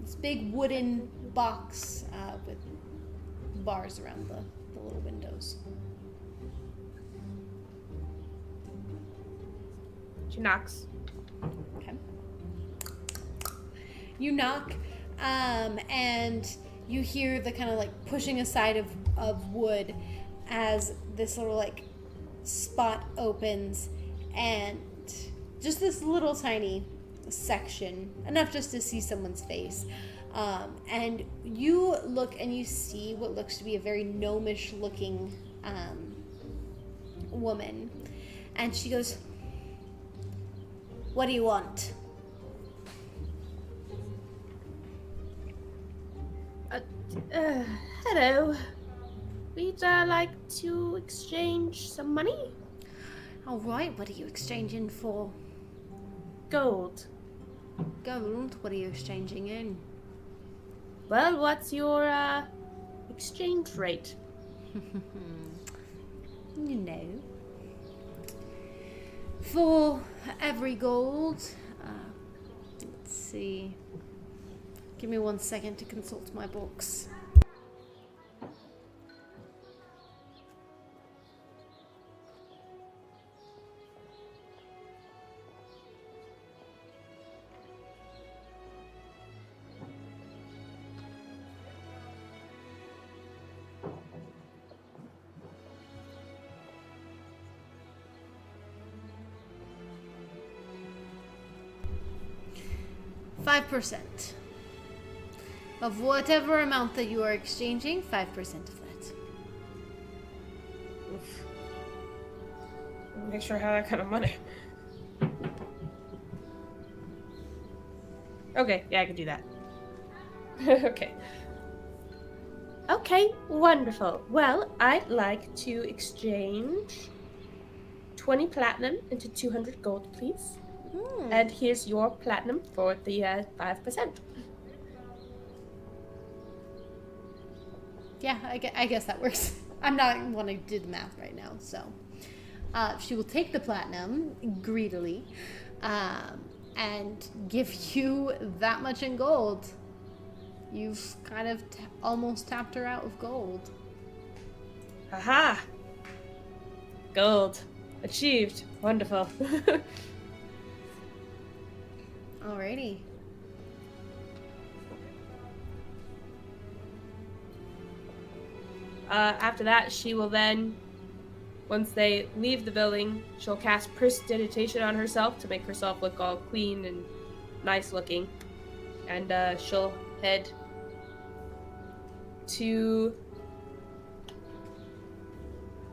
S1: This big wooden box with bars around the little windows.
S4: She knocks.
S1: Okay. You knock, and you hear the kind of pushing aside of wood as this little spot opens, and just this little tiny section, enough just to see someone's face. And you look and you see what looks to be a very gnomish looking woman. And she goes, "What do you want?"
S4: Hello. We'd like to exchange some money.
S1: All right, what are you exchanging for?
S4: Gold.
S1: Gold? What are you exchanging in?
S4: Well, what's your exchange rate?
S1: You know. For every gold, let's see. Give me 1 second to consult my books. 5%. Of whatever amount that you are exchanging, 5% of that.
S4: Oof. Make sure I have that kind of money. Okay, yeah, I can do that. Okay. Okay, wonderful. Well, I'd like to exchange 20 platinum into 200 gold, please. And here's your platinum for the 5%.
S1: Yeah, I guess that works. I'm not one to do the math right now, so. She will take the platinum greedily and give you that much in gold. You've kind of almost tapped her out of gold.
S4: Aha! Gold. Achieved. Wonderful.
S1: Alrighty.
S4: After that, she will then, once they leave the building, she'll cast prestidigitation on herself to make herself look all clean and nice looking. And she'll head to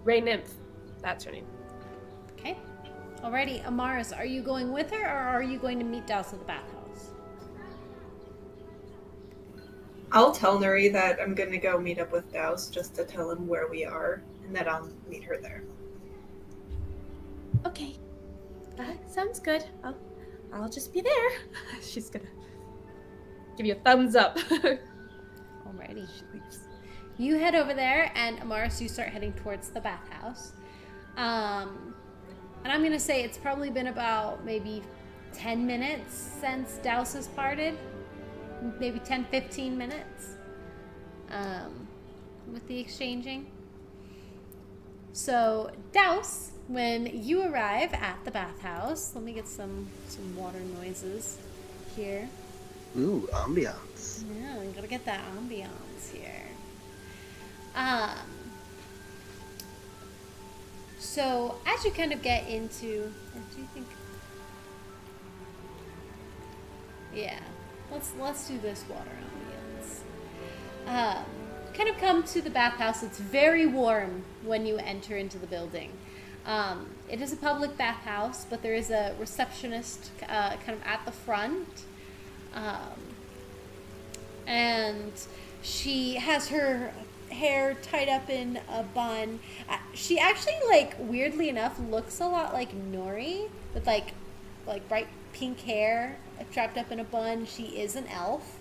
S4: Ray Nymph. That's her name.
S1: Okay. Alrighty, Amaris, are you going with her or are you going to meet Douse at the bathhouse?
S3: I'll tell Nuri that I'm gonna go meet up with Douse just to tell him where we are, and that I'll meet her there.
S4: Okay. Sounds good. I'll just be there. She's gonna give you a thumbs up.
S1: Alrighty.
S4: She leaves.
S1: You head over there, and Amaris, you start heading towards the bathhouse. And I'm gonna say it's probably been about maybe 10 minutes since Douse has parted. Maybe 10, 15 minutes with the exchanging. So, Douse, when you arrive at the bathhouse, let me get some water noises here.
S5: Ooh, ambiance.
S1: Yeah, I'm gonna get that ambiance here. So as you kind of get into, or do you think? Yeah, let's do this water ambience. Kind of come to the bathhouse. It's very warm when you enter into the building. It is a public bathhouse, but there is a receptionist kind of at the front. And she has her hair tied up in a bun. She actually, like, weirdly enough, looks a lot like Nori, with like bright pink hair trapped up in a bun. She is an elf.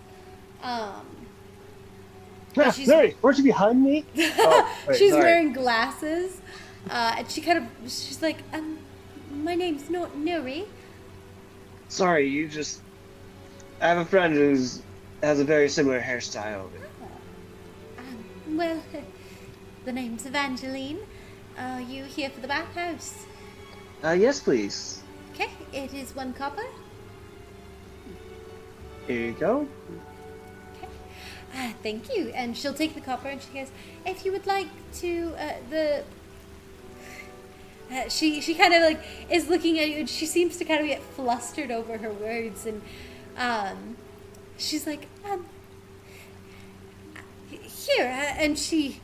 S5: Sorry, weren't you behind me? Oh, wait,
S1: she's
S5: sorry.
S1: wearing glasses, and she's like, my name's Nori.
S5: Sorry, I have a friend who's has a very similar hairstyle.
S1: Well, the name's Evangeline. Are you here for the bathhouse?
S5: Yes, please.
S1: Okay, it is 1 copper.
S5: Here you go.
S1: Thank you. And she'll take the copper and she goes, if you would like to, she kind of like is looking at you and she seems to kind of get flustered over her words and, she's like, here, and she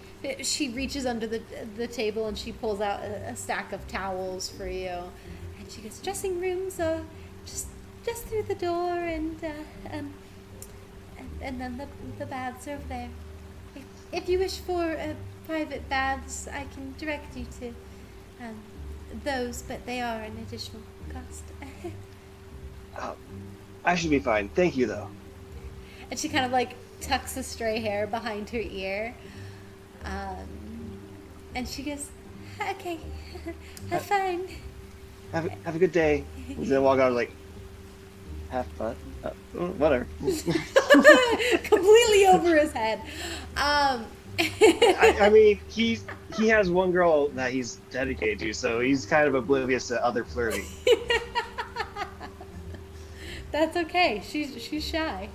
S1: reaches under the table and she pulls out a stack of towels for you, and she goes, dressing rooms are just through the door, and then the baths are over there. If you wish for private baths, I can direct you to those, but they are an additional cost.
S5: I should be fine. Thank you, though.
S1: And she kind of like tucks the stray hair behind her ear. And she goes, okay, have fun.
S5: Have a good day. And then walk out like, have fun. Whatever.
S1: Completely over his head.
S5: I mean, he has one girl that he's dedicated to, so he's kind of oblivious to other flirting.
S1: That's okay. She's shy.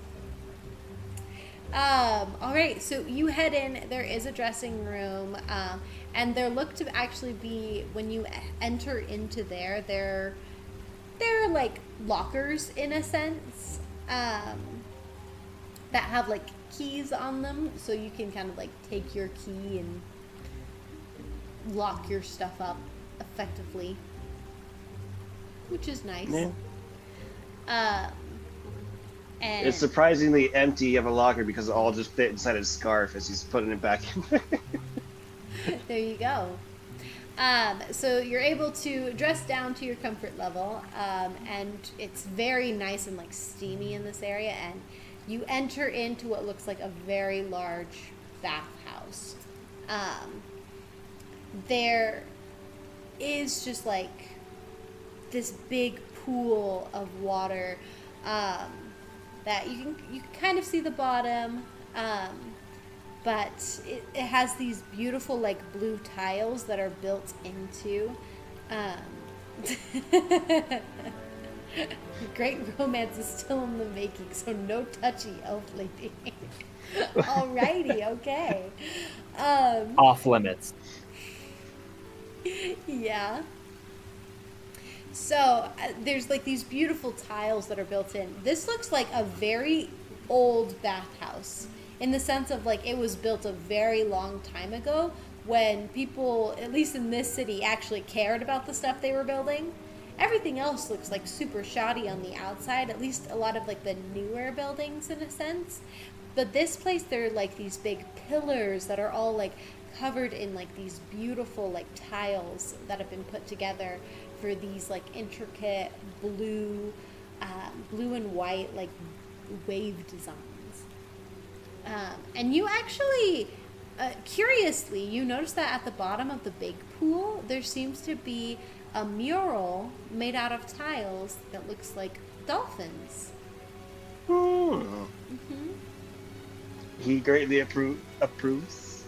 S1: All right, so you head in. There is a dressing room, and there look to actually be, when you enter into there, they're like lockers in a sense. that have like keys on them, so you can kind of like take your key and lock your stuff up effectively, which is nice.
S5: Yeah.
S1: And
S5: It's surprisingly empty. You have a locker because it all just fit inside his scarf as he's putting it back in there.
S1: there you go. So you're able to dress down to your comfort level, and it's very nice and like steamy in this area, and you enter into what looks like a very large bathhouse. There is just like this big pool of water that you can kind of see the bottom, but it has these beautiful like blue tiles that are built into. Great romance is still in the making, so no touchy, elf lady. Alrighty, okay.
S2: Off limits.
S1: Yeah. So there's like these beautiful tiles that are built in. This looks like a very old bathhouse in the sense of like it was built a very long time ago when people, at least in this city, actually cared about the stuff they were building. Everything else looks like super shoddy on the outside, at least a lot of like the newer buildings in a sense. But this place, there are like these big pillars that are all like covered in like these beautiful like tiles that have been put together for these like intricate blue and white like wave designs. And you actually, curiously, you notice that at the bottom of the big pool, there seems to be a mural made out of tiles that looks like dolphins.
S5: He greatly approves.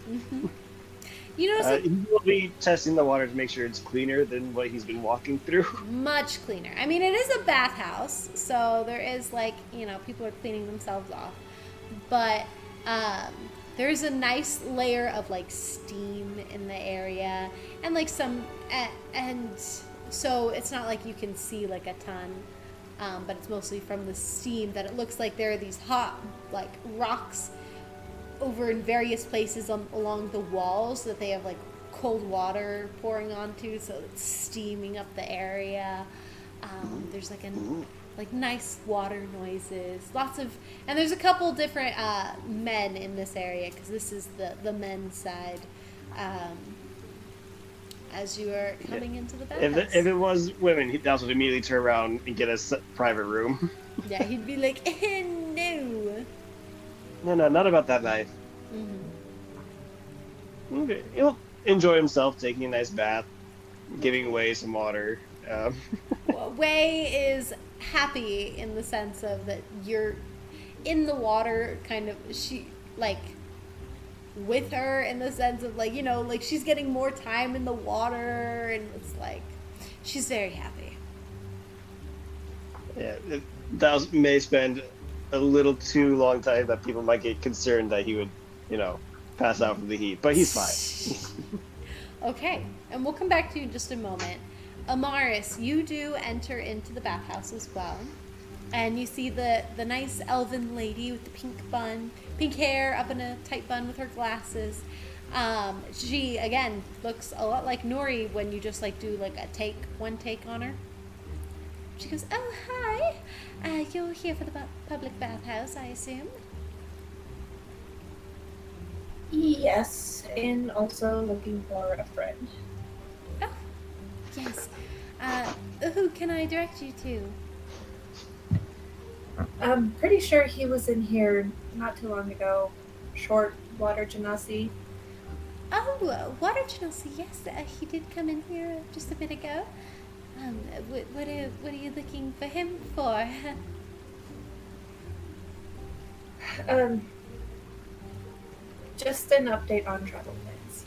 S1: You notice
S5: He will be testing the water to make sure it's cleaner than what he's been walking through.
S1: much cleaner. I mean, it is a bathhouse, so there is like, you know, people are cleaning themselves off. But there's a nice layer of like steam in the area, and like some, and so it's not like you can see like a ton, but it's mostly from the steam that it looks like there are these hot like rocks over in various places along the walls that they have like cold water pouring onto, so it's steaming up the area. There's like nice water noises, lots of, and there's a couple different men in this area because this is the men's side. As you are coming into the bathhouse,
S5: If it was women, Dowse would immediately turn around and get a private room.
S1: yeah, he'd be like, no.
S5: No, not about that knife. Okay, he'll enjoy himself taking a nice bath, giving away some water.
S1: Wei is happy in the sense of that you're in the water, kind of, she like with her in the sense of like, you know, like she's getting more time in the water, and it's like she's very happy.
S5: Yeah, Dowse may spend a little too long time that people might get concerned that he would, you know, pass out from the heat, but he's fine.
S1: Okay, and we'll come back to you in just a moment. Amaris, you do enter into the bathhouse as well, and you see the nice elven lady with the pink hair up in a tight bun with her glasses. She again looks a lot like Nori when you just like do like one take on her. She goes, "Oh hi, you're here for the public bathhouse, I assume."
S3: Yes, and also looking for a friend.
S1: Oh, yes. Who can I direct you to?
S3: I'm pretty sure he was in here not too long ago. Short Water Genasi.
S1: Oh, Water Genasi, yes. He did come in here just a bit ago. What are you looking for him for?
S3: Just an update on travel plans.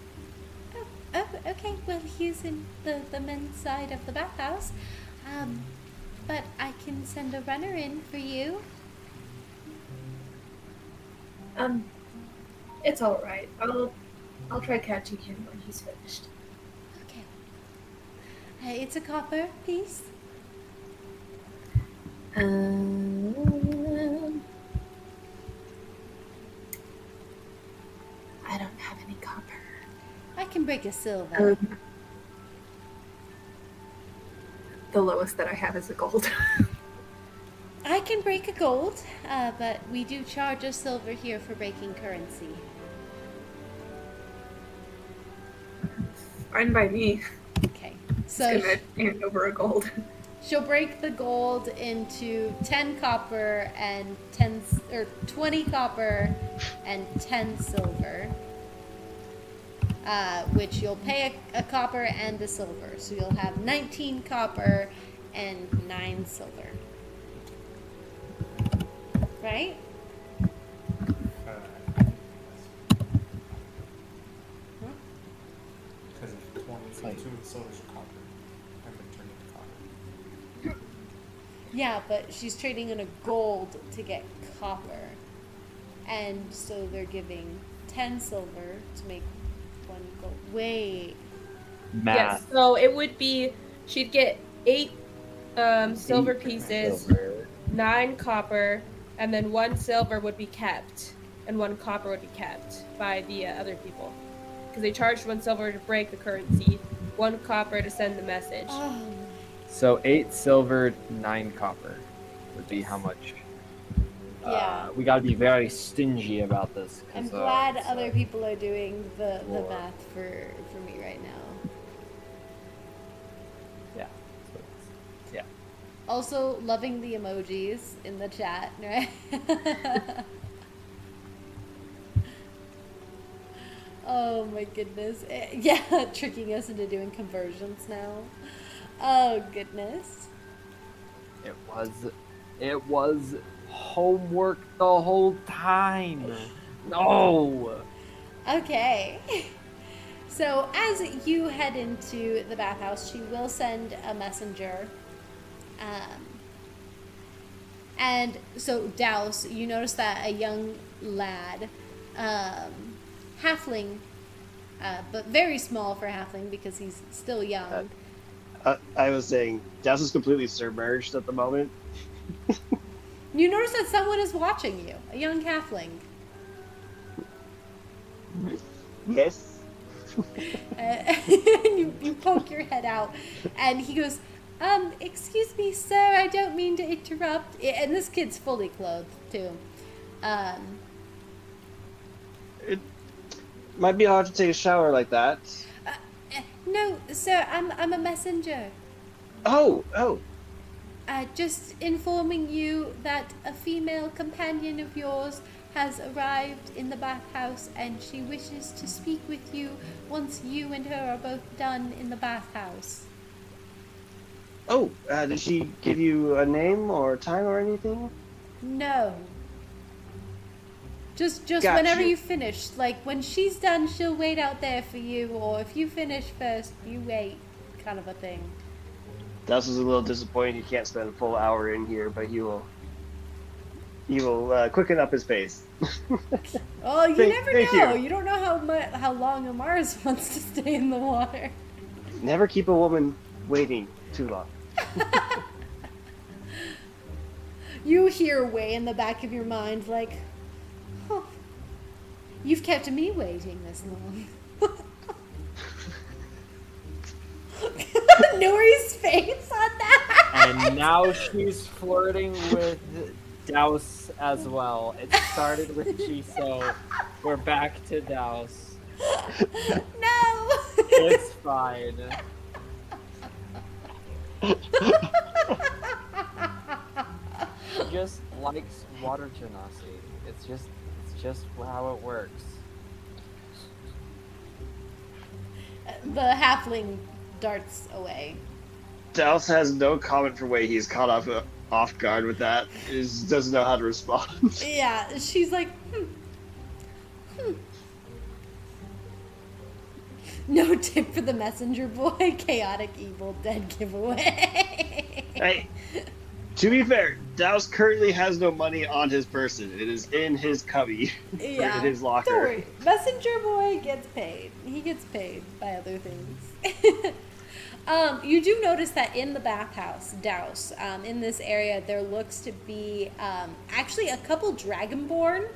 S1: Oh, okay. Well, he's in the men's side of the bathhouse. But I can send a runner in for you.
S3: It's all right. I'll try catching him when he's finished.
S1: Okay. It's a copper piece. can break a silver.
S3: The lowest that I have is a gold.
S1: I can break a gold, but we do charge a silver here for breaking currency.
S3: Fine by me.
S1: Okay,
S3: Just
S1: so
S3: gonna hand over a gold.
S1: she'll break the gold into 10 copper and 20 copper and 10 silver, which you'll pay a copper and a silver. So you'll have 19 copper and 9 silver. Right?
S6: Because if 22 silver is copper, I can turn it to copper.
S1: Yeah, but she's trading in a gold to get copper. And so they're giving 10 silver to make 1 gold. Wait.
S2: Math.
S4: Yes, so it would be, she'd get 8 silver pieces,
S2: Silver.
S4: 9 copper, and then 1 silver would be kept, and 1 copper would be kept by the other people. Because they charged 1 silver to break the currency, 1 copper to send the message.
S1: Oh,
S2: So 8 silver, 9 copper would be how much?
S1: yeah.
S2: We gotta be very stingy about this.
S1: I'm
S2: 'cause,
S1: glad
S2: it's,
S1: other people are doing the
S2: war.
S1: math for me right now.
S2: Yeah. So it's- yeah.
S1: Also, loving the emojis in the chat, right? Oh my goodness. Yeah, tricking us into doing conversions now. Oh goodness.
S2: It was homework the whole time. No.
S1: Okay. So as you head into the bathhouse, she will send a messenger. And so Douse, you notice that a young lad, halfling, but very small for halfling because he's still young.
S5: I was saying, Douse is completely submerged at the moment.
S1: You notice that someone is watching you, a young halfling.
S5: Yes.
S1: You poke your head out, and he goes, excuse me, sir, I don't mean to interrupt. And this kid's fully clothed, too.
S5: It might be hard to take a shower like that.
S1: No, sir, I'm a messenger.
S5: Oh.
S1: Just informing you that a female companion of yours has arrived in the bathhouse, and she wishes to speak with you once you and her are both done in the bathhouse.
S5: Oh, did she give you a name or time or anything?
S1: No. Just
S5: Gotcha.
S1: whenever you finish. Like, when she's done, she'll wait out there for you, or if you finish first, you wait, kind of a thing.
S5: Douse is a little disappointed he can't spend a full hour in here, but he will quicken up his pace.
S1: Oh, you never
S5: thank
S1: know.
S5: you.
S1: You don't know how long Amars wants to stay in the water.
S5: Never keep a woman waiting too long.
S1: You hear way in the back of your mind, like, huh, you've kept me waiting this long. Nori's face on that.
S2: And now she's flirting with Douse as well. It started with Chiso. We're back to Douse.
S1: No.
S2: It's fine. She just likes water genasi. It's just how it works.
S1: The halfling darts away.
S5: Douse has no comment for way he's caught off guard with that. He just doesn't know how to respond.
S1: Yeah, she's like, No tip for the messenger boy. Chaotic evil dead giveaway.
S5: Hey, to be fair, Douse currently has no money on his person. It is in his cubby,
S1: Yeah.
S5: in his locker.
S1: Don't worry. Messenger boy gets paid. He gets paid by other things. You do notice that in the bathhouse, Douse, in this area, there looks to be actually a couple dragonborn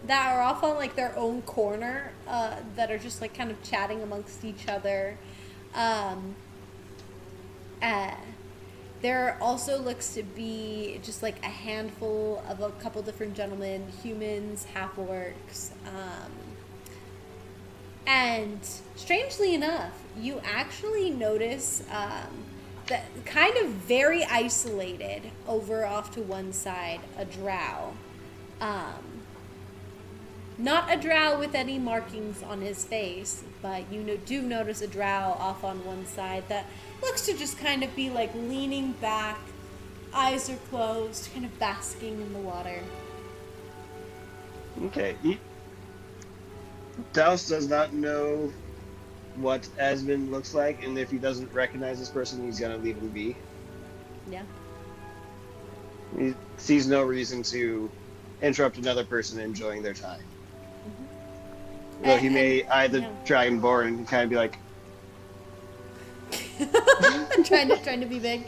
S1: that are off on like their own corner, that are just like kind of chatting amongst each other. There also looks to be just like a handful of a couple different gentlemen, humans, half-orcs. And strangely enough, you actually notice that kind of very isolated over off to one side, a drow. Not a drow with any markings on his face, but you do notice a drow off on one side that looks to just kind of be like leaning back, eyes are closed, kind of basking in the water.
S5: Okay. Douse does not know what Esmond looks like, and if he doesn't recognize this person, he's gonna leave him be.
S1: Yeah.
S5: He sees no reason to interrupt another person enjoying their time. Though he may eye the Dragonborn and kind of be like,
S1: trying to be big.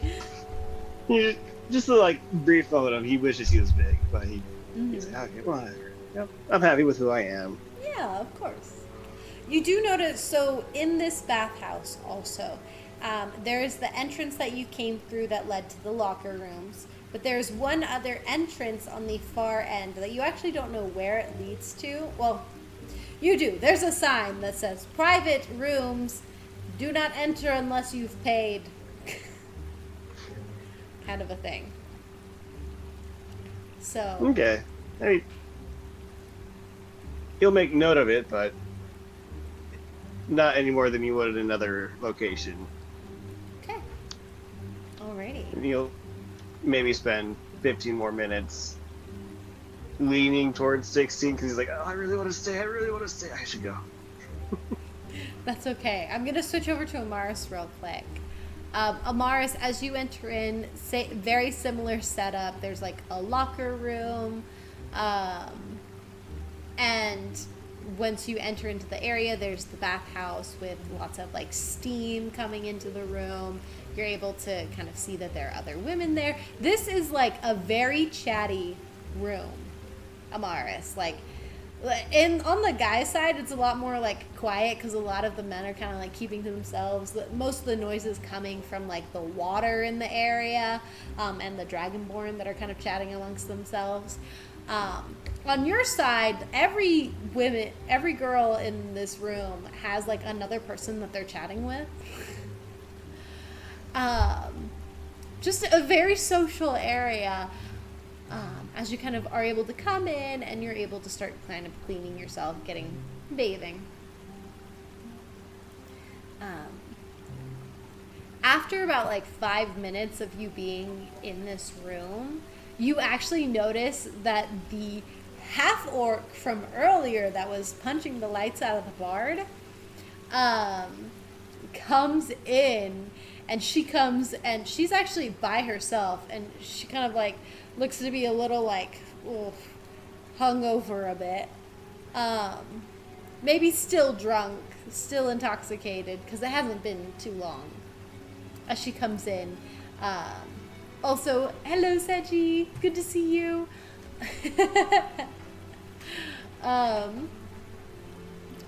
S5: just a like brief moment of he wishes he was big, but he's like, okay, well, yep, I'm happy with who I am.
S1: Yeah, of course. You do notice, so in this bathhouse also, there is the entrance that you came through that led to the locker rooms, but there's one other entrance on the far end that you actually don't know where it leads to. Well, you do. There's a sign that says, private rooms, do not enter unless you've paid. Kind of a thing. So.
S5: Okay. I mean, he'll make note of it, but not any more than you would at another location.
S1: Okay. Alrighty.
S5: And he'll maybe spend 15 more minutes leaning towards 16 because he's like, oh, I really want to stay. I should go.
S1: That's okay. I'm going to switch over to Amaris real quick. Amaris, as you enter in, very similar setup. There's like a locker room. And once you enter into the area, there's the bathhouse with lots of like steam coming into the room. You're able to kind of see that there are other women there. This is like a very chatty room, Amaris. Like, on the guy side, it's a lot more like quiet because a lot of the men are kind of like keeping to themselves. Most of the noise is coming from like the water in the area, and the Dragonborn that are kind of chatting amongst themselves. On your side, every girl in this room has like another person that they're chatting with. Just a very social area. As you kind of are able to come in and you're able to start kind of cleaning yourself, bathing. After about like 5 minutes of you being in this room, you actually notice that the half-orc from earlier that was punching the lights out of the bard comes in, and she's actually by herself, and she kind of like looks to be a little like hungover a bit, maybe still drunk, still intoxicated because it hasn't been too long. As she comes in, also, hello Seji, good to see you.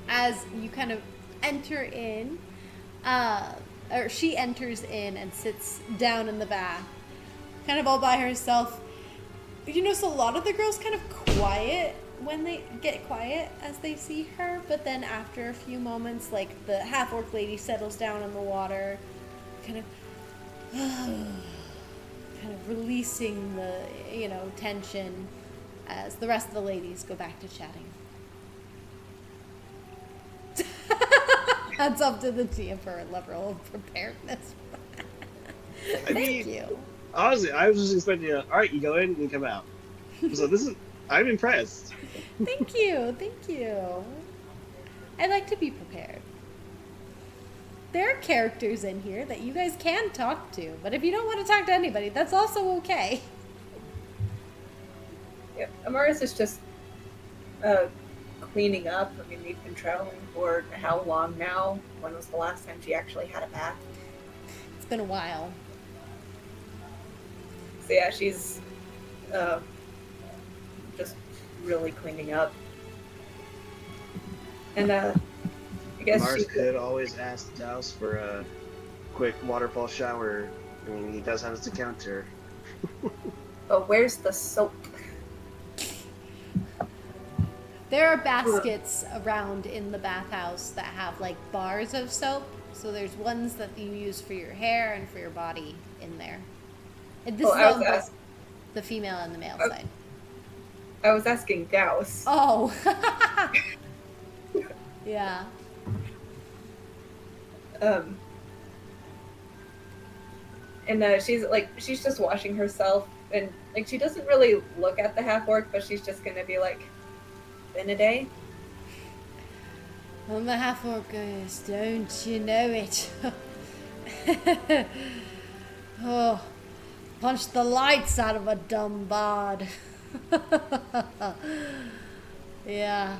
S1: As you kind of enter in, or she enters in and sits down in the bath, kind of all by herself. You notice a lot of the girls kind of quiet when they get quiet as they see her, but then after a few moments, like the half-orc lady settles down in the water, kind of releasing the, tension as the rest of the ladies go back to chatting. That's up to the GM for a level of preparedness. Thank you.
S5: Honestly, I was just expecting, all right, you go in and you come out. So I'm impressed.
S1: Thank you. I like to be prepared. There are characters in here that you guys can talk to, but if you don't want to talk to anybody, that's also okay.
S3: Yeah, Amaris is just cleaning up. I mean, we've been traveling for how long now? When was the last time she actually had a bath?
S1: It's been a while.
S3: So yeah, she's just really cleaning up. And I guess
S5: Mars
S3: she
S5: could always ask Douse for a quick waterfall shower. I mean, he does have his encounter.
S3: But where's the soap?
S1: There are baskets around in the bathhouse that have like bars of soap. So there's ones that you use for your hair and for your body in there. And this
S3: Oh,
S1: is
S3: I was
S1: on
S3: ask-
S1: the female and the male
S3: Oh.
S1: side.
S3: I was asking Douse.
S1: Oh. Yeah.
S3: And she's just washing herself, and like she doesn't really look at the half orc, but she's just gonna be like, "Been a day."
S1: I'm a half orc, guys. Don't you know it? Oh, punch the lights out of a dumb bard. Yeah.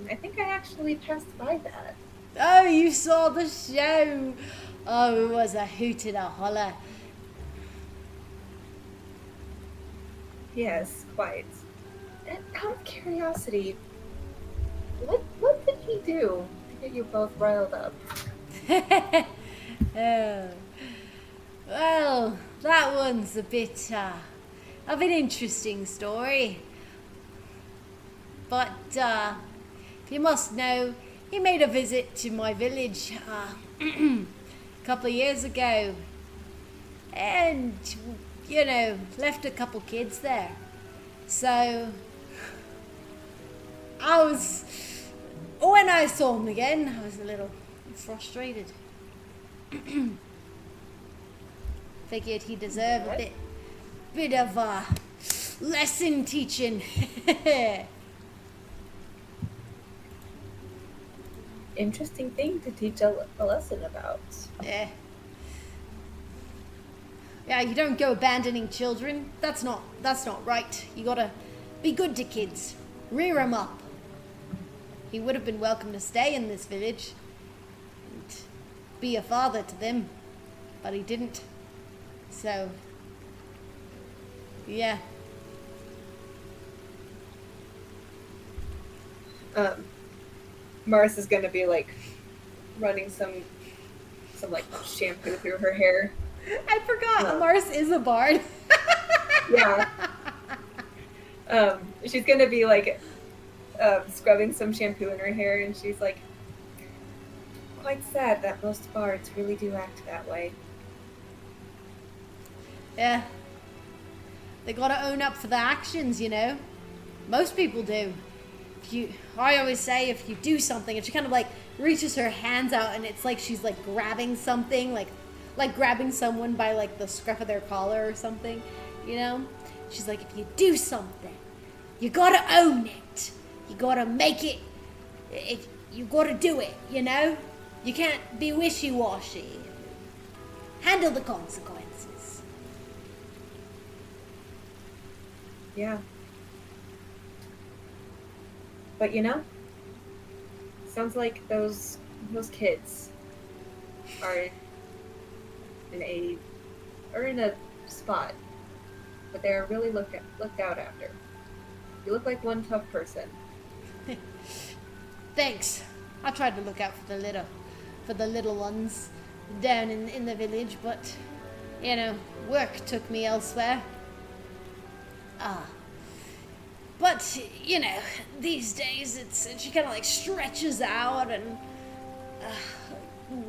S3: I think I actually passed by that.
S1: Oh, you saw the show. Oh, it was a hoot and a holler.
S3: Yes, quite. And out of curiosity, what did he do to get you both riled up?
S1: Oh. Well, that one's a bit of an interesting story. But you must know, he made a visit to my village a couple of years ago. And, you know, left a couple kids there. So, when I saw him again, I was a little frustrated. Figured he deserved a bit of lesson teaching.
S3: Interesting thing to teach a lesson about.
S1: Yeah. Yeah, you don't go abandoning children. That's not right. You gotta be good to kids. Rear 'em up. He would have been welcome to stay in this village and be a father to them, but he didn't. So, yeah.
S3: Mars is gonna be like running some like shampoo through her hair.
S1: I forgot
S3: Yeah.
S1: Mars is a bard.
S3: Yeah. She's gonna be like scrubbing some shampoo in her hair, and she's like, quite sad that most bards really do act that way.
S1: Yeah. They gotta own up for their actions, you know? Most people do. I always say if you do something, and she kind of like reaches her hands out, and it's like she's like grabbing something, like grabbing someone by like the scruff of their collar or something, you know? She's like, if you do something, you gotta own it. You gotta make it. You gotta do it, you know? You can't be wishy-washy. Handle the consequences.
S3: Yeah. But you know, sounds like those kids are in a spot, but they're really looked out after. You look like one tough person.
S1: Thanks. I tried to look out for the little ones down in the village, but you know, work took me elsewhere. But you know, these days she kind of like stretches out and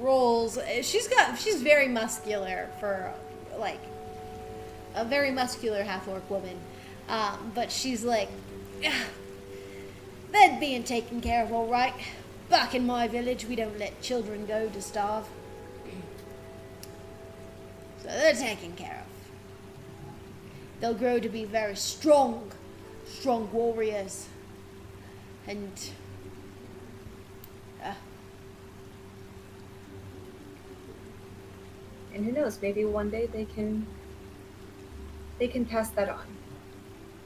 S1: rolls. She's very muscular for like a very muscular half-orc woman, but she's like, they're being taken care of all right. Back in my village, we don't let children go to starve, so they're taken care of. They'll grow to be very strong warriors, and
S3: And who knows, maybe one day they can pass that on.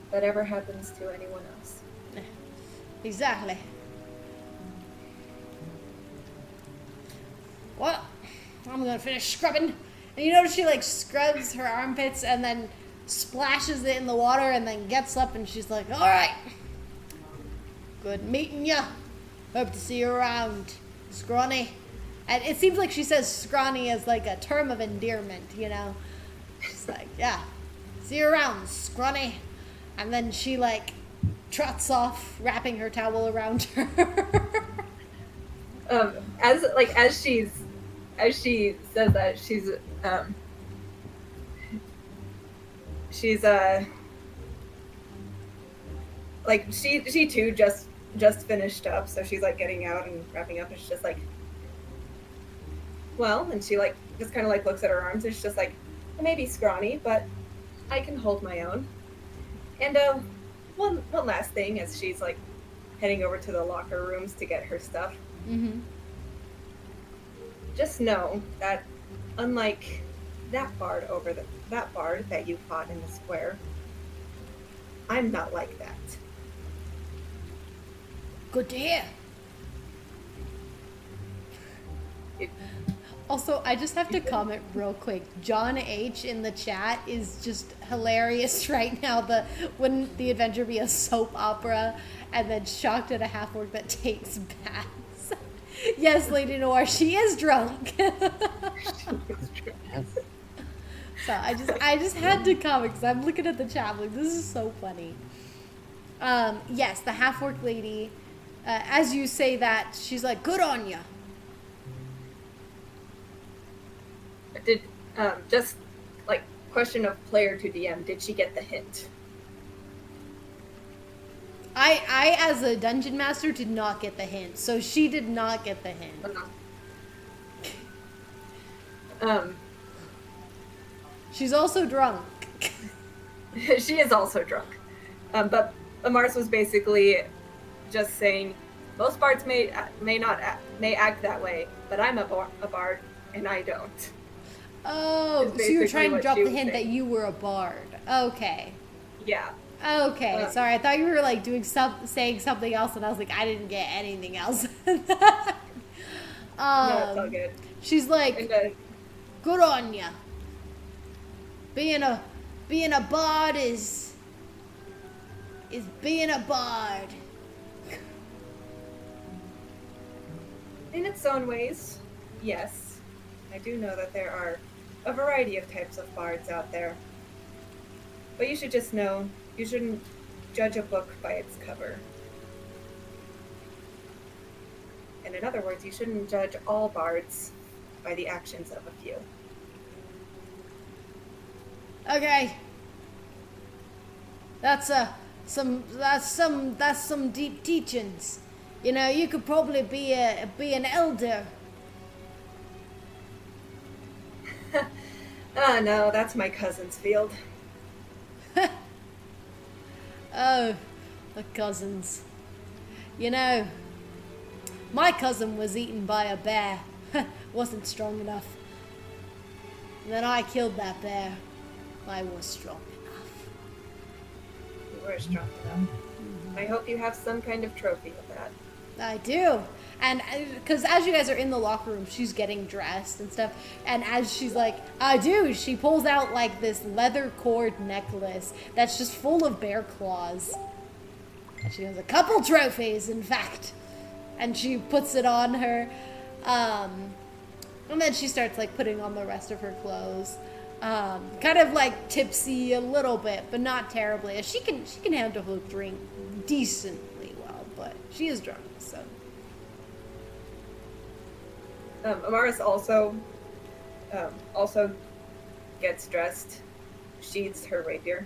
S3: If that ever happens to anyone else.
S1: exactly. Well, I'm gonna finish scrubbing. And you notice she like scrubs her armpits and then splashes it in the water and then gets up and she's like, all right, Good meeting ya. Hope to see you around, Scrawny. And it seems like she says scrawny as like a term of endearment, you know? She's like, yeah, see you around, Scrawny. And then she like trots off, wrapping her towel around her.
S3: As she says that, she too just finished up, so she's like getting out and wrapping up, and she's just like, well, and she like just kind of like looks at her arms, and she's just like, I may be scrawny, but I can hold my own. And one last thing, as she's like heading over to the locker rooms to get her stuff.
S1: Mm-hmm.
S3: Just know that, unlike that bard that you fought in the square, I'm not like that.
S1: Good to hear. Also, I just have to comment real quick. John H in the chat is just hilarious right now. Wouldn't the adventure be a soap opera? And then shocked at a half-orc that takes baths. Yes, Lady Noir, she is drunk. So I just had to comment because I'm looking at the chat. I'm like, this is so funny. Yes, the half-orc lady. As you say that, she's like, good on ya.
S3: Did just like question of player to DM, did she get the hint?
S1: I as a dungeon master did not get the hint, so she did not get the hint. She's also drunk.
S3: She is also drunk. But Amars was basically just saying, most bards may act that way, but I'm a bard and I don't.
S1: Oh, so you were trying to drop the hint that you were a bard. Okay.
S3: Yeah.
S1: Okay, sorry. I thought you were like saying something else, and I was like, I didn't get anything else.
S3: No, it's all good.
S1: She's like,
S3: And,
S1: good on ya. Being a bard is being a bard.
S3: in its own ways, yes. I do know that there are a variety of types of bards out there. But you should just know, you shouldn't judge a book by its cover. And in other words, you shouldn't judge all bards by the actions of a few.
S1: Okay. That's some deep teachings. You know, you could probably be an elder.
S3: No, that's my cousin's field.
S1: Oh, the cousins. You know, my cousin was eaten by a bear. Wasn't strong enough. And then I killed that bear. I was strong enough.
S3: You were strong enough. Mm-hmm. I hope you have some kind of trophy of that.
S1: I do. And because as you guys are in the locker room, she's getting dressed and stuff. And as she's like, I do, she pulls out like this leather cord necklace that's just full of bear claws. And she has a couple trophies, in fact. And she puts it on her. And then she starts like putting on the rest of her clothes. Kind of like tipsy a little bit, but not terribly. She can handle her drink decently well, but she is drunk, so.
S3: Amaris also gets dressed, sheathes her rapier.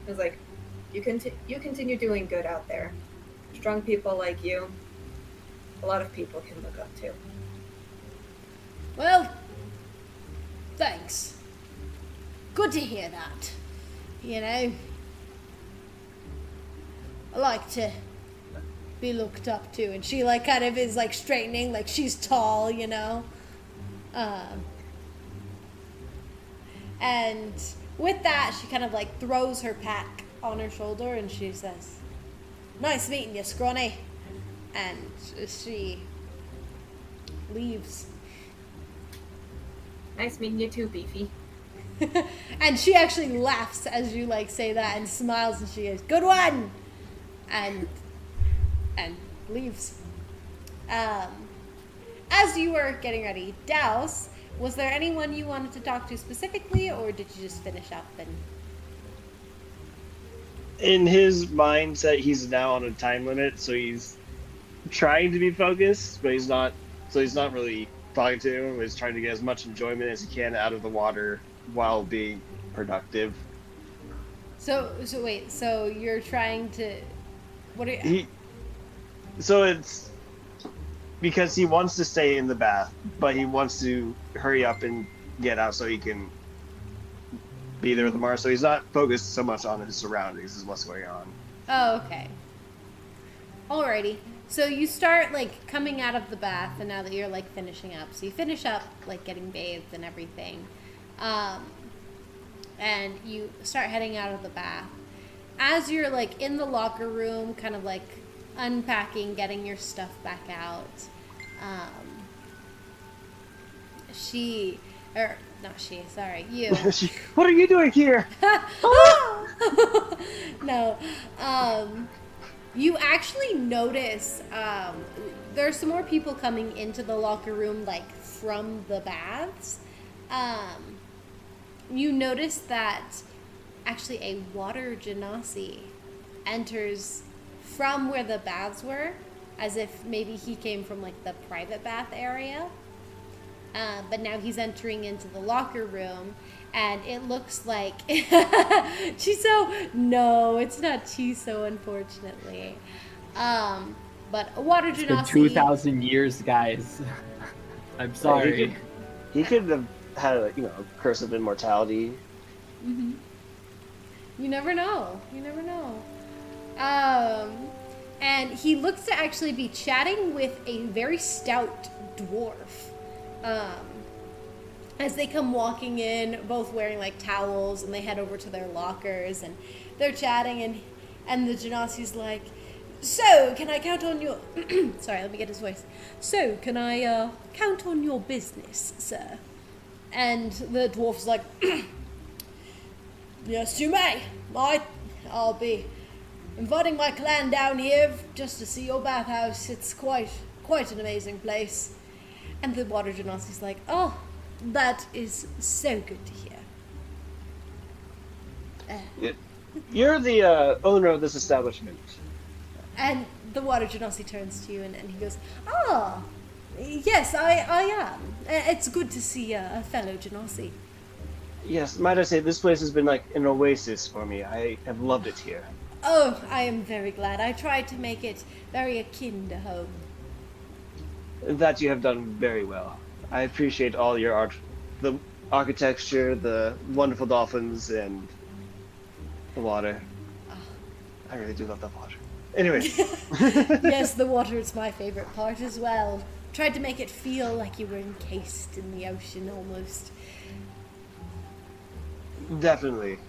S3: It's like, you continue doing good out there. Strong people like you, a lot of people can look up to.
S1: Well, thanks. Good to hear that. You know, I like to be looked up to, and she like kind of is like straightening, like she's tall, you know. And with that, she kind of like throws her pack on her shoulder, and she says, "Nice meeting you, Scrawny." And she leaves.
S3: Nice meeting you too, Beefy.
S1: And she actually laughs as you like say that and smiles and she goes, "Good one," and leaves. As you were getting ready, Douse, was there anyone you wanted to talk to specifically, or did you just finish up and?
S5: In his mindset, he's now on a time limit, so he's trying to be focused, but he's not. So he's not really talking to him. He's trying to get as much enjoyment as he can out of the water while being productive.
S1: So wait. So you're trying to? What are you?
S5: So it's because he wants to stay in the bath, but he wants to hurry up and get out so he can be there with the Mars. So he's not focused so much on his surroundings as what's going on.
S1: Oh, okay. Alrighty. So you start like coming out of the bath, and now that you're like finishing up, so you finish up like getting bathed and everything, and you start heading out of the bath. As you're like in the locker room, kind of like unpacking, getting your stuff back out, you.
S5: What are you doing here?
S1: No, you actually notice there's some more people coming into the locker room, like from the baths. You notice that actually a water genasi enters from where the baths were, as if maybe he came from like the private bath area. But now he's entering into the locker room, and it looks like Chiso. No, it's not Chiso, unfortunately. But a water
S2: It's been
S1: genasi.
S2: 2,000 years, guys. I'm sorry.
S5: He could have had a curse of immortality.
S1: Mm-hmm. You never know. You never know. And he looks to actually be chatting with a very stout dwarf. As they come walking in, both wearing like towels, and they head over to their lockers, and they're chatting, and the Genasi's like, "So, can I count on your..." Sorry, let me get his voice. "So, can I count on your business, sir?" And the dwarf's like, "Yes, you may. I'll be inviting my clan down here just to see your bathhouse. It's quite an amazing place." And the water genasi's like, "Oh, that is so good to hear."
S5: You're the owner of this establishment.
S1: And the water genasi turns to you and he goes, "Ah, yes, I am. It's good to see a fellow genasi."
S5: Yes, might I say, this place has been like an oasis for me. I have loved it here.
S1: "Oh, I am very glad. I tried to make it very akin to home."
S5: That you have done very well. I appreciate all your art, the architecture, the wonderful dolphins, and the water. I really do love that water. Anyway.
S1: Yes, the water is my favorite part as well. Tried to make it feel like you were encased in the ocean almost.
S5: Definitely.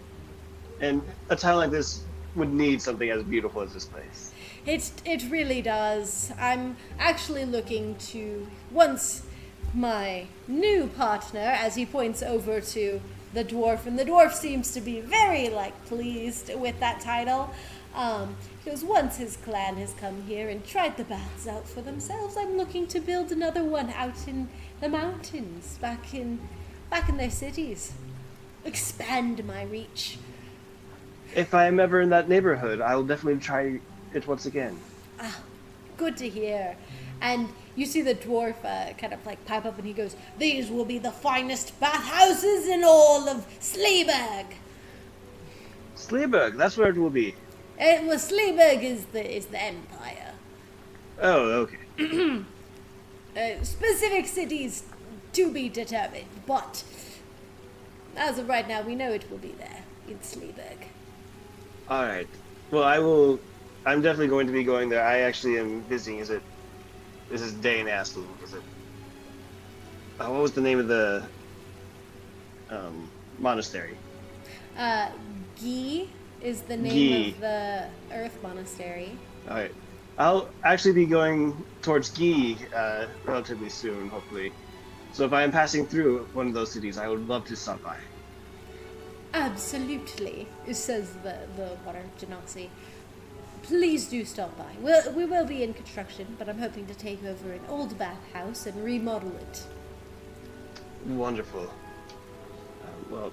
S5: And a town like this would need something as beautiful as this place.
S1: It really does. I'm actually looking to, once my new partner, as he points over to the dwarf, and the dwarf seems to be very pleased with that title. Because once his clan has come here and tried the baths out for themselves, I'm looking to build another one out in the mountains, back in their cities. Expand my reach.
S5: If I am ever in that neighborhood, I will definitely try it once again.
S1: Ah, good to hear. And you see the dwarf kind of pipe up, and he goes, "These will be the finest bathhouses in all of Sleeburg."
S5: Sleeburg, that's where it will be.
S1: Well, Sleeburg is the empire.
S5: Oh, okay.
S1: Specific cities to be determined, but as of right now, we know it will be there in Sleeburg.
S5: Alright. Well, I'm definitely going to be going there. I actually am visiting. This is Dane asking. Is it? What was the name of the monastery?
S1: Gi is the name of the Earth Monastery.
S5: Alright. I'll actually be going towards Gi relatively soon, hopefully. So if I am passing through one of those cities, I would love to stop by.
S1: Absolutely, says the water genasi. Please do stop by. We will be in construction, but I'm hoping to take over an old bathhouse and remodel it.
S5: Wonderful. Well,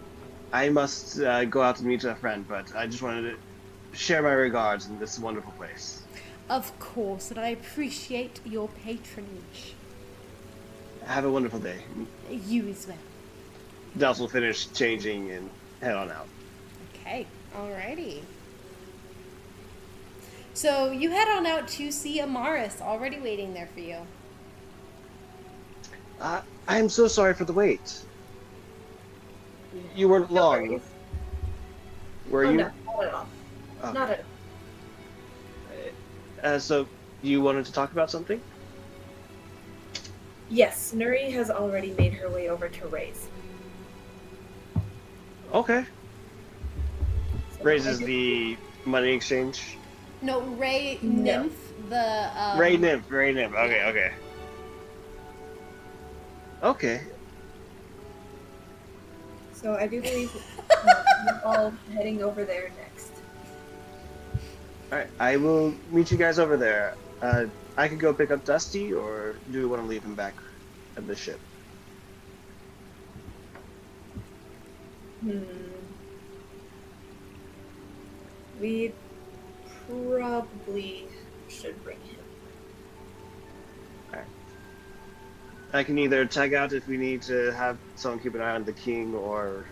S5: I must go out to meet a friend, but I just wanted to share my regards in this wonderful place.
S1: Of course, and I appreciate your patronage.
S5: Have a wonderful day.
S1: You as well.
S5: Dals will finish changing and head on out.
S1: Okay, alrighty. So you head on out to see Amaris already waiting there for you.
S5: I'm so sorry for the wait. You weren't
S3: No
S5: long,
S3: worries.
S5: were
S3: Oh,
S5: you?
S3: no, not at all.
S5: Oh.
S3: Not at all.
S5: So you wanted to talk about something?
S3: Yes, Nuri has already made her way over to Ray's.
S5: Okay.
S3: So
S5: Raises
S3: I
S5: the money exchange.
S1: No, Ray
S3: No.
S1: Nymph, the
S5: Ray Nymph. Okay. Okay.
S3: So I do believe we're all heading over there next.
S5: Alright, I will meet you guys over there. I could go pick up Dusty, or do we want to leave him back at the ship?
S3: We probably should bring him.
S5: I can either tag out if we need to have someone keep an eye on the king, or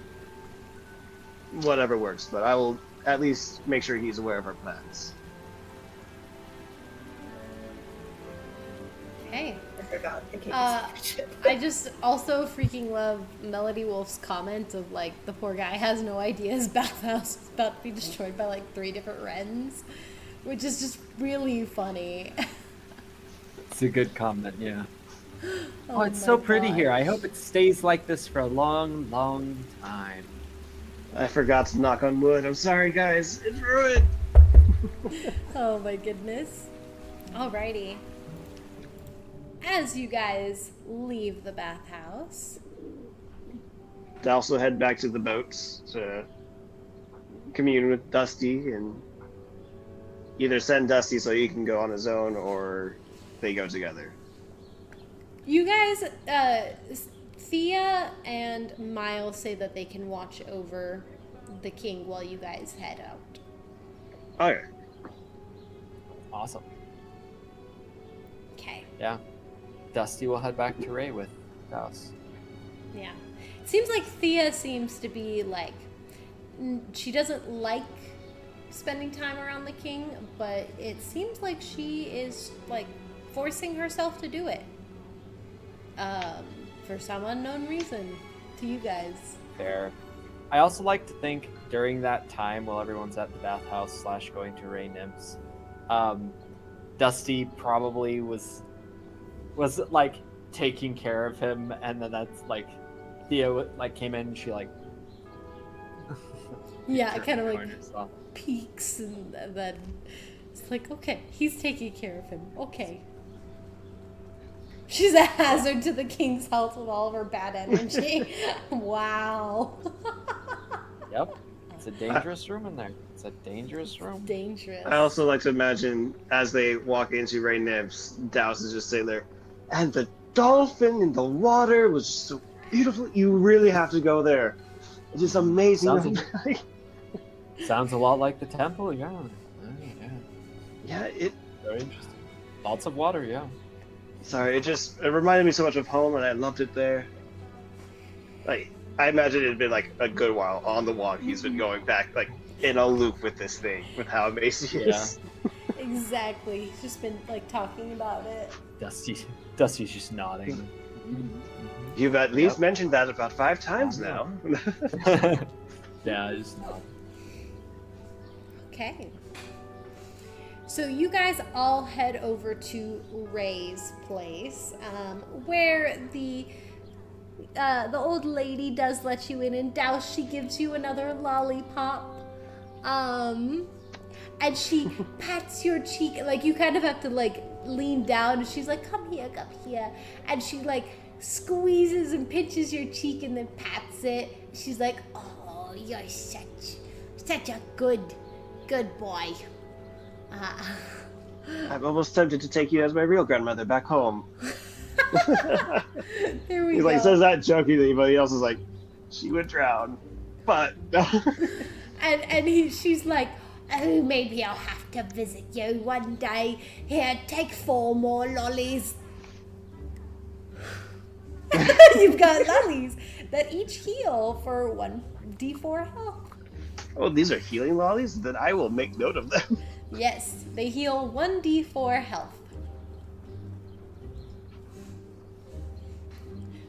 S5: whatever works, but I will at least make sure he's aware of our plans.
S1: Okay.
S3: I forgot. I can't
S1: I just also freaking love Melody Wolf's comment of like the poor guy has no idea his bathhouse is about to be destroyed by like 3 different wrens, which is just really funny.
S2: It's a good comment, yeah.
S1: Oh
S2: it's
S1: my
S2: so pretty
S1: God.
S2: here. I hope it stays like this for a long, long time.
S5: I forgot to knock on wood. I'm sorry, guys. It's ruined.
S1: Oh my goodness. Alrighty. As you guys leave the bathhouse,
S5: To also head back to the boats to commune with Dusty and either send Dusty so he can go on his own, or they go together.
S1: you guys, Thea and Miles say that they can watch over the king while you guys head out.
S5: Okay.
S2: Awesome.
S1: Okay.
S2: Yeah. Dusty will head back to Ray with Daus.
S1: Yeah. It seems like Thea seems to be like, she doesn't like spending time around the king, but it seems like she is like forcing herself to do it. For some unknown reason to you guys.
S2: Fair. I also like to think during that time while everyone's at the bathhouse / going to Ray Nymphs, Dusty probably was like taking care of him, and then that's like Thea like came in and she like
S1: Yeah,
S2: turned
S1: kind of
S2: the
S1: like
S2: corners off.
S1: peeks and then it's like, okay, he's taking care of him. Okay. She's a hazard to the king's health with all of her bad energy. Wow.
S2: Yep. It's a dangerous room in there. It's a dangerous room.
S1: Dangerous.
S5: I also like to imagine as they walk into Ray Nymphs, Daus is just sitting there, and the dolphin in the water was just so beautiful. You really have to go there. It's just amazing.
S2: Sounds a lot like the temple, yeah.
S5: Yeah, it.
S2: Very interesting. Lots of water, yeah.
S5: Sorry, it reminded me so much of home, and I loved it there. Like, I imagine it had been like a good while on the walk. He's been going back like in a loop with this thing, with how amazing he is.
S1: Exactly. He's just been like talking about it.
S2: Dusty's just nodding.
S5: You've at least mentioned that about 5 times now.
S2: Yeah, I just nod.
S1: Okay. So you guys all head over to Ray's place, where the old lady does let you in, and Daus, she gives you another lollipop, and she pats your cheek. Like you kind of have to like lean down, and she's like, come here, and she like squeezes and pinches your cheek and then pats it. She's like, oh, Oh, you're such a good boy.
S5: I'm almost tempted to take you as my real grandmother back home.
S1: There we
S5: He's
S1: go.
S5: like says that jokingly, but he also is like, she would drown. But
S1: she's like, oh, maybe I'll have to visit you one day. Here, take 4 more lollies. You've got lollies that each heal for 1d4 health.
S5: oh, these are healing lollies? Then I will make note of them.
S1: Yes, they heal 1d4 health.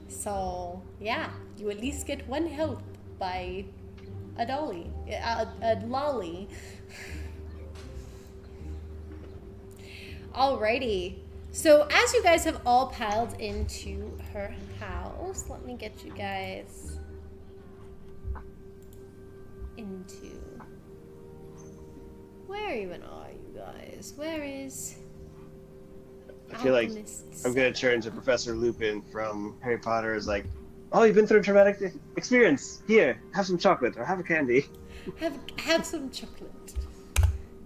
S1: So, yeah, you at least get 1 health by a lolly. Alrighty. So, as you guys have all piled into her house, let me get you guys into... Where even are you guys? Where is...
S5: I feel like I'm going to turn to Professor Lupin from Harry Potter as like, oh, you've been through a traumatic experience. Here, have some chocolate or have a candy.
S1: Have some chocolate.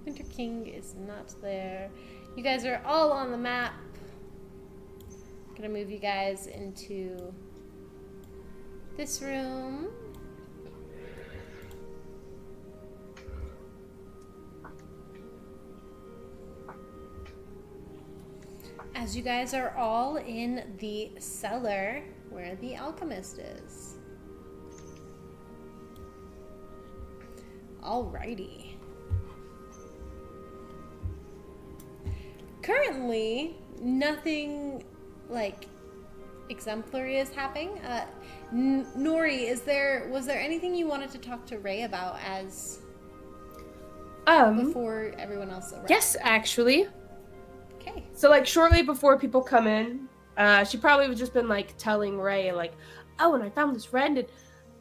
S1: Winter King is not there. You guys are all on the map. I'm gonna move you guys into this room. As you guys are all in the cellar where the alchemist is. Alrighty. Currently, nothing like exemplary is happening. Nori, was there anything you wanted to talk to Ray about as before everyone else arrived?
S4: Yes, actually.
S1: Okay.
S4: So, like, shortly before people come in, she probably would just been, like, telling Ray, like, oh, and I found this friend,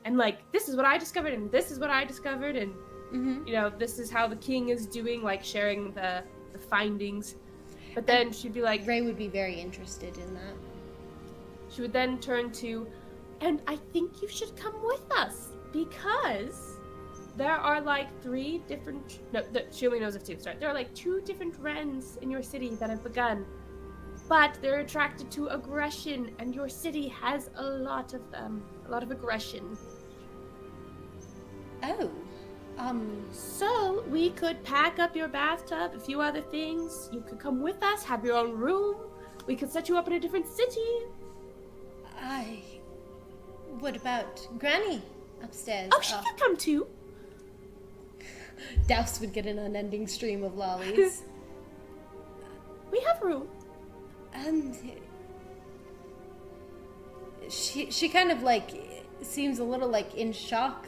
S4: and like, this is what I discovered, and this is what I discovered, and, you know, this is how the king is doing, like, sharing the findings. But then she'd be like...
S1: Ray would be very interested in that.
S4: She would then turn to, and I think you should come with us, because there are, like, 3 different... No, she only knows of 2, sorry. There are, like, 2 different wrens in your city that have begun. But they're attracted to aggression, and your city has a lot of them. A lot of aggression.
S1: Oh.
S4: So, we could pack up your bathtub, a few other things. You could come with us, have your own room. We could set you up in a different city.
S1: What about Granny upstairs?
S4: Oh, she could come too.
S1: Douse would get an unending stream of lollies.
S4: We have room.
S1: She kind of like seems a little like in shock,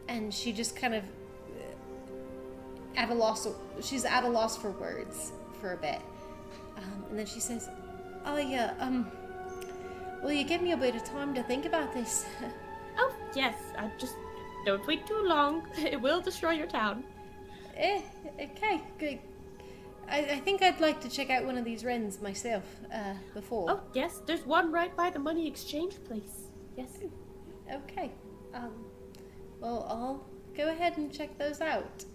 S1: and she just kind of at a loss. She's at a loss for words for a bit, and then she says, "Oh yeah, will you give me a bit of time to think about this?"
S4: Oh yes, just don't wait too long. It will destroy your town.
S1: Okay, good. I think I'd like to check out one of these wrens myself, before.
S4: Oh, yes, there's one right by the money exchange place. Yes.
S1: Okay. Well, I'll go ahead and check those out.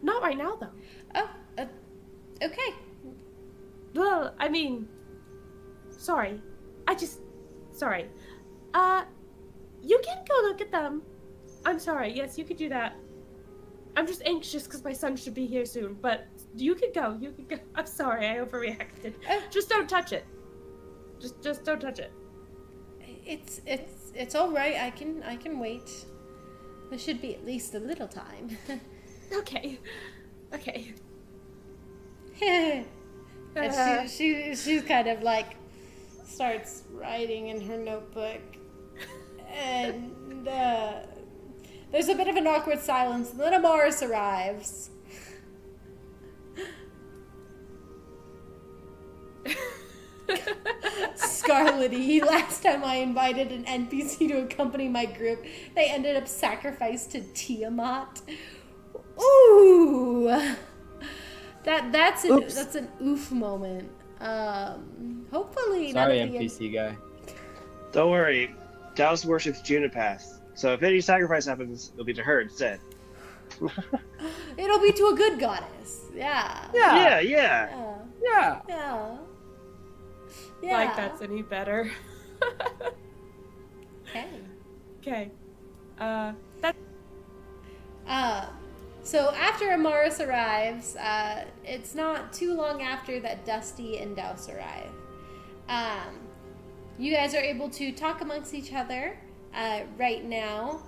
S4: Not right now, though.
S1: Oh, okay.
S4: Well, I mean... Sorry. Sorry. You can go look at them. I'm sorry. Yes, you could do that. I'm just anxious because my son should be here soon, but you could go. You could go. I'm sorry, I overreacted. Just don't touch it. Just don't touch it.
S1: It's all right. I can wait. There should be at least a little time.
S4: Okay.
S1: And she's kind of like starts writing in her notebook, and there's a bit of an awkward silence, and then Amaris arrives. Scarlety, last time I invited an NPC to accompany my group, they ended up sacrificed to Tiamat. Ooh! That's an oof moment. Hopefully
S2: Sorry,
S1: none of the
S2: NPC guy.
S5: Don't worry. Douse worships Junipath. So if any sacrifice happens, it'll be to her instead.
S1: It'll be to a good goddess. Yeah.
S5: Yeah, yeah.
S1: Yeah.
S2: Yeah.
S1: Yeah. Yeah.
S4: Like that's any better.
S1: Okay.
S4: Okay.
S1: So after Amaris arrives, it's not too long after that Dusty and Douse arrive. You guys are able to talk amongst each other right now,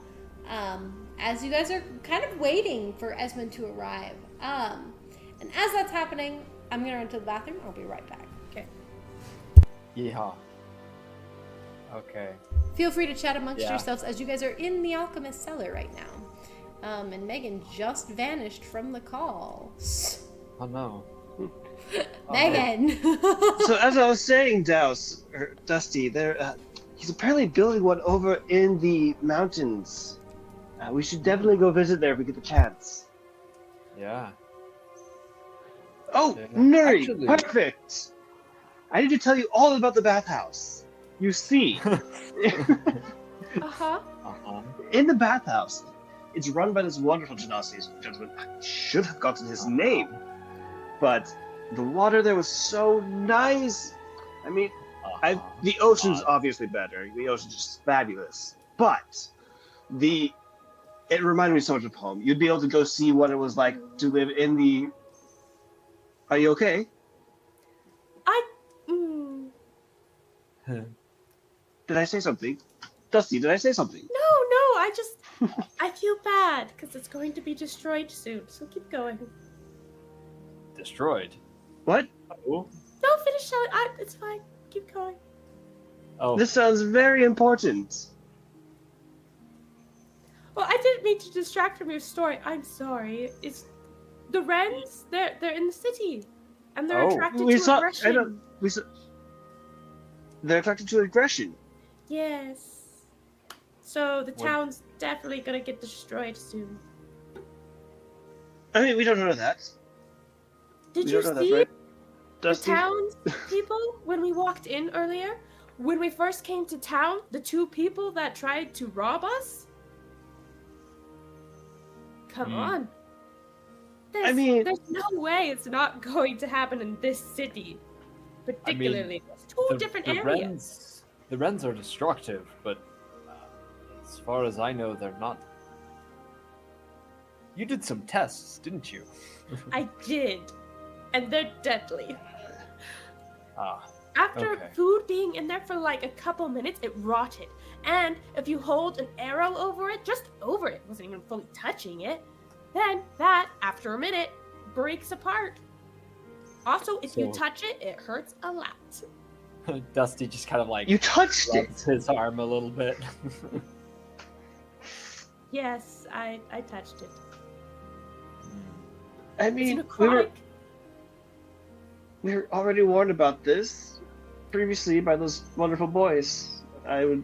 S1: as you guys are kind of waiting for Esmond to arrive. And as that's happening, I'm gonna run to the bathroom. I'll be right back.
S4: Okay.
S2: Yeehaw. Okay.
S1: Feel free to chat amongst
S2: Yeah.
S1: yourselves as you guys are in the alchemist cellar right now. And Megan just vanished from the call.
S2: Oh no.
S1: Megan!
S5: So as I was saying, Dusty, he's apparently building one over in the mountains. We should definitely go visit there if we get the chance.
S2: Yeah.
S5: Oh,
S2: Yeah.
S5: Nuri,
S2: Actually-
S5: perfect! I need to tell you all about the bathhouse. You see,
S4: Uh-huh.
S2: Uh-huh.
S5: in the bathhouse, it's run by this wonderful gentleman. I should have gotten his name, but the water there was so nice. I mean,
S2: Uh-huh.
S5: the ocean's obviously better. The ocean's just fabulous. But it reminded me so much of home. You'd be able to go see what it was like to live in the. Are you okay? Did I say something? Dusty, did I say something?
S4: No, I feel bad because it's going to be destroyed soon. So keep going.
S2: Destroyed.
S5: What?
S2: Oh.
S4: No, finish telling. It's fine. Keep going.
S2: Oh.
S5: This sounds very important.
S4: Well, I didn't mean to distract from your story. I'm sorry. It's the Wrens. They're in the city, and they're
S2: Oh.
S4: attracted
S5: We
S4: to
S5: saw- I
S4: aggression.
S5: don't- They're attracted to aggression.
S4: Yes. So the
S2: What?
S4: town's definitely gonna get destroyed soon.
S5: I mean, we don't know that.
S4: Did
S5: We
S4: you
S5: don't know
S4: see
S5: that, right?
S4: the
S5: Dusty?
S4: town's people when we walked in earlier? When we first came to town, the two people that tried to rob us? Come
S2: Hmm.
S4: on.
S5: I mean-
S4: there's no way it's not going to happen in this city. Particularly, it's two different areas.
S2: The Wrens are destructive, but as far as I know, they're not. You did some tests, didn't you?
S4: I did. And they're deadly.
S2: Ah.
S4: After
S2: Okay.
S4: food being in there for like a couple minutes, it rotted. And if you hold an arrow over it, just over it, wasn't even fully touching it, then that, after a minute, breaks apart. Also, if you
S2: So-
S4: touch it, it hurts a lot.
S2: Dusty just kind of like
S5: You touched it.
S2: rubs his arm a little bit.
S4: Yes, I touched it.
S5: I
S4: It's
S5: mean,
S4: necrotic.
S5: we were already warned about this previously by those wonderful boys. I would.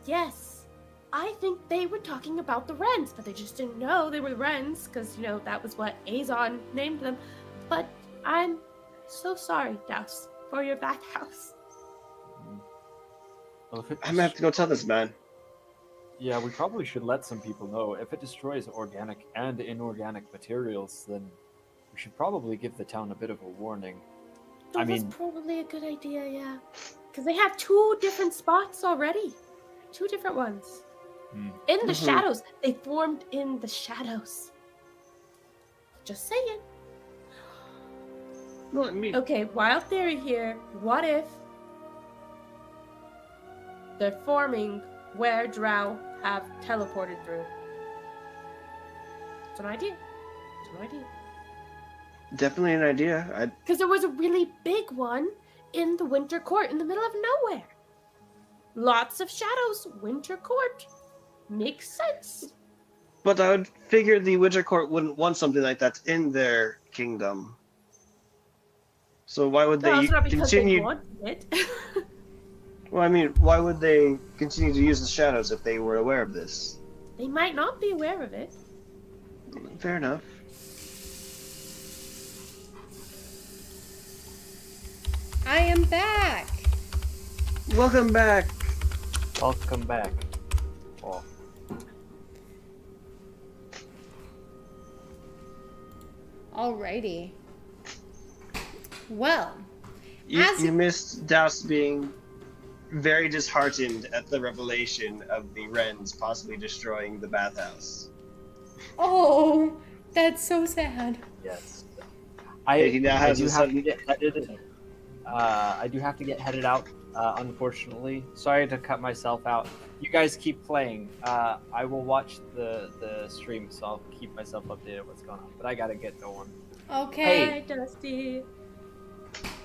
S4: Yes. I think they were talking about the Wrens, but they just didn't know they were Wrens, because, that was what Azon named them. But I'm so sorry, Douse, for your bathhouse.
S2: Well, if it
S5: I'm gonna have to go tell this man.
S2: Yeah, we probably should let some people know. If it destroys organic and inorganic materials, then we should probably give the town a bit of a warning. I
S4: That's
S2: mean-
S4: probably a good idea, yeah. Because they have two different spots already. Two different ones.
S2: Hmm.
S4: In the
S5: Mhm.
S4: shadows. They formed in the shadows. Just saying.
S5: Well, I mean,
S4: Okay, wild theory here. What if they're forming where Drow have teleported through? It's an idea. It's an idea.
S5: definitely an idea.
S4: Because there was a really big one in the Winter Court in the middle of nowhere. Lots of shadows. Winter Court. Makes sense.
S5: But I would figure the Witcher Court wouldn't want something like that in their kingdom. So why would
S4: Well,
S5: they
S4: it's not because they
S5: continue?
S4: want it.
S5: Well, I mean, why would they continue to use the shadows if they were aware of this?
S4: They might not be aware of it.
S5: Fair enough.
S1: I am back!
S5: Welcome back.
S2: Welcome back. Oh,
S1: Alrighty. Well,
S5: You missed Douse being very disheartened at the revelation of the wrens possibly destroying the bathhouse.
S1: oh, that's so sad.
S2: Yes.
S5: He now
S2: I
S5: has
S2: do
S5: a
S2: have to
S5: sudden.
S2: get headed. I do have to get headed out. Unfortunately, sorry to cut myself out. You guys keep playing. I will watch the stream, so I'll keep myself updated what's going on. But I gotta get going.
S1: Okay.
S4: Bye, Dusty.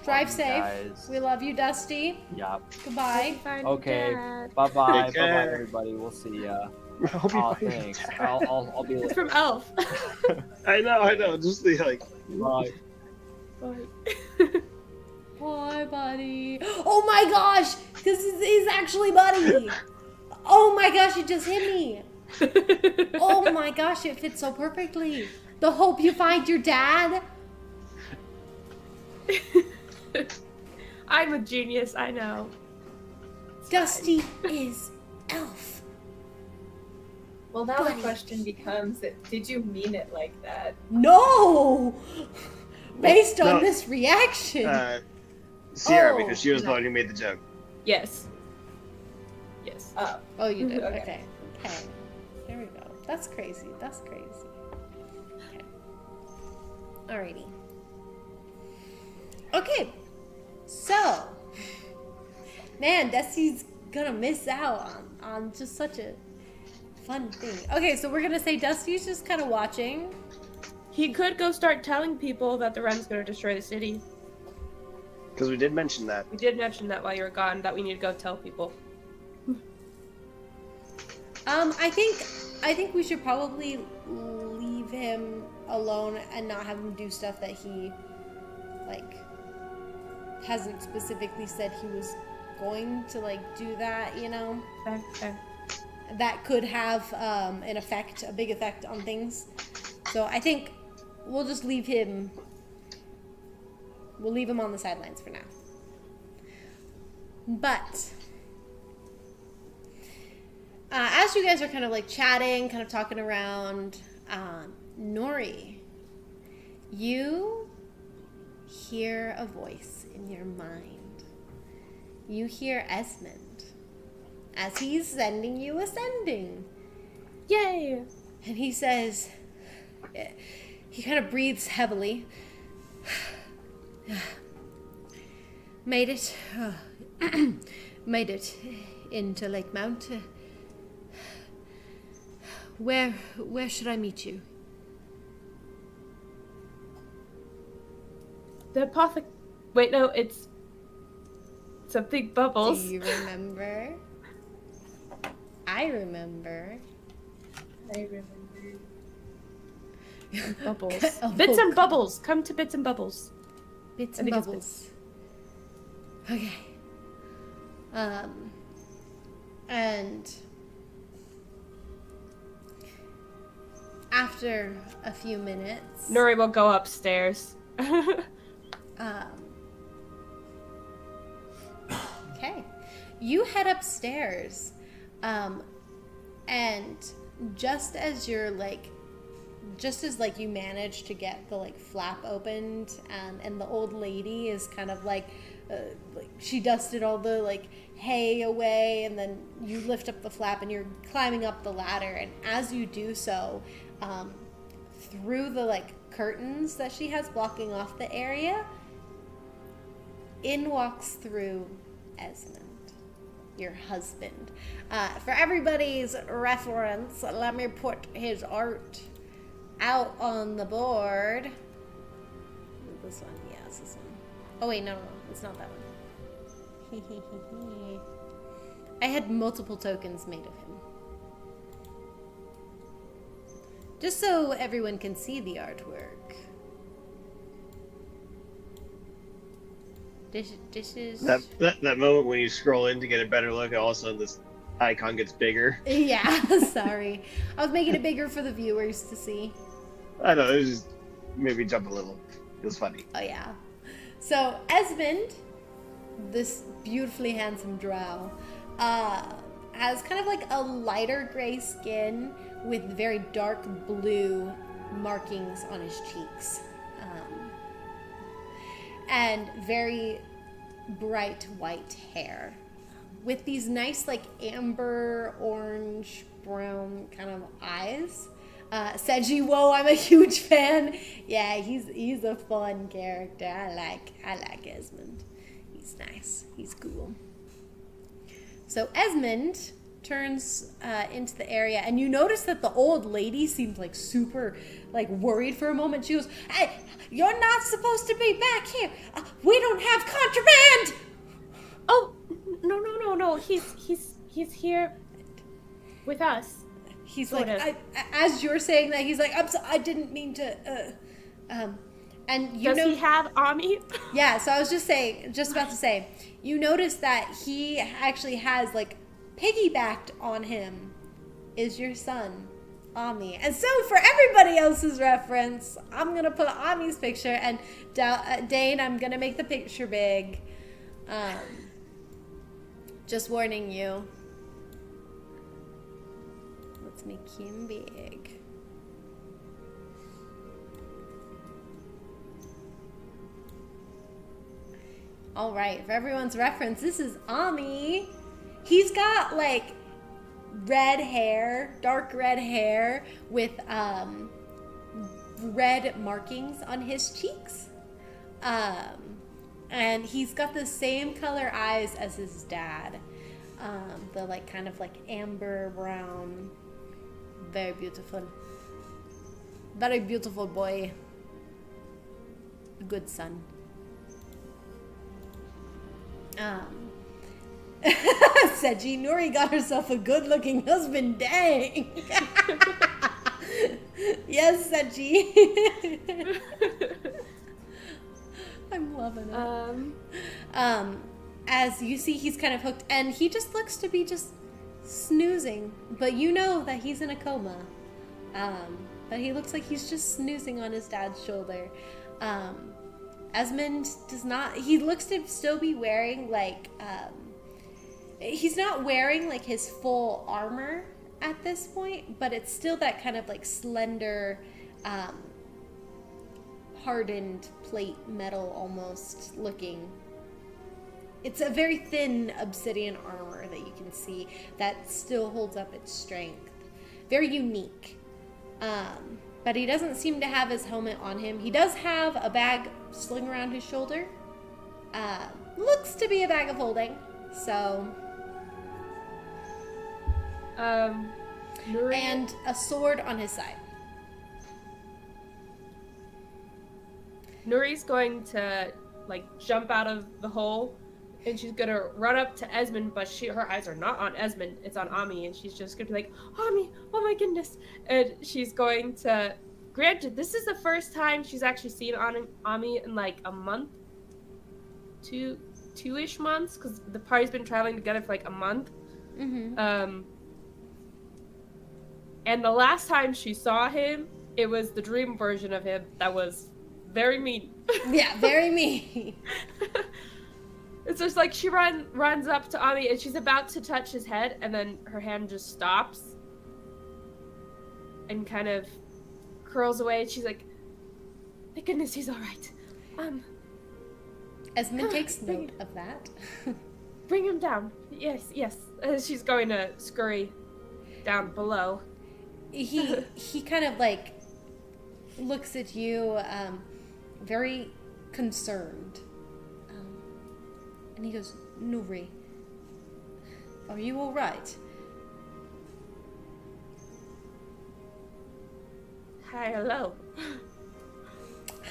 S1: Drive
S2: You
S1: safe.
S2: guys.
S1: We love you, Dusty.
S2: Yup.
S1: Goodbye.
S4: Find
S2: Okay.
S4: your dad.
S2: Bye bye. Bye
S5: Take
S2: bye,
S5: care.
S2: everybody. We'll see ya.
S5: Hope you
S2: Oh,
S5: find your
S2: thanks.
S5: dad.
S2: I'll be
S4: It's
S2: later.
S4: from Elf.
S5: I know. Just the like.
S2: Bye.
S4: Bye.
S1: Bye, buddy. Oh my gosh! This is actually Buddy. Oh my gosh, it just hit me. Oh my gosh, it fits so perfectly. The hope you find your dad.
S4: I'm a genius, I know.
S1: Dusty is Elf.
S3: Well, now the
S1: Buddy.
S3: question becomes: did you mean it like that?
S1: No! Based on
S5: No.
S1: this reaction.
S5: Sierra,
S1: Oh,
S5: because she was the
S3: no.
S5: one who made the joke.
S4: Yes. Yes.
S1: Oh, you did?
S3: Okay.
S1: Okay. Okay. There we go. That's crazy. That's crazy. Okay. Alrighty. Okay. So, man, Dusty's gonna miss out on just such a fun thing. Okay, so we're gonna say Dusty's just kind of watching.
S4: He could go start telling people that the Wren's gonna destroy the city.
S5: Because we did mention that.
S4: We did mention that while you were gone, that we need to go tell people.
S1: I think we should probably leave him alone and not have him do stuff that he, like, hasn't specifically said he was going to, like, do that, you know?
S4: Okay.
S1: That could have an effect, a big effect on things. So I think we'll just leave him. We'll leave him on the sidelines for now. But as you guys are kind of like chatting, kind of talking around, Nori, you hear a voice in your mind. You hear Esmond as he's sending you a sending.
S4: Yay!
S1: And he says, he kind of breathes heavily. Made it. Made it into Lake Mount. Where should I meet you?
S4: The apothec... Wait, no, it's something bubbles.
S1: Do you remember? I remember.
S3: I remember.
S4: Bubbles.
S1: A
S4: Bits and
S1: book.
S4: bubbles. Come to Bits and Bubbles.
S1: Bits
S4: I
S1: and
S4: think it's
S1: bubbles. Okay. And after a few minutes,
S4: Nuri will go upstairs.
S1: Okay. You head upstairs. And just as you're like you manage to get the like flap opened, and the old lady is kind of like she dusted all the like hay away, and then you lift up the flap and you're climbing up the ladder, and as you do so, through the like curtains that she has blocking off the area, in walks through Esmond, your husband. For everybody's reference, let me put his art out on the board. This one, yeah, it's this one. Oh wait, no, it's not that one. I had multiple tokens made of him. Just so everyone can see the artwork. This is...
S5: That moment when you scroll in to get a better look, and all of a sudden this icon gets bigger.
S1: Yeah, sorry. I was making it bigger for the viewers to see.
S5: I know, it was just made me jump a little. It was funny.
S1: Oh yeah. So Esmond, this beautifully handsome drow, has kind of like a lighter gray skin with very dark blue markings on his cheeks. and very bright white hair with these nice like amber orange brown kind of eyes. Seji, whoa, I'm a huge fan. Yeah, he's a fun character. I like Esmond. He's nice. He's cool. So Esmond turns into the area, and you notice that the old lady seemed like super like worried for a moment. She goes, "Hey, you're not supposed to be back here. We don't have contraband."
S4: Oh, no. He's here with us.
S1: He's
S4: sort
S1: like, as you're saying that, he's like, I didn't mean to. And you
S4: Does
S1: know,
S4: he have Ami?
S1: yeah. So I was just about to say, you notice that he actually has like piggybacked on him is your son, Ami. And so for everybody else's reference, I'm gonna put Ami's picture, and Dane, I'm gonna make the picture big. Just warning you. Let's make him big. All right, for everyone's reference, this is Ami. He's got like red hair, dark red hair with red markings on his cheeks. And he's got the same color eyes as his dad. The like kind of like amber brown. Very beautiful. Very beautiful boy. A good son. Seji, Nuri got herself a good-looking husband. Dang. Yes, Seji. I'm loving it. As you see, he's kind of hooked, and he just looks to be just snoozing. But you know that he's in a coma. But he looks like he's just snoozing on his dad's shoulder. Esmond does not. He looks to still be wearing like. He's not wearing like his full armor at this point, but it's still that kind of like slender, hardened plate metal almost looking. It's a very thin obsidian armor that you can see that still holds up its strength. Very unique. But he doesn't seem to have his helmet on him. He does have a bag slung around his shoulder. Looks to be a bag of holding. So.
S4: Nuri,
S1: And a sword on his side.
S4: Nuri's going to like jump out of the hole, and she's gonna run up to Esmond, but her eyes are not on Esmond, it's on Ami, and she's just gonna be like, Ami, oh my goodness. And she's going to, granted, this is the first time she's actually seen Ami in like a month, two-ish months, because the party's been traveling together for like a month.
S1: Mm-hmm.
S4: And the last time she saw him, it was the dream version of him that was very mean.
S1: Yeah, very mean.
S4: It's just like she runs up to Ami, and she's about to touch his head, and then her hand just stops and kind of curls away, and she's like, thank goodness he's all right.
S1: Esmond takes note of that.
S4: Bring him down. Yes. She's going to scurry down below.
S1: He kind of like looks at you, very concerned. And he goes, Nuri, are you all right?
S4: Hi, hello.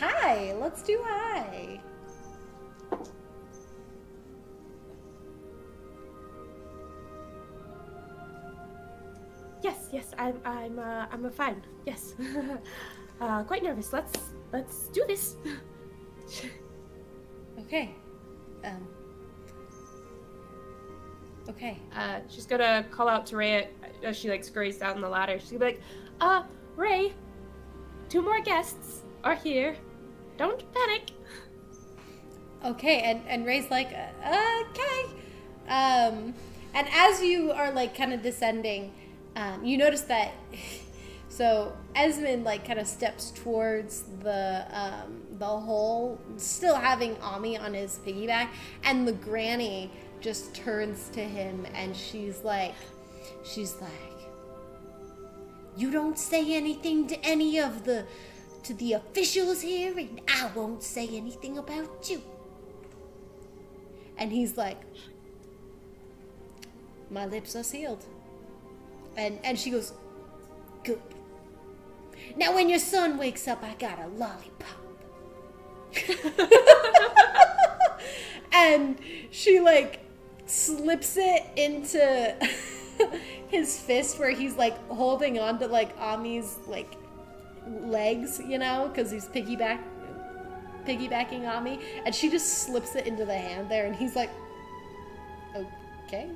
S1: Hi, let's do hi.
S4: Yes, I'm fine. Yes. Quite nervous. Let's do this.
S1: Okay. Okay.
S4: She's gonna call out to Ray as she like scurries down the ladder. She's gonna be like, Ray, 2 more guests are here. Don't panic.
S1: Okay, and Ray's like, okay. And as you are like kind of descending, you notice that So Esmond like kind of steps towards the hole, still having Ami on his piggyback, and the granny just turns to him and she's like, "You don't say anything to any of the officials here, and I won't say anything about you." And he's like, "My lips are sealed." And she goes, "Good. Now when your son wakes up, I got a lollipop." And she like slips it into his fist where he's like holding on to like Ami's like legs, you know, because he's piggybacking Ami, and she just slips it into the hand there, and he's like, "Okay."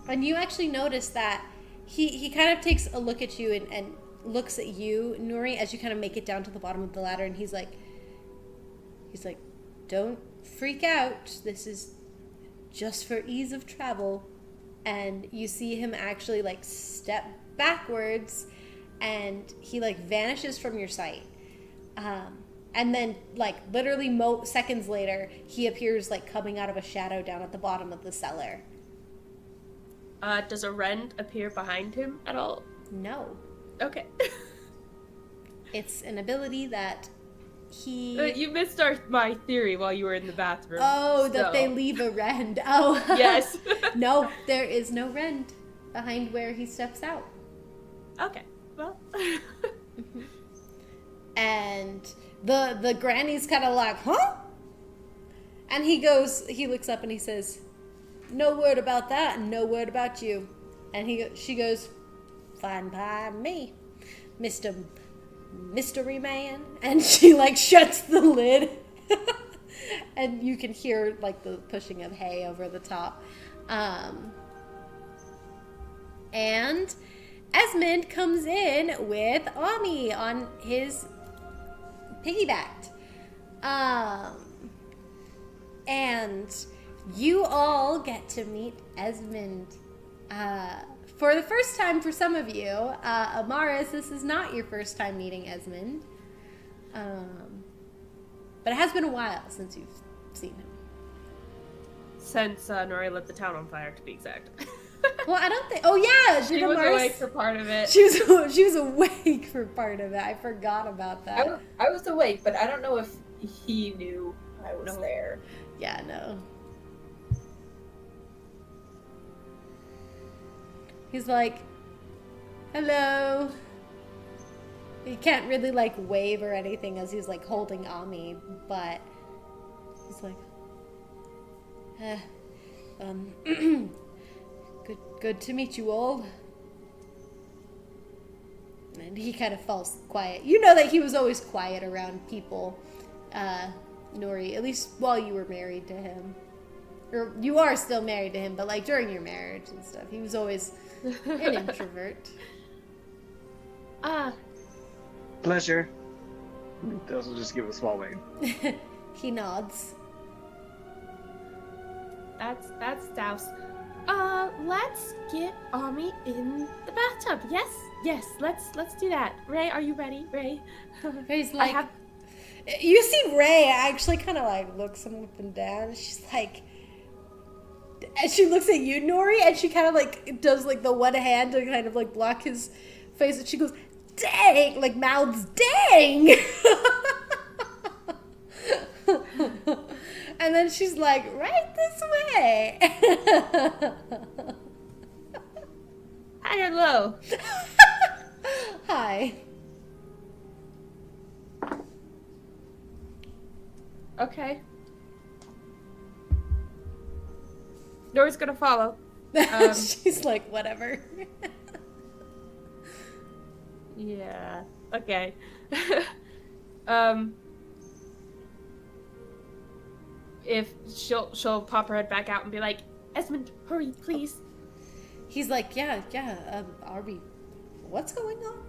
S1: And you actually notice that he kind of takes a look at you and looks at you, Nuri, as you kind of make it down to the bottom of the ladder, and he's like, "Don't freak out. This is just for ease of travel." And you see him actually like step backwards, and he like vanishes from your sight. And then like literally seconds later, he appears like coming out of a shadow down at the bottom of the cellar.
S4: Does a rend appear behind him at all?
S1: No.
S4: Okay.
S1: It's an ability that he...
S4: You missed my theory while you were in the bathroom.
S1: Oh, that they leave a rend. Oh.
S4: Yes.
S1: No, there is no rend behind where he steps out.
S4: Okay, well.
S1: And the granny's kind of like, "Huh?" And he looks up and he says, "No word about that, and no word about you." And she goes, "Fine by me, Mr. Mystery Man." And she like shuts the lid. And you can hear like the pushing of hay over the top. And Esmond comes in with Ami on his piggybacked. And you all get to meet Esmond for the first time for some of you. Amaris, this is not your first time meeting Esmond. But it has been a while since you've seen him.
S4: Since Nori lit the town on fire, to be exact.
S1: Well, I don't think... Oh, yeah!
S4: She was awake for part of it.
S1: She was awake for part of it. I forgot about that.
S3: I was awake, but I don't know if he knew I was there.
S1: Yeah, no. He's like, "Hello." He can't really like wave or anything as he's like holding Ami, but he's like, good to meet you all." And he kind of falls quiet. You know that he was always quiet around people, Nori, at least while you were married to him. Or you are still married to him, but like during your marriage and stuff, he was always an introvert.
S5: Pleasure. Those will just give a small wave.
S1: He nods.
S4: That's Douse. Let's get Ami in the bathtub. Yes, let's do that. Ray, are you ready? Ray?
S1: Ray's like, you see Ray actually kind of like looks him up and down. She's like, and she looks at you, Nori, and she kind of like does like the one hand to kind of like block his face, and she goes, "Dang!" Like mouths, "Dang!" And then she's like, "Right this way."
S4: High or low?
S1: Hi.
S4: Okay. Nori's gonna follow.
S1: She's like, "Whatever."
S4: Yeah. Okay. If she'll pop her head back out and be like, "Esmond, hurry, please."
S1: He's like, yeah, Arby, what's going on?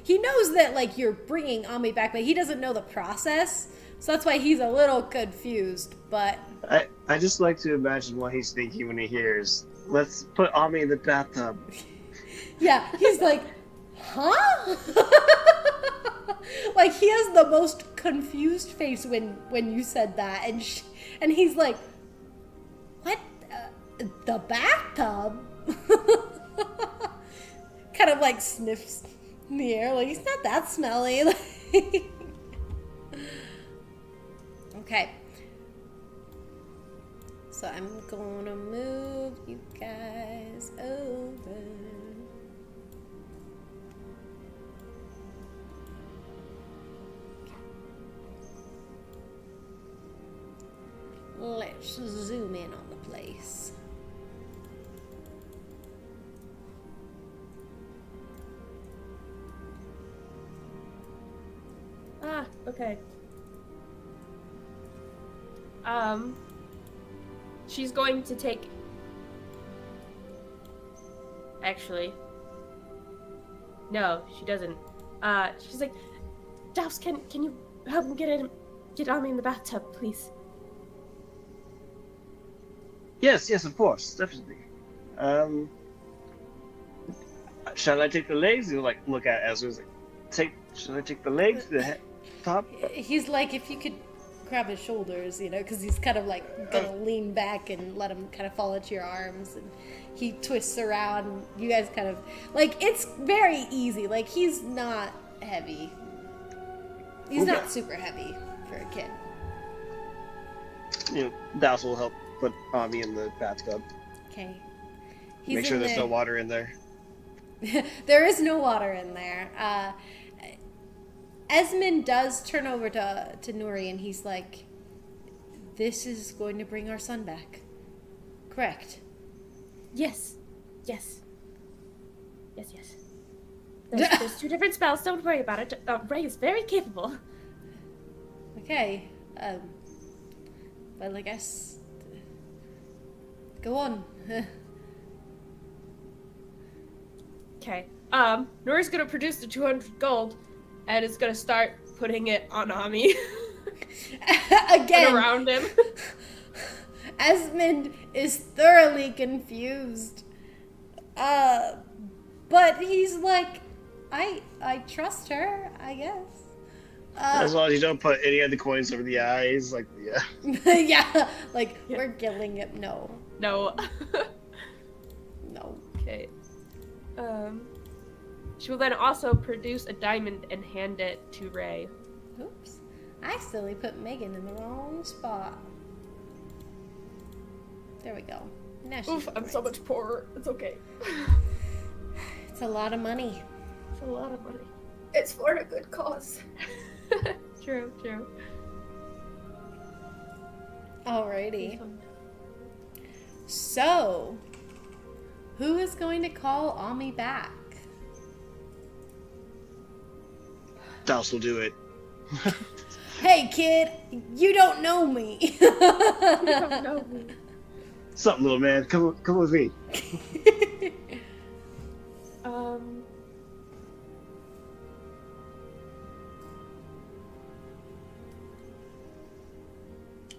S1: He knows that like you're bringing Ami back, but he doesn't know the process. So that's why he's a little confused, but
S5: I just like to imagine what he's thinking when he hears, "Let's put Ami in the bathtub."
S1: yeah, he's like, huh? Like, he has the most confused face when you said that, and he's like, what? The bathtub? Kind of like sniffs in the air, like, he's not that smelly. Okay. So I'm gonna move you guys over. Let's zoom in on the place.
S4: Ah, okay. She's going to take... Actually... No, she doesn't. She's like, Douse, can you help me get Ami in the bathtub, please?
S5: Yes, of course, definitely. Shall I take the legs? You like look at Ezra's like, shall I take the legs, the top?
S1: He's like, if you could grab his shoulders, you know, because he's kind of like gonna lean back and let him kind of fall into your arms, and he twists around, and you guys kind of like, it's very easy. Like, he's not heavy. He's not super heavy for a kid.
S5: You know, Douse will help put Ami in the bathtub.
S1: Okay.
S5: Make sure there's no water in there.
S1: There is no water in there. Esmond does turn over to Nuri, and he's like, this is going to bring our son back. Correct?
S4: Yes. There's two different spells, don't worry about it. Ray is very capable.
S1: Okay. Well, I guess... Go on.
S4: Okay. Nuri's gonna produce the 200 gold, and is gonna start putting it on Ami.
S1: Again.
S4: And around him.
S1: Esmond is thoroughly confused. But he's like, I trust her, I guess.
S5: As long as you don't put any of the coins over the eyes, like, yeah.
S1: Yeah, like, we're killing him. No.
S4: No.
S1: No.
S4: Okay. She will then also produce a diamond and hand it to Ray.
S1: Oops. I accidentally put Megan in the wrong spot. There we go. Now she's
S4: Oof, I'm so
S1: right.
S4: much poorer. It's okay.
S1: It's a lot of money.
S4: It's a lot of money.
S3: It's for a good cause.
S4: True.
S1: Alrighty. So, who is going to call Ami back?
S5: Douse will do it.
S1: Hey, kid, you don't know me.
S4: You don't know me.
S5: What's up, little man? Come with me.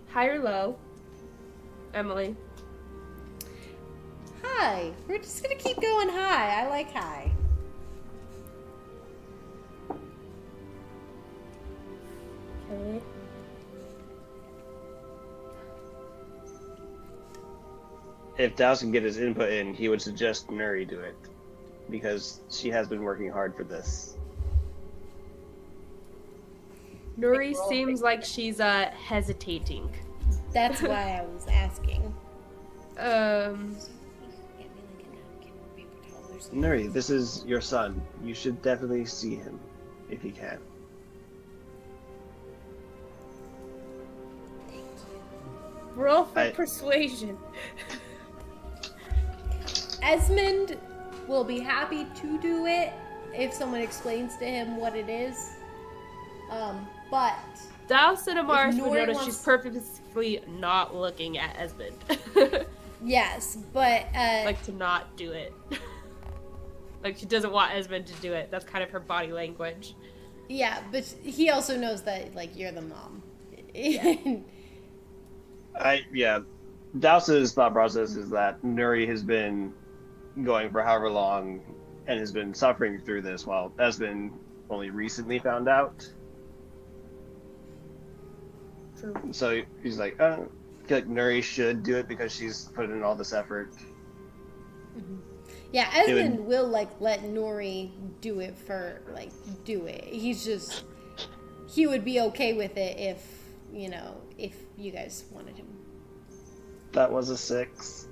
S4: High or low? Emily.
S1: High. We're just gonna keep going high. I like high.
S4: Okay.
S5: If Douse can get his input in, he would suggest Nuri do it. Because she has been working hard for this.
S4: Nuri seems like she's hesitating.
S1: That's why I was asking.
S5: Nuri, this is your son. You should definitely see him, if you can.
S4: Roll for persuasion.
S1: Esmond will be happy to do it if someone explains to him what it is. But
S4: Douse and Amaris would
S1: Nuri
S4: notice
S1: wants-
S4: she's purposefully not looking at Esmond.
S1: yes, but
S4: Like to not do it. Like she doesn't want Esmond to do it. That's kind of her body language.
S1: yeah, but he also knows that like you're the mom.
S5: Douse's thought process is that Nuri has been going for however long and has been suffering through this while that's been only recently found out.
S4: True.
S5: So he's like, I feel like Nuri should do it because she's put in all this effort.
S1: Yeah, Esmond will like let Nori do it. He would be okay with it if you guys wanted him.
S5: That was a 6.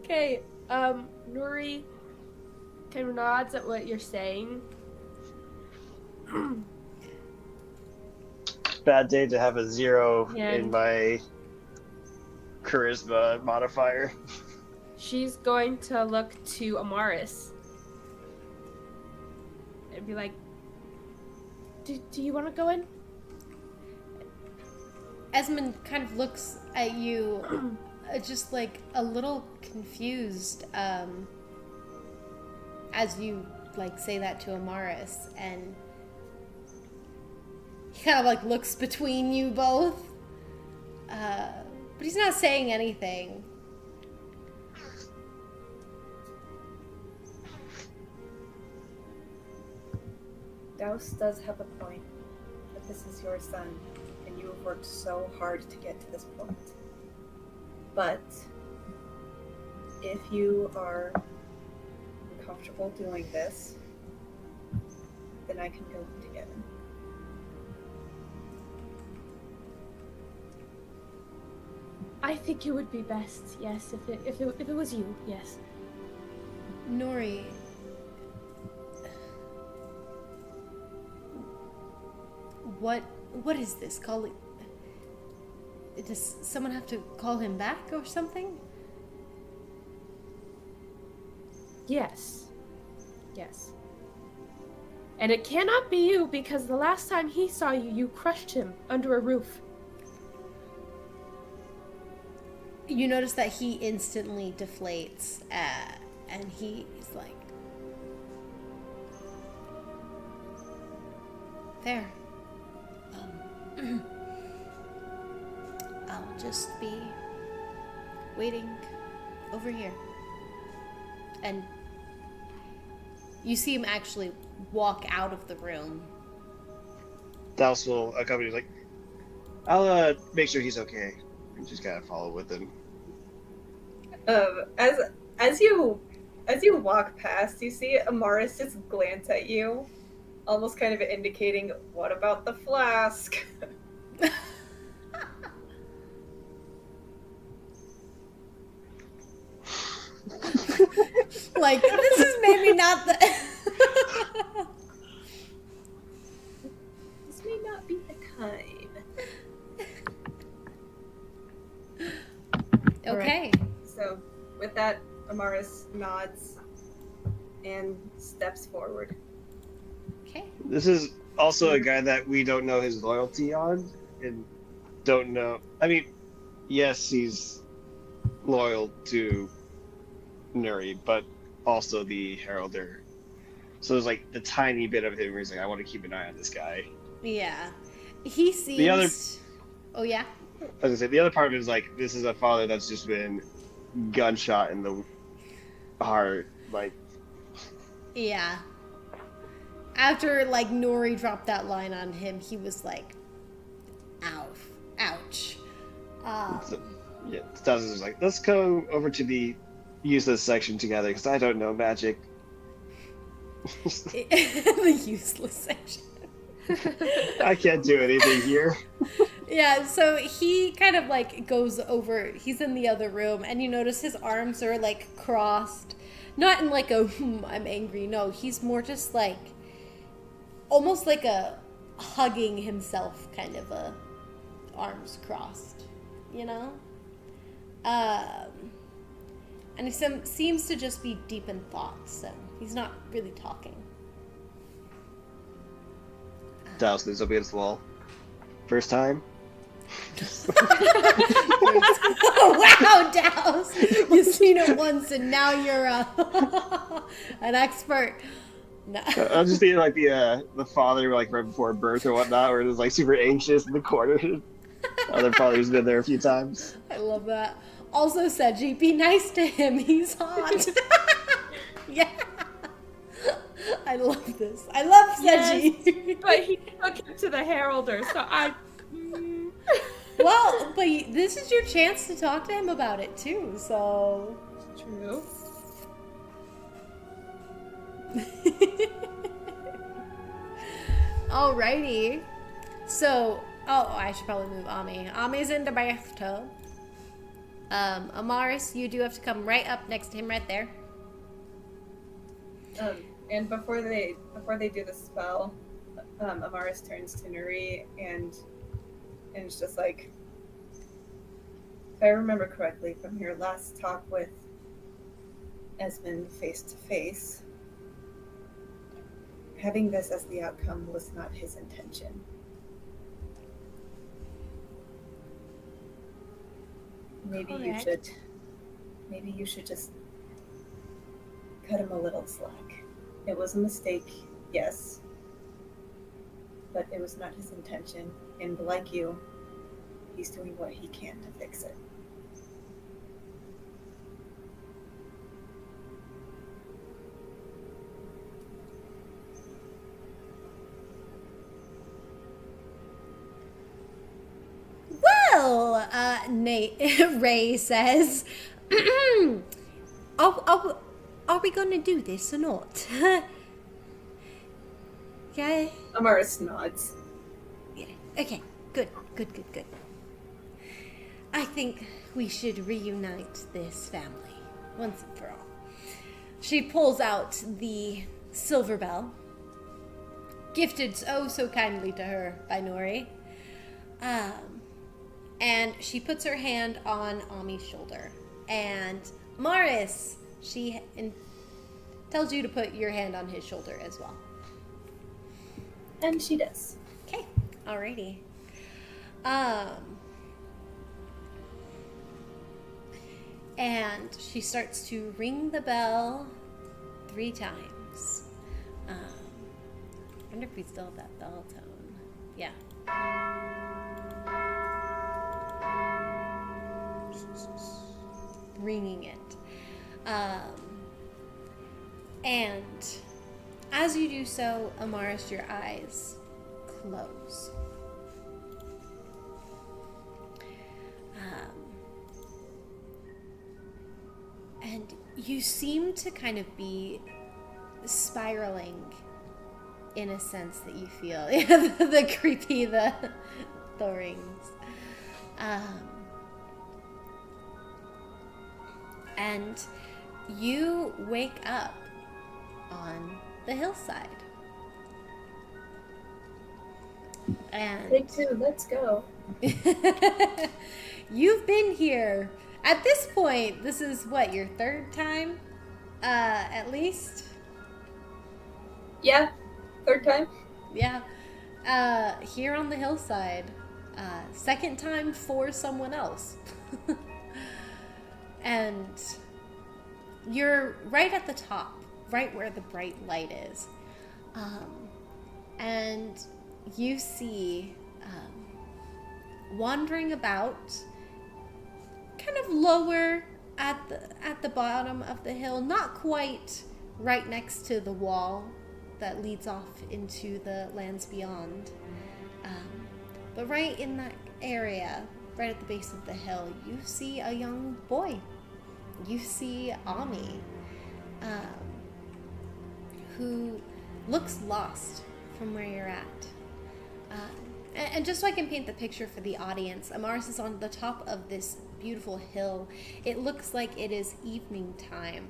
S4: Okay, Nuri kind of nods at what you're saying.
S5: Bad day to have a 0
S4: Yeah.
S5: in my charisma modifier.
S4: She's going to look to Amaris and be like, do you want to go in?
S1: Esmond kind of looks at you, just like a little confused, as you like say that to Amaris, and he kind of like looks between you both, but he's not saying anything.
S3: Douse does have a point, that this is your son, and you have worked so hard to get to this point. But if you are comfortable doing this, then I can go to get him.
S4: I think it would be best, yes, if it was you, yes.
S1: Nori, what is this? Does someone have to call him back or something?
S4: Yes. Yes. And it cannot be you because the last time he saw you, you crushed him under a roof.
S1: You notice that he instantly deflates, and he's like, there. I'll just be waiting over here. And you see him actually walk out of the room.
S5: Douse will accompany, like, I'll make sure he's okay. And just gotta follow with him.
S3: As you walk past, you see Amaris just glance at you, almost kind of indicating, "What about the flask?"
S1: Like, this is maybe not the.
S3: This may not be the time.
S1: Okay.
S3: So, with that, Amaris nods and steps forward.
S1: Okay.
S5: This is also a guy that we don't know his loyalty on, and don't know. I mean, yes, he's loyal to Nuri, but also the Heralder. So there's like the tiny bit of him where he's like, I want to keep an eye on this guy.
S1: Yeah. He seems.
S5: The other-
S1: Oh, yeah?
S5: I was gonna say, the other part of it is like, this is a father that's just been gunshot in the heart. Like,
S1: Yeah. After, like, Nori dropped that line on him, he was like, ouch.
S5: so, yeah, Stas is like, let's go over to the useless section together because I don't know magic.
S1: The useless section.
S5: I can't do anything here.
S1: Yeah, so he kind of like goes over, he's in the other room, and you notice his arms are like crossed. Not in like a, I'm angry, no, he's more just like, almost like a hugging himself kind of a arms crossed, you know? And he seems to just be deep in thought, so he's not really talking.
S5: Douse leans up against the wall. First time?
S1: Oh, wow, Douse! You've seen it once and now you're an expert. No.
S5: I was just thinking like the father like right before birth or whatnot, where it was like super anxious in the corner. Other father's been there a few times.
S1: I love that. Also, Seji, be nice to him. He's hot. Yeah. I love this. I love Seji.
S4: Yes, but he took him to the Heralder, so I.
S1: Well, but this is your chance to talk to him about it too, so.
S4: True.
S1: Alrighty. So, I should probably move Ami. Ami's in the bathtub. Amaris, you do have to come right up next to him right there.
S3: And before they do the spell, Amaris turns to Nuri and it's just like, if I remember correctly from your last talk with Esmond face to face, having this as the outcome was not his intention. Maybe you should just cut him a little slack. It was a mistake, yes, but it was not his intention, and like you, he's doing what he can to fix it.
S1: Well, Ray says, are we gonna do this or not? Okay.
S3: Amaris nods.
S1: Yeah. Okay. Good. I think we should reunite this family once and for all. She pulls out the silver bell, gifted oh so kindly to her by Nori. And she puts her hand on Ami's shoulder. And Maris, she tells you to put your hand on his shoulder as well.
S3: And she does.
S1: Okay, alrighty. And she starts to ring the bell 3 times. I wonder if we still have that bell tone. Yeah. Ringing it. And as you do so, Amaris, your eyes close. And you seem to kind of be spiraling in a sense that you feel. the creepy, the rings. And you wake up on the hillside. And
S3: Take 2, let's go.
S1: you've been here. At this point, this is what, your 3rd time? At least?
S3: Yeah, 3rd time.
S1: Yeah. Here on the hillside. 2nd time for someone else. And you're right at the top, right where the bright light is. And you see wandering about kind of lower at the bottom of the hill, not quite right next to the wall that leads off into the lands beyond, but right in that area, right at the base of the hill, you see a young boy. You see Ami, who looks lost from where you're at. And just so I can paint the picture for the audience, Amaris is on the top of this beautiful hill. It looks like it is evening time,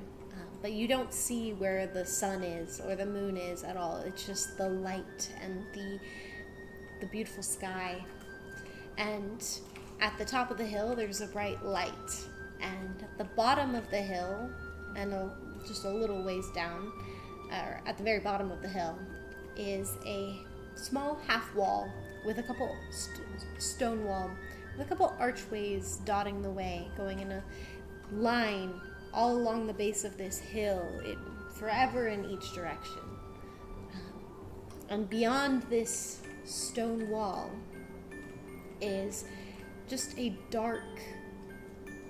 S1: but you don't see where the sun is or the moon is at all. It's just the light and the beautiful sky. And at the top of the hill, there's a bright light. And at the bottom of the hill, and just a little ways down, or at the very bottom of the hill, is a small half wall with a couple stone wall, with a couple archways dotting the way, going in a line all along the base of this hill, forever in each direction. And beyond this stone wall is just a dark,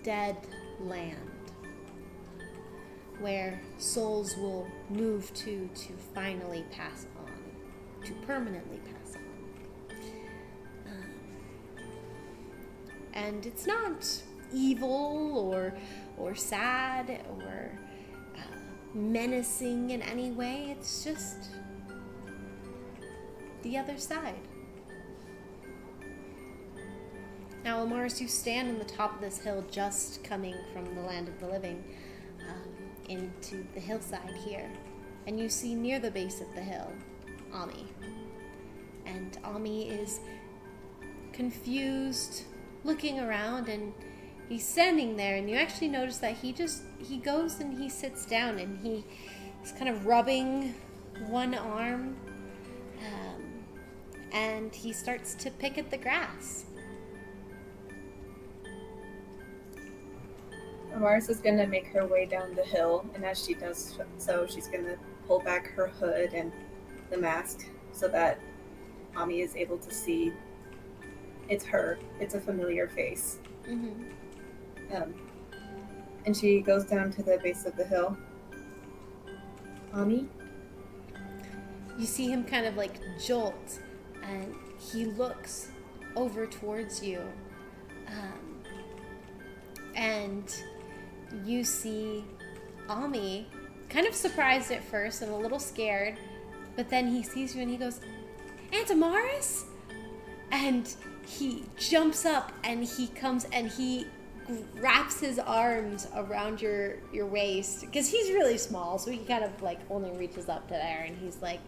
S1: dead land where souls will move to finally pass on, to permanently pass on. And it's not evil or sad or menacing in any way. It's just the other side. Now, Amaris, you stand on the top of this hill, just coming from the land of the living, into the hillside here, and you see near the base of the hill, Ami. And Ami is confused, looking around, and he's standing there, and you actually notice that he goes and he sits down, and he's kind of rubbing one arm, and he starts to pick at the grass.
S3: Amaris is gonna make her way down the hill, and as she does so, she's gonna pull back her hood and the mask so that Ami is able to see it's her. It's a familiar face.
S1: Mm-hmm.
S3: And she goes down to the base of the hill. Ami?
S1: You see him kind of like jolt, and he looks over towards you. And you see Ami kind of surprised at first and a little scared, but then he sees you and he goes, "Aunt Amaris?" And he jumps up and he comes and he wraps his arms around your waist, because he's really small, so he kind of like only reaches up to there, and he's like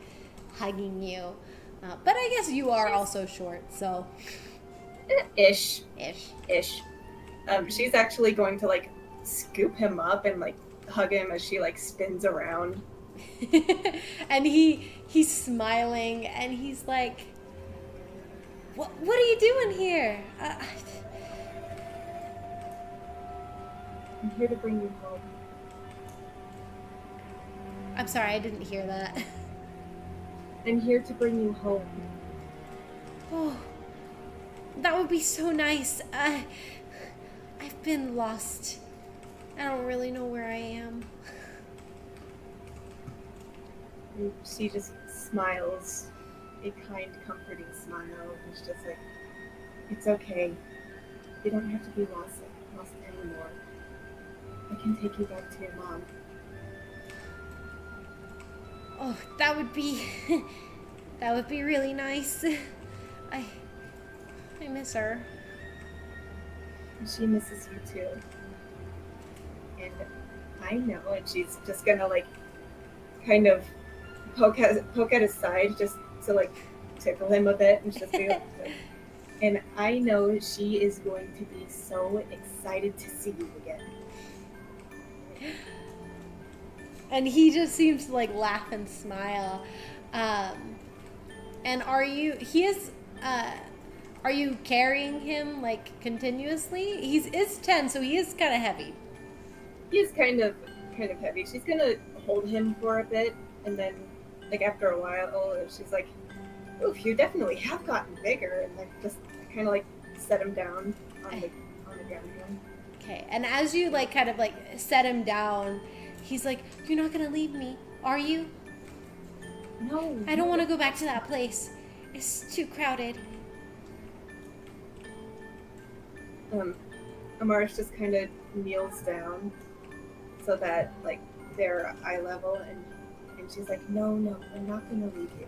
S1: hugging you. But I guess you are also short, so
S3: Ish.
S1: ish.
S3: She's actually going to like scoop him up and like hug him as she like spins around.
S1: And he's smiling and he's like, what are you doing here?
S3: I'm here to bring you home.
S1: I'm sorry, I didn't hear that.
S3: I'm here to bring you home.
S1: Oh, that would be so nice. I've been lost. I don't really know where I am.
S3: And she just smiles, a kind, comforting smile. And she's just like, it's okay. You don't have to be lost anymore. I can take you back to your mom.
S1: Oh, that would be really nice. I miss her.
S3: And she misses you too. And I know, and she's just gonna like kind of poke at his side just to like tickle him a bit and just be like, and I know she is going to be so excited to see you again.
S1: And he just seems to like laugh and smile. And are you carrying him like continuously? It's 10, so he is kind of heavy.
S3: He is kind of heavy. She's gonna hold him for a bit, and then like after a while, she's like, "Oof, you definitely have gotten bigger," and like just kind of like set him down on the ground again.
S1: Okay, and as you like kind of like set him down, he's like, "You're not gonna leave me, are you?
S3: No,
S1: I don't want to go back to that place. It's too crowded."
S3: Amaris just kind of kneels down so that like they're eye level, and she's like, no, I'm not gonna leave you.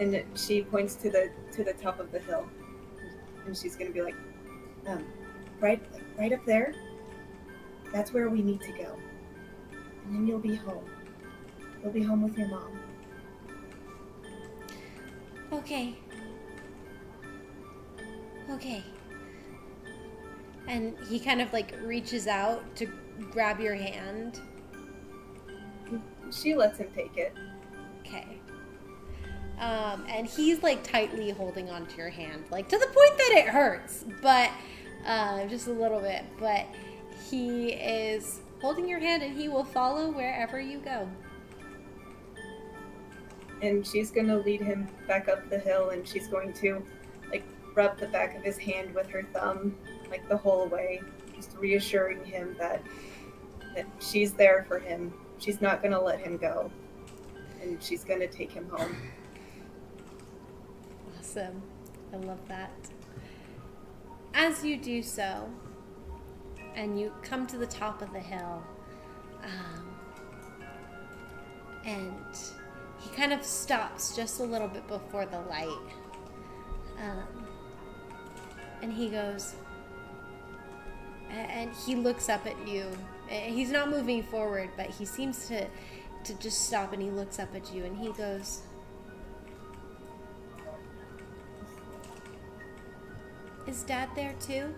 S3: And she points to the top of the hill, and she's gonna be like, right up there. That's where we need to go, and then you'll be home. You'll be home with your mom.
S1: Okay. And he kind of like reaches out to grab your hand.
S3: She lets him take it.
S1: Okay. And he's like tightly holding onto your hand, like to the point that it hurts, but just a little bit. But he is holding your hand, and he will follow wherever you go.
S3: and she's going to lead him back up the hill, and she's going to like rub the back of his hand with her thumb like the whole way, just reassuring him that she's there for him. She's not going to let him go, and she's going to take him home.
S1: Awesome. I love that. As you do so, and you come to the top of the hill, and he kind of stops just a little bit before the light. And he goes, and he looks up at you. He's not moving forward, but he seems to just stop, and he looks up at you, and he goes, "Is Dad there too?"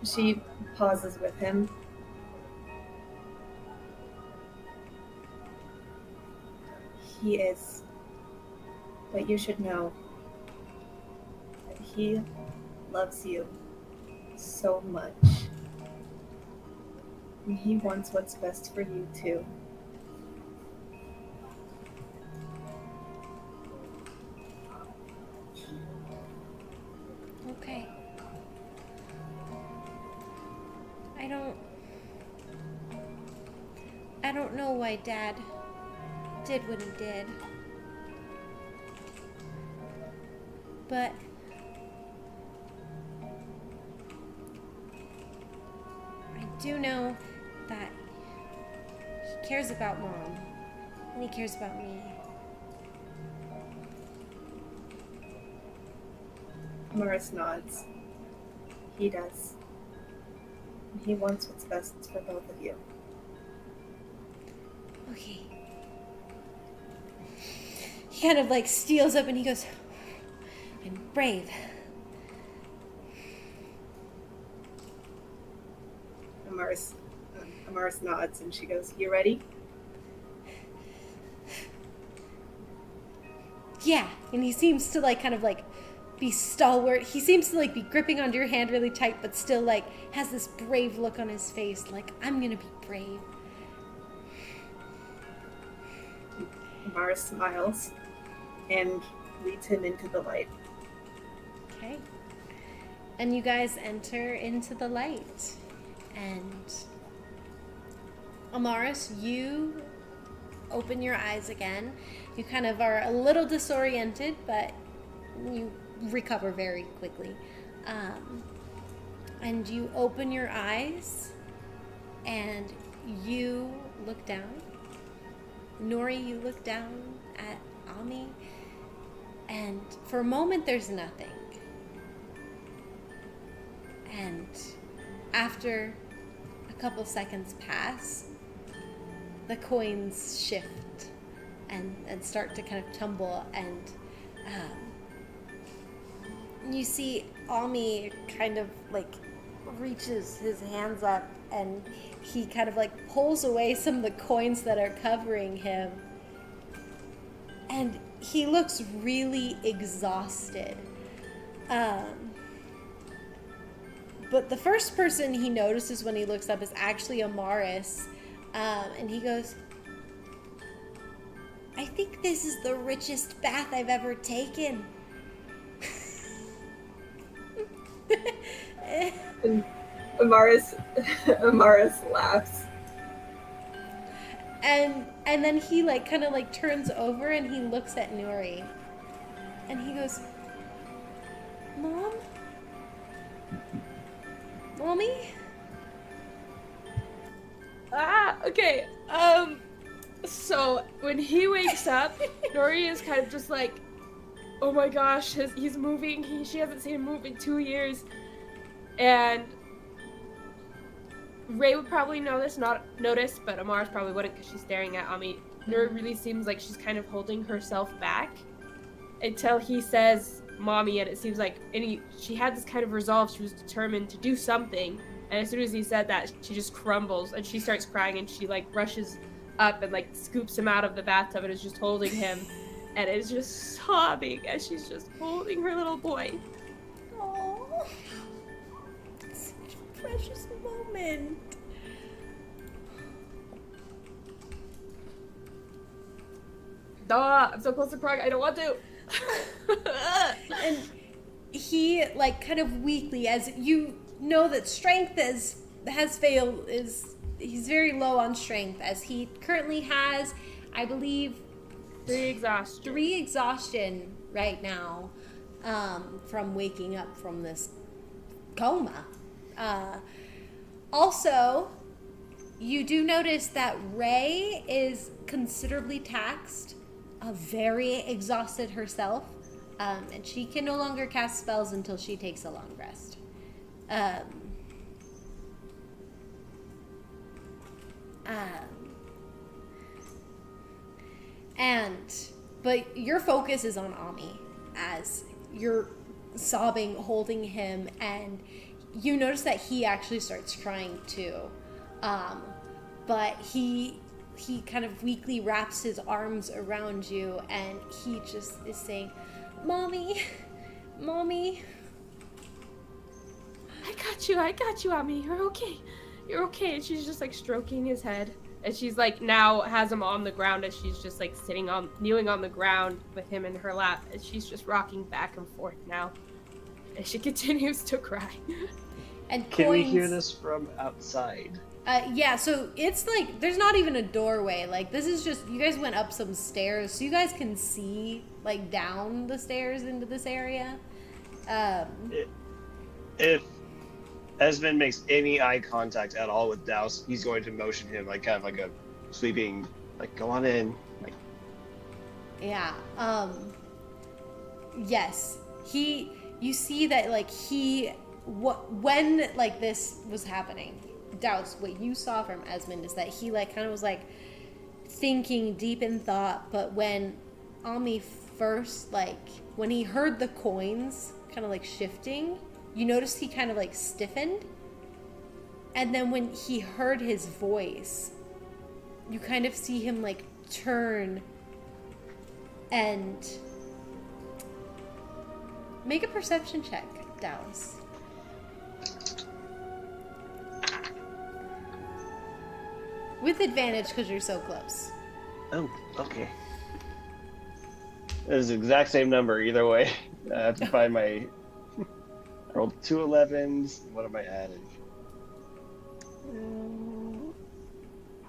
S3: She pauses with him. He is. But you should know that he loves you so much. And he wants what's best for you too.
S1: Okay. I don't know why Dad did what he did. But I do know that he cares about Mom, and he cares about me.
S3: Morris nods. He does. He wants what's best for both of you.
S1: Okay. He kind of like steals up and he goes, "I'm brave."
S3: Amaris nods and she goes, "You ready?"
S1: Yeah. And he seems to like kind of like be stalwart. He seems to like be gripping onto your hand really tight, but still like has this brave look on his face, like, I'm gonna be brave.
S3: Amaris smiles and leads him into the light.
S1: Okay. And you guys enter into the light. And Amaris, you open your eyes again. You kind of are a little disoriented, but you recover very quickly. And you open your eyes and you look down. Nori, you look down at Ami, and for a moment there's nothing. And after a couple seconds pass, the coins shift and start to kind of tumble, and you see Ami kind of like reaches his hands up and he kind of like pulls away some of the coins that are covering him, and he looks really exhausted. But the first person he notices when he looks up is actually Amaris, and he goes, "I think this is the richest bath I've ever taken."
S3: And Amaris laughs.
S1: And then he like kind of like turns over and he looks at Nori. And he goes, "Mom? Mommy?"
S4: Okay. So when he wakes up, Nori is kind of just like, oh my gosh, he's moving. She hasn't seen him move in 2 years. And Ray would probably notice, but Amaris probably wouldn't because she's staring at Ami. Nori really seems like she's kind of holding herself back until he says mommy, and it seems like she had this kind of resolve. She was determined to do something, and as soon as he said that, she just crumbles and she starts crying, and she like rushes up and like scoops him out of the bathtub and is just holding him and is just sobbing as she's just holding her little boy.
S1: Aww. precious moment.
S4: Duh, I'm so close to crying. I don't want to.
S1: And he, like, kind of weakly, as you know that strength has failed, he's very low on strength, as he currently has, I believe,
S4: 3 exhaustion.
S1: 3 exhaustion right now, from waking up from this coma. Also, you do notice that Ray is considerably taxed, very exhausted herself, and she can no longer cast spells until she takes a long rest. But your focus is on Ami as you're sobbing, holding him, and you notice that he actually starts crying too. But he kind of weakly wraps his arms around you, and he just is saying, "Mommy, Mommy."
S4: I got you, Ami. You're okay. You're okay. And she's just like stroking his head. And she's like now has him on the ground as she's just like kneeling on the ground with him in her lap. And she's just rocking back and forth now. And she continues to cry.
S1: And
S5: Can we
S1: coins-
S5: hear this from outside?
S1: Yeah, so it's like, there's not even a doorway. Like, this is just, you guys went up some stairs, so you guys can see, like, down the stairs into this area.
S5: If Esmond makes any eye contact at all with Douse, he's going to motion him, like, kind of like a sweeping, like, go on in. Like,
S1: Yeah, yes. You see that, like, when, like, this was happening, Douse, what you saw from Esmond is that he, like, kind of was, like, thinking deep in thought, but when Ami first, like, when he heard the coins kind of, like, shifting, you noticed he kind of, like, stiffened, and then when he heard his voice, you kind of see him, like, turn and make a perception check, Douse. With advantage because you're so close.
S5: oh, okay. It is the exact same number either way. I have to find my... I rolled 2 11s. What am I adding?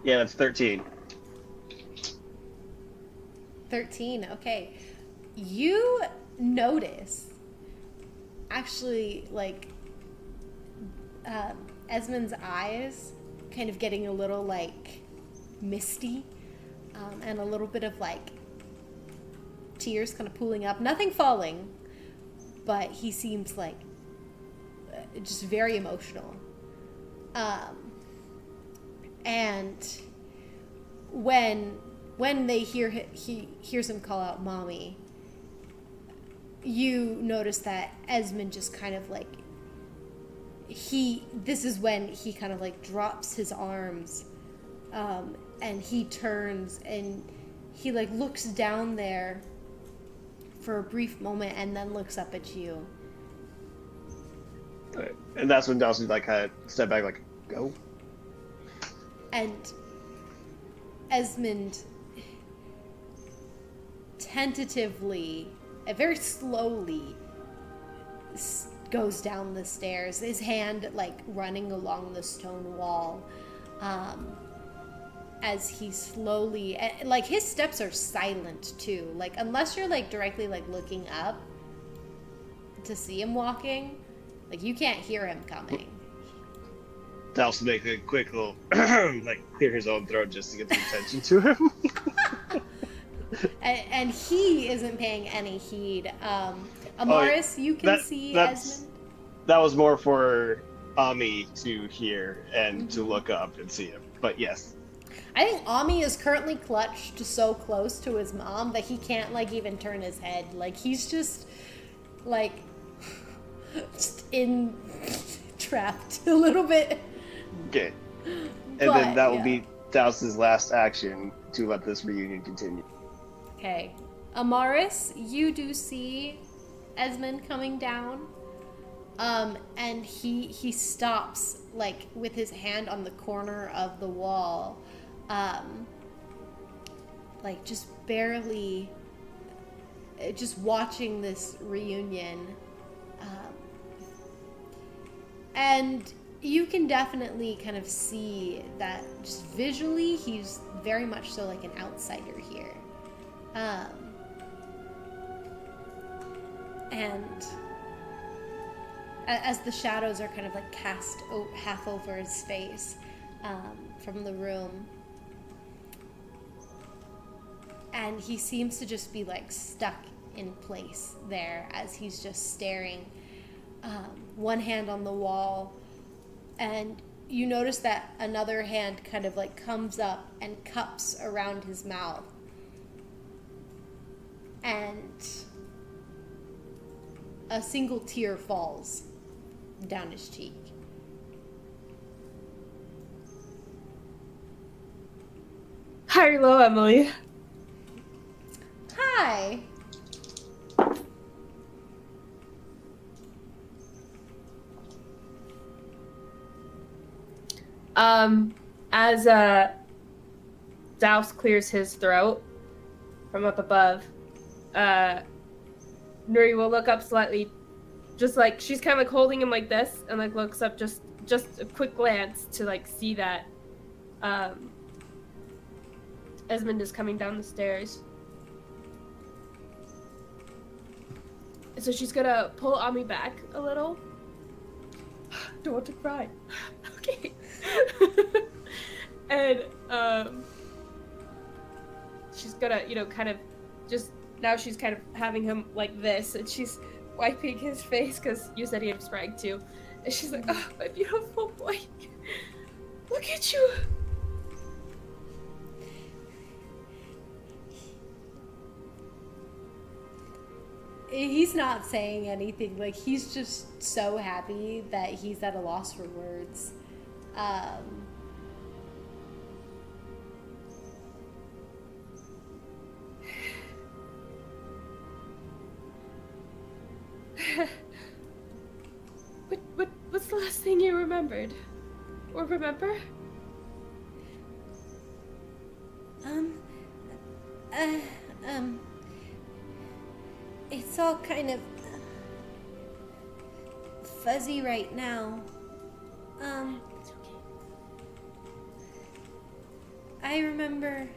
S5: Yeah, that's 13.
S1: 13, okay. You notice, actually, like, Esmond's eyes kind of getting a little, like, misty, and a little bit of, like, tears kind of pooling up. Nothing falling, but he seems, like, just very emotional. And when they he hears him call out "Mommy," you notice that Esmond just kind of like this is when he kind of like drops his arms, and he turns and he like looks down there for a brief moment and then looks up at you.
S5: Right. And that's when Dawson like kind of step back, like, go.
S1: And Esmond tentatively, very slowly, goes down the stairs, his hand like running along the stone wall, as he slowly, like his steps are silent too, like unless you're like directly like looking up to see him walking, like you can't hear him coming.
S5: Dawson make a quick little like clear his own throat just to get the attention to him.
S1: And he isn't paying any heed. Amaris, you can see Esmond.
S5: That was more for Ami to hear and to look up and see him. But yes.
S1: I think Ami is currently clutched so close to his mom that he can't like even turn his head. Like he's just like just trapped a little bit.
S5: Okay. And then that will be Dows's last action to let this reunion continue.
S1: Okay. Amaris, you do see Esmond coming down. And he stops, like, with his hand on the corner of the wall, like, just barely, just watching this reunion. And you can definitely kind of see that just visually, he's very much so like an outsider here. And as the shadows are kind of like cast half over his face from the room, and he seems to just be like stuck in place there as he's just staring, one hand on the wall, and you notice that another hand kind of like comes up and cups around his mouth, and a single tear falls down his cheek.
S4: Hello, Emily.
S1: Hi.
S4: As Douse clears his throat from up above, Nuri will look up slightly, just like she's kind of like holding him like this, and like looks up just a quick glance to like see that Esmond is coming down the stairs. So she's gonna pull Ami back a little. Don't want to cry. Okay. And she's gonna, kind of just now she's kind of having him like this, and she's wiping his face because you said he had sprang too. And she's like, "Oh, my beautiful boy, look at you."
S1: He's not saying anything. Like, he's just so happy that he's at a loss for words.
S4: What's the last thing you remembered? Or remember?
S1: It's all kind of fuzzy right now.
S4: It's okay.
S1: I remember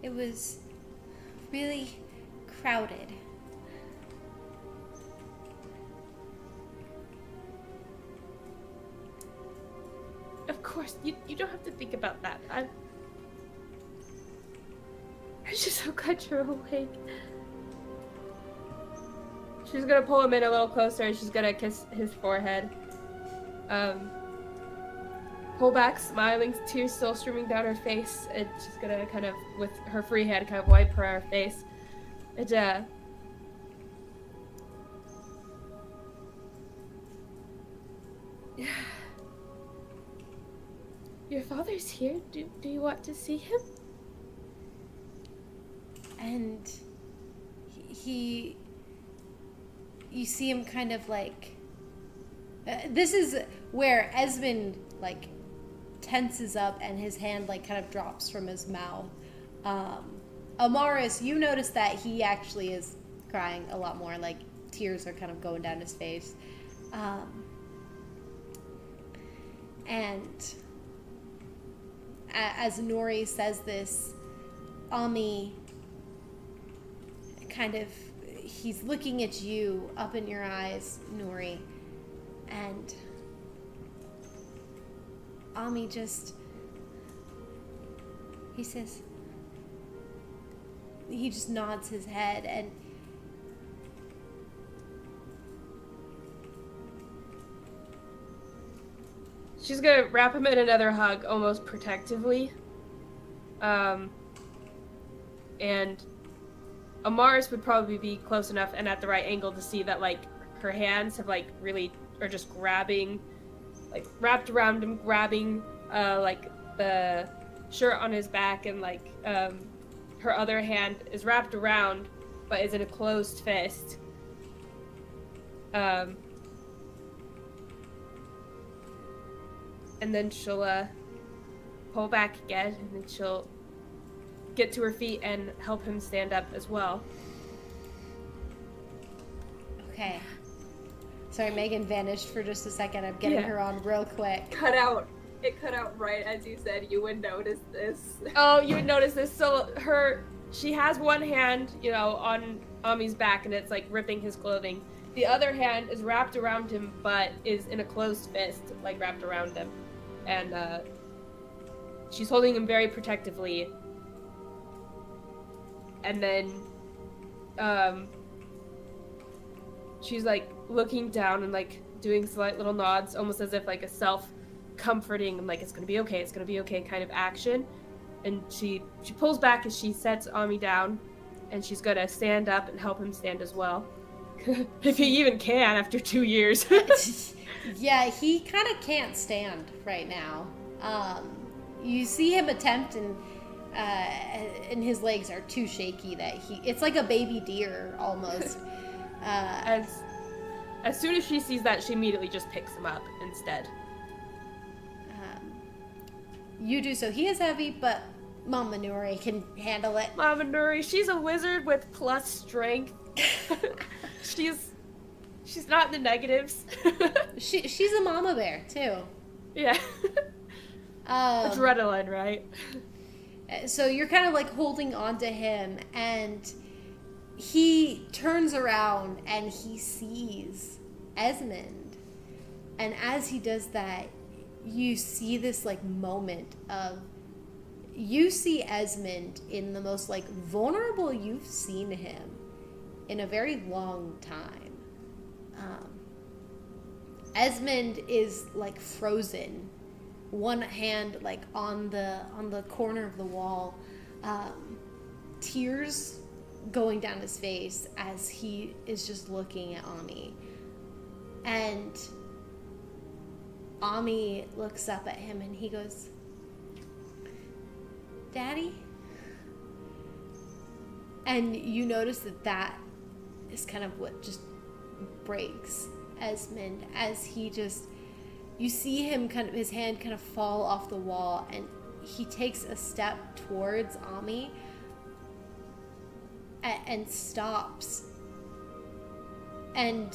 S1: it was really crowded.
S4: Of course, you don't have to think about that. I'm just so glad you're awake. She's gonna pull him in a little closer, and she's gonna kiss his forehead. Pull back, smiling, tears still streaming down her face, and she's gonna kind of, with her free hand, kind of wipe her face. And, your father's here. Do you want to see him?
S1: And you see him kind of like, this is where Esmond like tenses up and his hand like kind of drops from his mouth. Amaris, you notice that he actually is crying a lot more, like tears are kind of going down his face. And as Nori says this, Ami kind of, he's looking at you up in your eyes, Nori, and Ami just, he just nods his head, and
S4: she's gonna wrap him in another hug, almost protectively. And Amaris would probably be close enough and at the right angle to see that, like, her hands have, like, really are just grabbing, like, wrapped around him, grabbing, like, the shirt on his back, and, like, her other hand is wrapped around but is in a closed fist. And then she'll pull back again, and then she'll get to her feet and help him stand up as well.
S1: Okay. Sorry, Megan vanished for just a second. I'm getting her on real quick.
S7: It cut out right as you said you would notice this.
S4: Oh, you would notice this. So she has one hand, on Ami's back, and it's like ripping his clothing. The other hand is wrapped around him, but is in a closed fist, like wrapped around him. And she's holding him very protectively. And then she's like looking down and like doing slight little nods, almost as if like a self-comforting, like it's gonna be okay kind of action. And she pulls back as she sets Ami down, and she's gonna stand up and help him stand as well. If he even can after 2 years.
S1: Yeah, he kind of can't stand right now. You see him attempt, and his legs are too shaky that it's like a baby deer almost.
S4: As soon as she sees that, she immediately just picks him up instead.
S1: You do so. He is heavy, but Mama Nuri can handle it.
S4: Mama Nuri, she's a wizard with plus strength. She's not in the negatives.
S1: She's a mama bear too.
S4: Yeah. Adrenaline, right?
S1: So you're kind of like holding on to him, and he turns around and he sees Esmond. And as he does that, you see this like moment of, you see Esmond in the most like vulnerable you've seen him in a very long time. Esmond is like frozen, one hand like on the corner of the wall, tears going down his face as he is just looking at Ami. And Ami looks up at him and he goes, "Daddy?" And you notice that is kind of what just breaks Esmond, as you see him kind of, his hand kind of fall off the wall, and he takes a step towards Ami and stops. And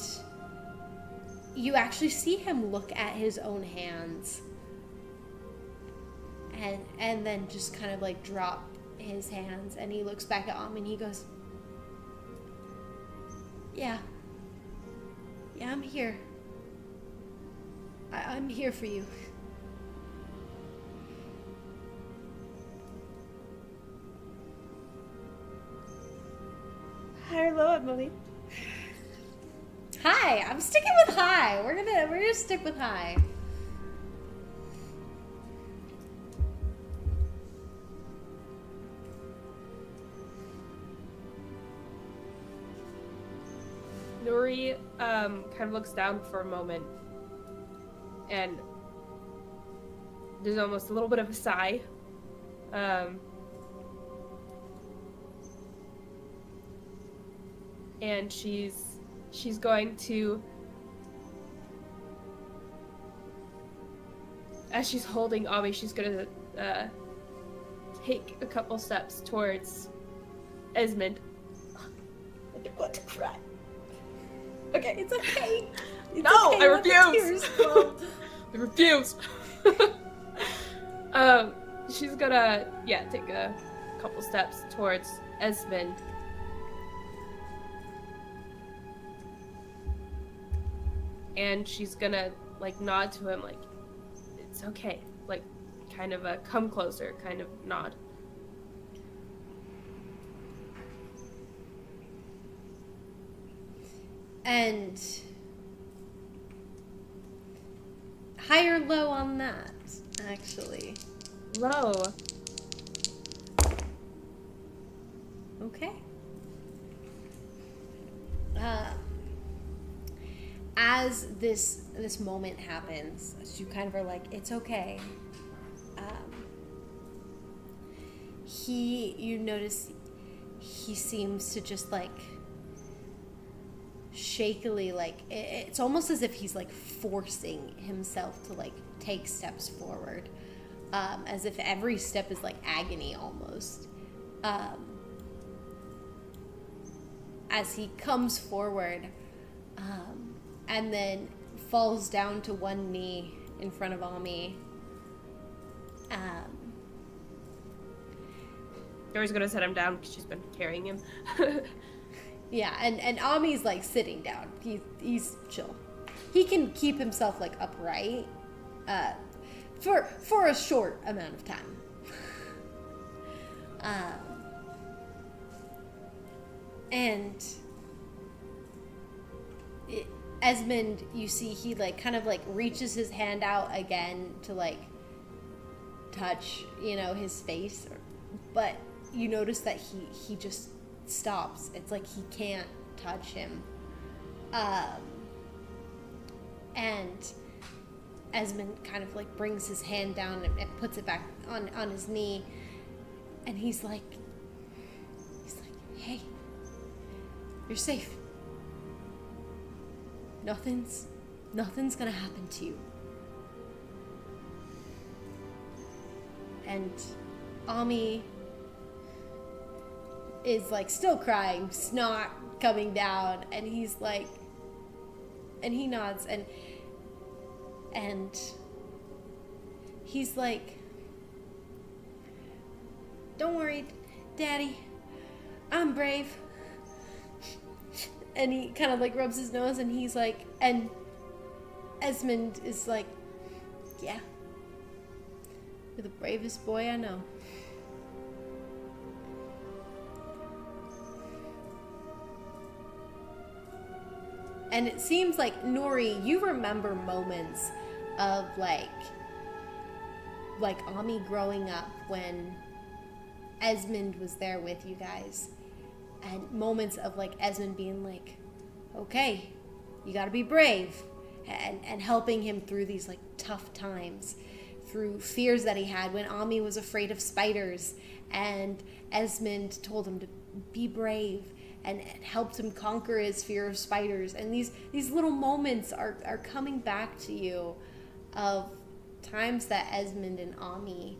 S1: you actually see him look at his own hands and then just kind of like drop his hands, and he looks back at Ami and he goes, Yeah, I'm here. I'm here for you."
S4: Hello, Emily.
S1: Hi, I'm sticking with hi. We're gonna stick with hi.
S4: Nuri kind of looks down for a moment, and there's almost a little bit of a sigh. And she's going to, as she's holding Ami, she's gonna take a couple steps towards Esmond. I don't want to cry. Okay.
S1: It's okay.
S4: No,
S1: okay.
S4: I
S1: Let the
S4: refuse.
S1: tears flow.
S4: I refuse. She's gonna, take a couple steps towards Esmond. And she's gonna, like, nod to him, like, it's okay. Like, kind of a come closer kind of nod.
S1: And high or low on that, actually?
S4: Low.
S1: Okay. As this moment happens, as you kind of are like, it's okay. You notice he seems to just like shakily, like it's almost as if he's like forcing himself to like take steps forward, as if every step is like agony almost. As he comes forward, and then falls down to one knee in front of Ami.
S4: Dory's gonna set him down because she's been carrying him.
S1: Yeah, and Ami's like sitting down. He's chill. He can keep himself like upright, for a short amount of time. Esmond, you see, he like kind of like reaches his hand out again to like touch, his face, but you notice that he just stops. It's like he can't touch him. And Esmond kind of like brings his hand down and puts it back on his knee, and he's like, hey, you're safe. Nothing's gonna happen to you. And Ami is like still crying, snot coming down, and he's like, and he nods, and he's like, don't worry, Daddy, I'm brave. And he kind of like rubs his nose, and he's like, and Esmond is like, yeah, you're the bravest boy I know. And it seems like, Nori, you remember moments of like Ami growing up when Esmond was there with you guys. And moments of like Esmond being like, okay, you gotta be brave, and helping him through these like tough times, through fears that he had when Ami was afraid of spiders, and Esmond told him to be brave and helped him conquer his fear of spiders. And these little moments are coming back to you of times that Esmond and Ami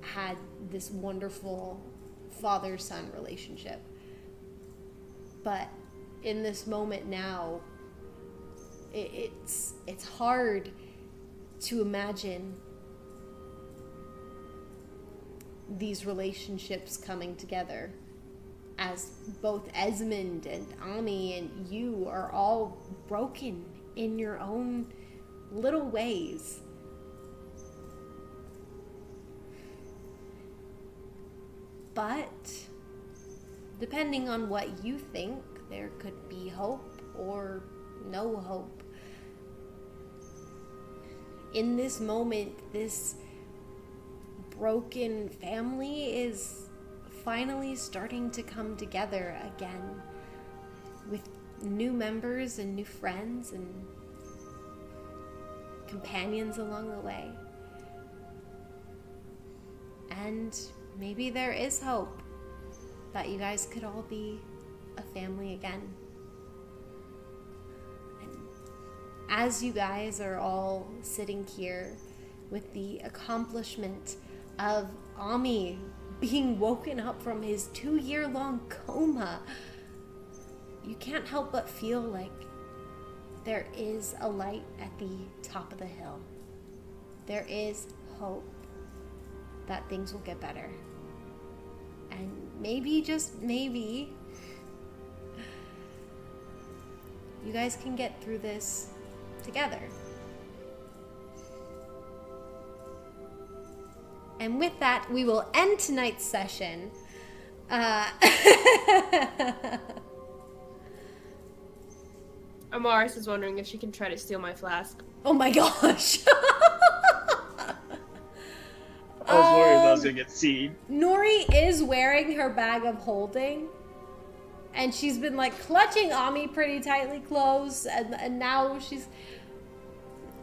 S1: had this wonderful father-son relationship. But in this moment now, it's hard to imagine these relationships coming together, as both Esmond and Ami and you are all broken in your own little ways. But depending on what you think, there could be hope or no hope. In this moment, this broken family is finally starting to come together again, with new members and new friends and companions along the way. And maybe there is hope that you guys could all be a family again. And as you guys are all sitting here with the accomplishment of Ami being woken up from his 2-year-long coma, you can't help but feel like there is a light at the top of the hill. There is hope that things will get better. And maybe, just maybe, you guys can get through this together. And with that, we will end tonight's session.
S4: Amaris is wondering if she can try to steal my flask.
S1: Oh my gosh.
S5: I was worried that was gonna get seen.
S1: Nori is wearing her bag of holding, and she's been like clutching Ami pretty tightly close, and now she's.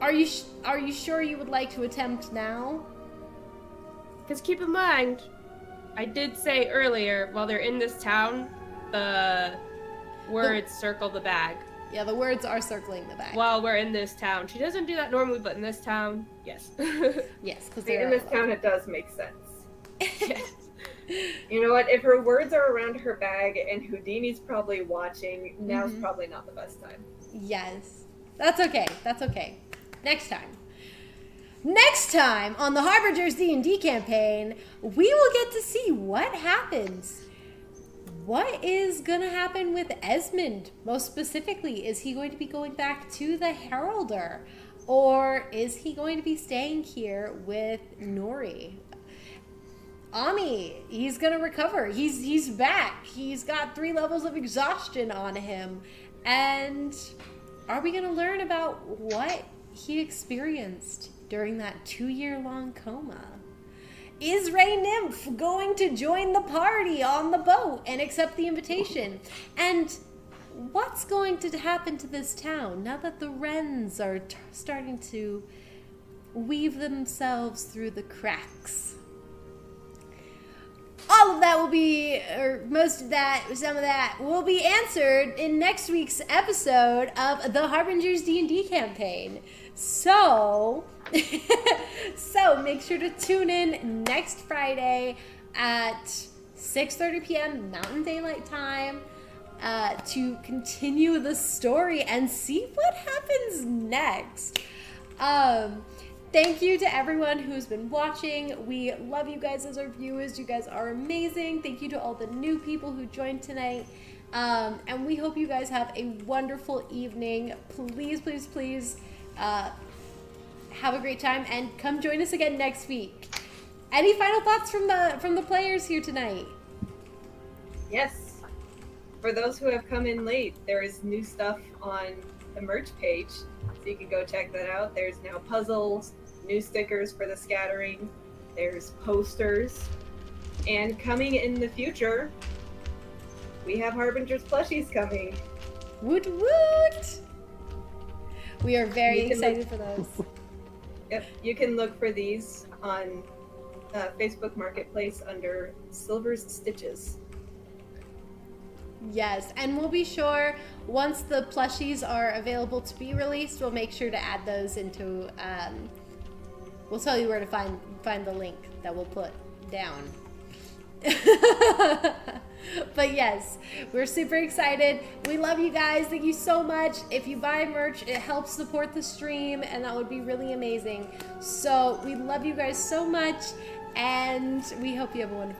S1: Are you sure you would like to attempt now?
S4: Because keep in mind, I did say earlier, while they're in this town, the words circle the bag.
S1: Yeah, the words are circling the bag.
S4: While we're in this town. She doesn't do that normally, but in this town, yes.
S1: Yes, because
S3: In this town, it does make sense.
S4: Yes.
S3: You know what? If her words are around her bag and Houdini's probably watching, now's probably not the best time.
S1: Yes. That's okay. That's okay. Next time. Next time on the Harbingers D&D campaign, we will get to see what happens. What is going to happen with Esmond? Most specifically, is he going to be going back to the Heralder? Or is he going to be staying here with Nori? Ami, he's gonna recover. He's back. He's got 3 levels of exhaustion on him. And are we gonna learn about what he experienced during that 2-year-long coma? Is Ray Nymph going to join the party on the boat and accept the invitation? And what's going to happen to this town now that the Wrens are starting to weave themselves through the cracks? All of that will be, or most of that, some of that, will be answered in next week's episode of the Harbingers D&D campaign. So make sure to tune in next Friday at 6:30 p.m. Mountain Daylight Time to continue the story and see what happens next. Thank you to everyone who's been watching. We love you guys as our viewers. You guys are amazing. Thank you to all the new people who joined tonight. And we hope you guys have a wonderful evening. Please, please, please have a great time and come join us again next week. Any final thoughts from the players here tonight?
S3: Yes. For those who have come in late, there is new stuff on the merch page, so you can go check that out. There's now puzzles, new stickers for the scattering, there's posters, and coming in the future, we have Harbingers plushies coming.
S1: Woot woot! We are very excited for those.
S3: Yep, you can look for these on Facebook Marketplace under Silver's Stitches.
S1: Yes, and we'll be sure once the plushies are available to be released, we'll make sure to add those into. We'll tell you where to find the link that we'll put down. But yes, we're super excited. We love you guys. Thank you so much. If you buy merch, it helps support the stream, and that would be really amazing. So we love you guys so much, and we hope you have a wonderful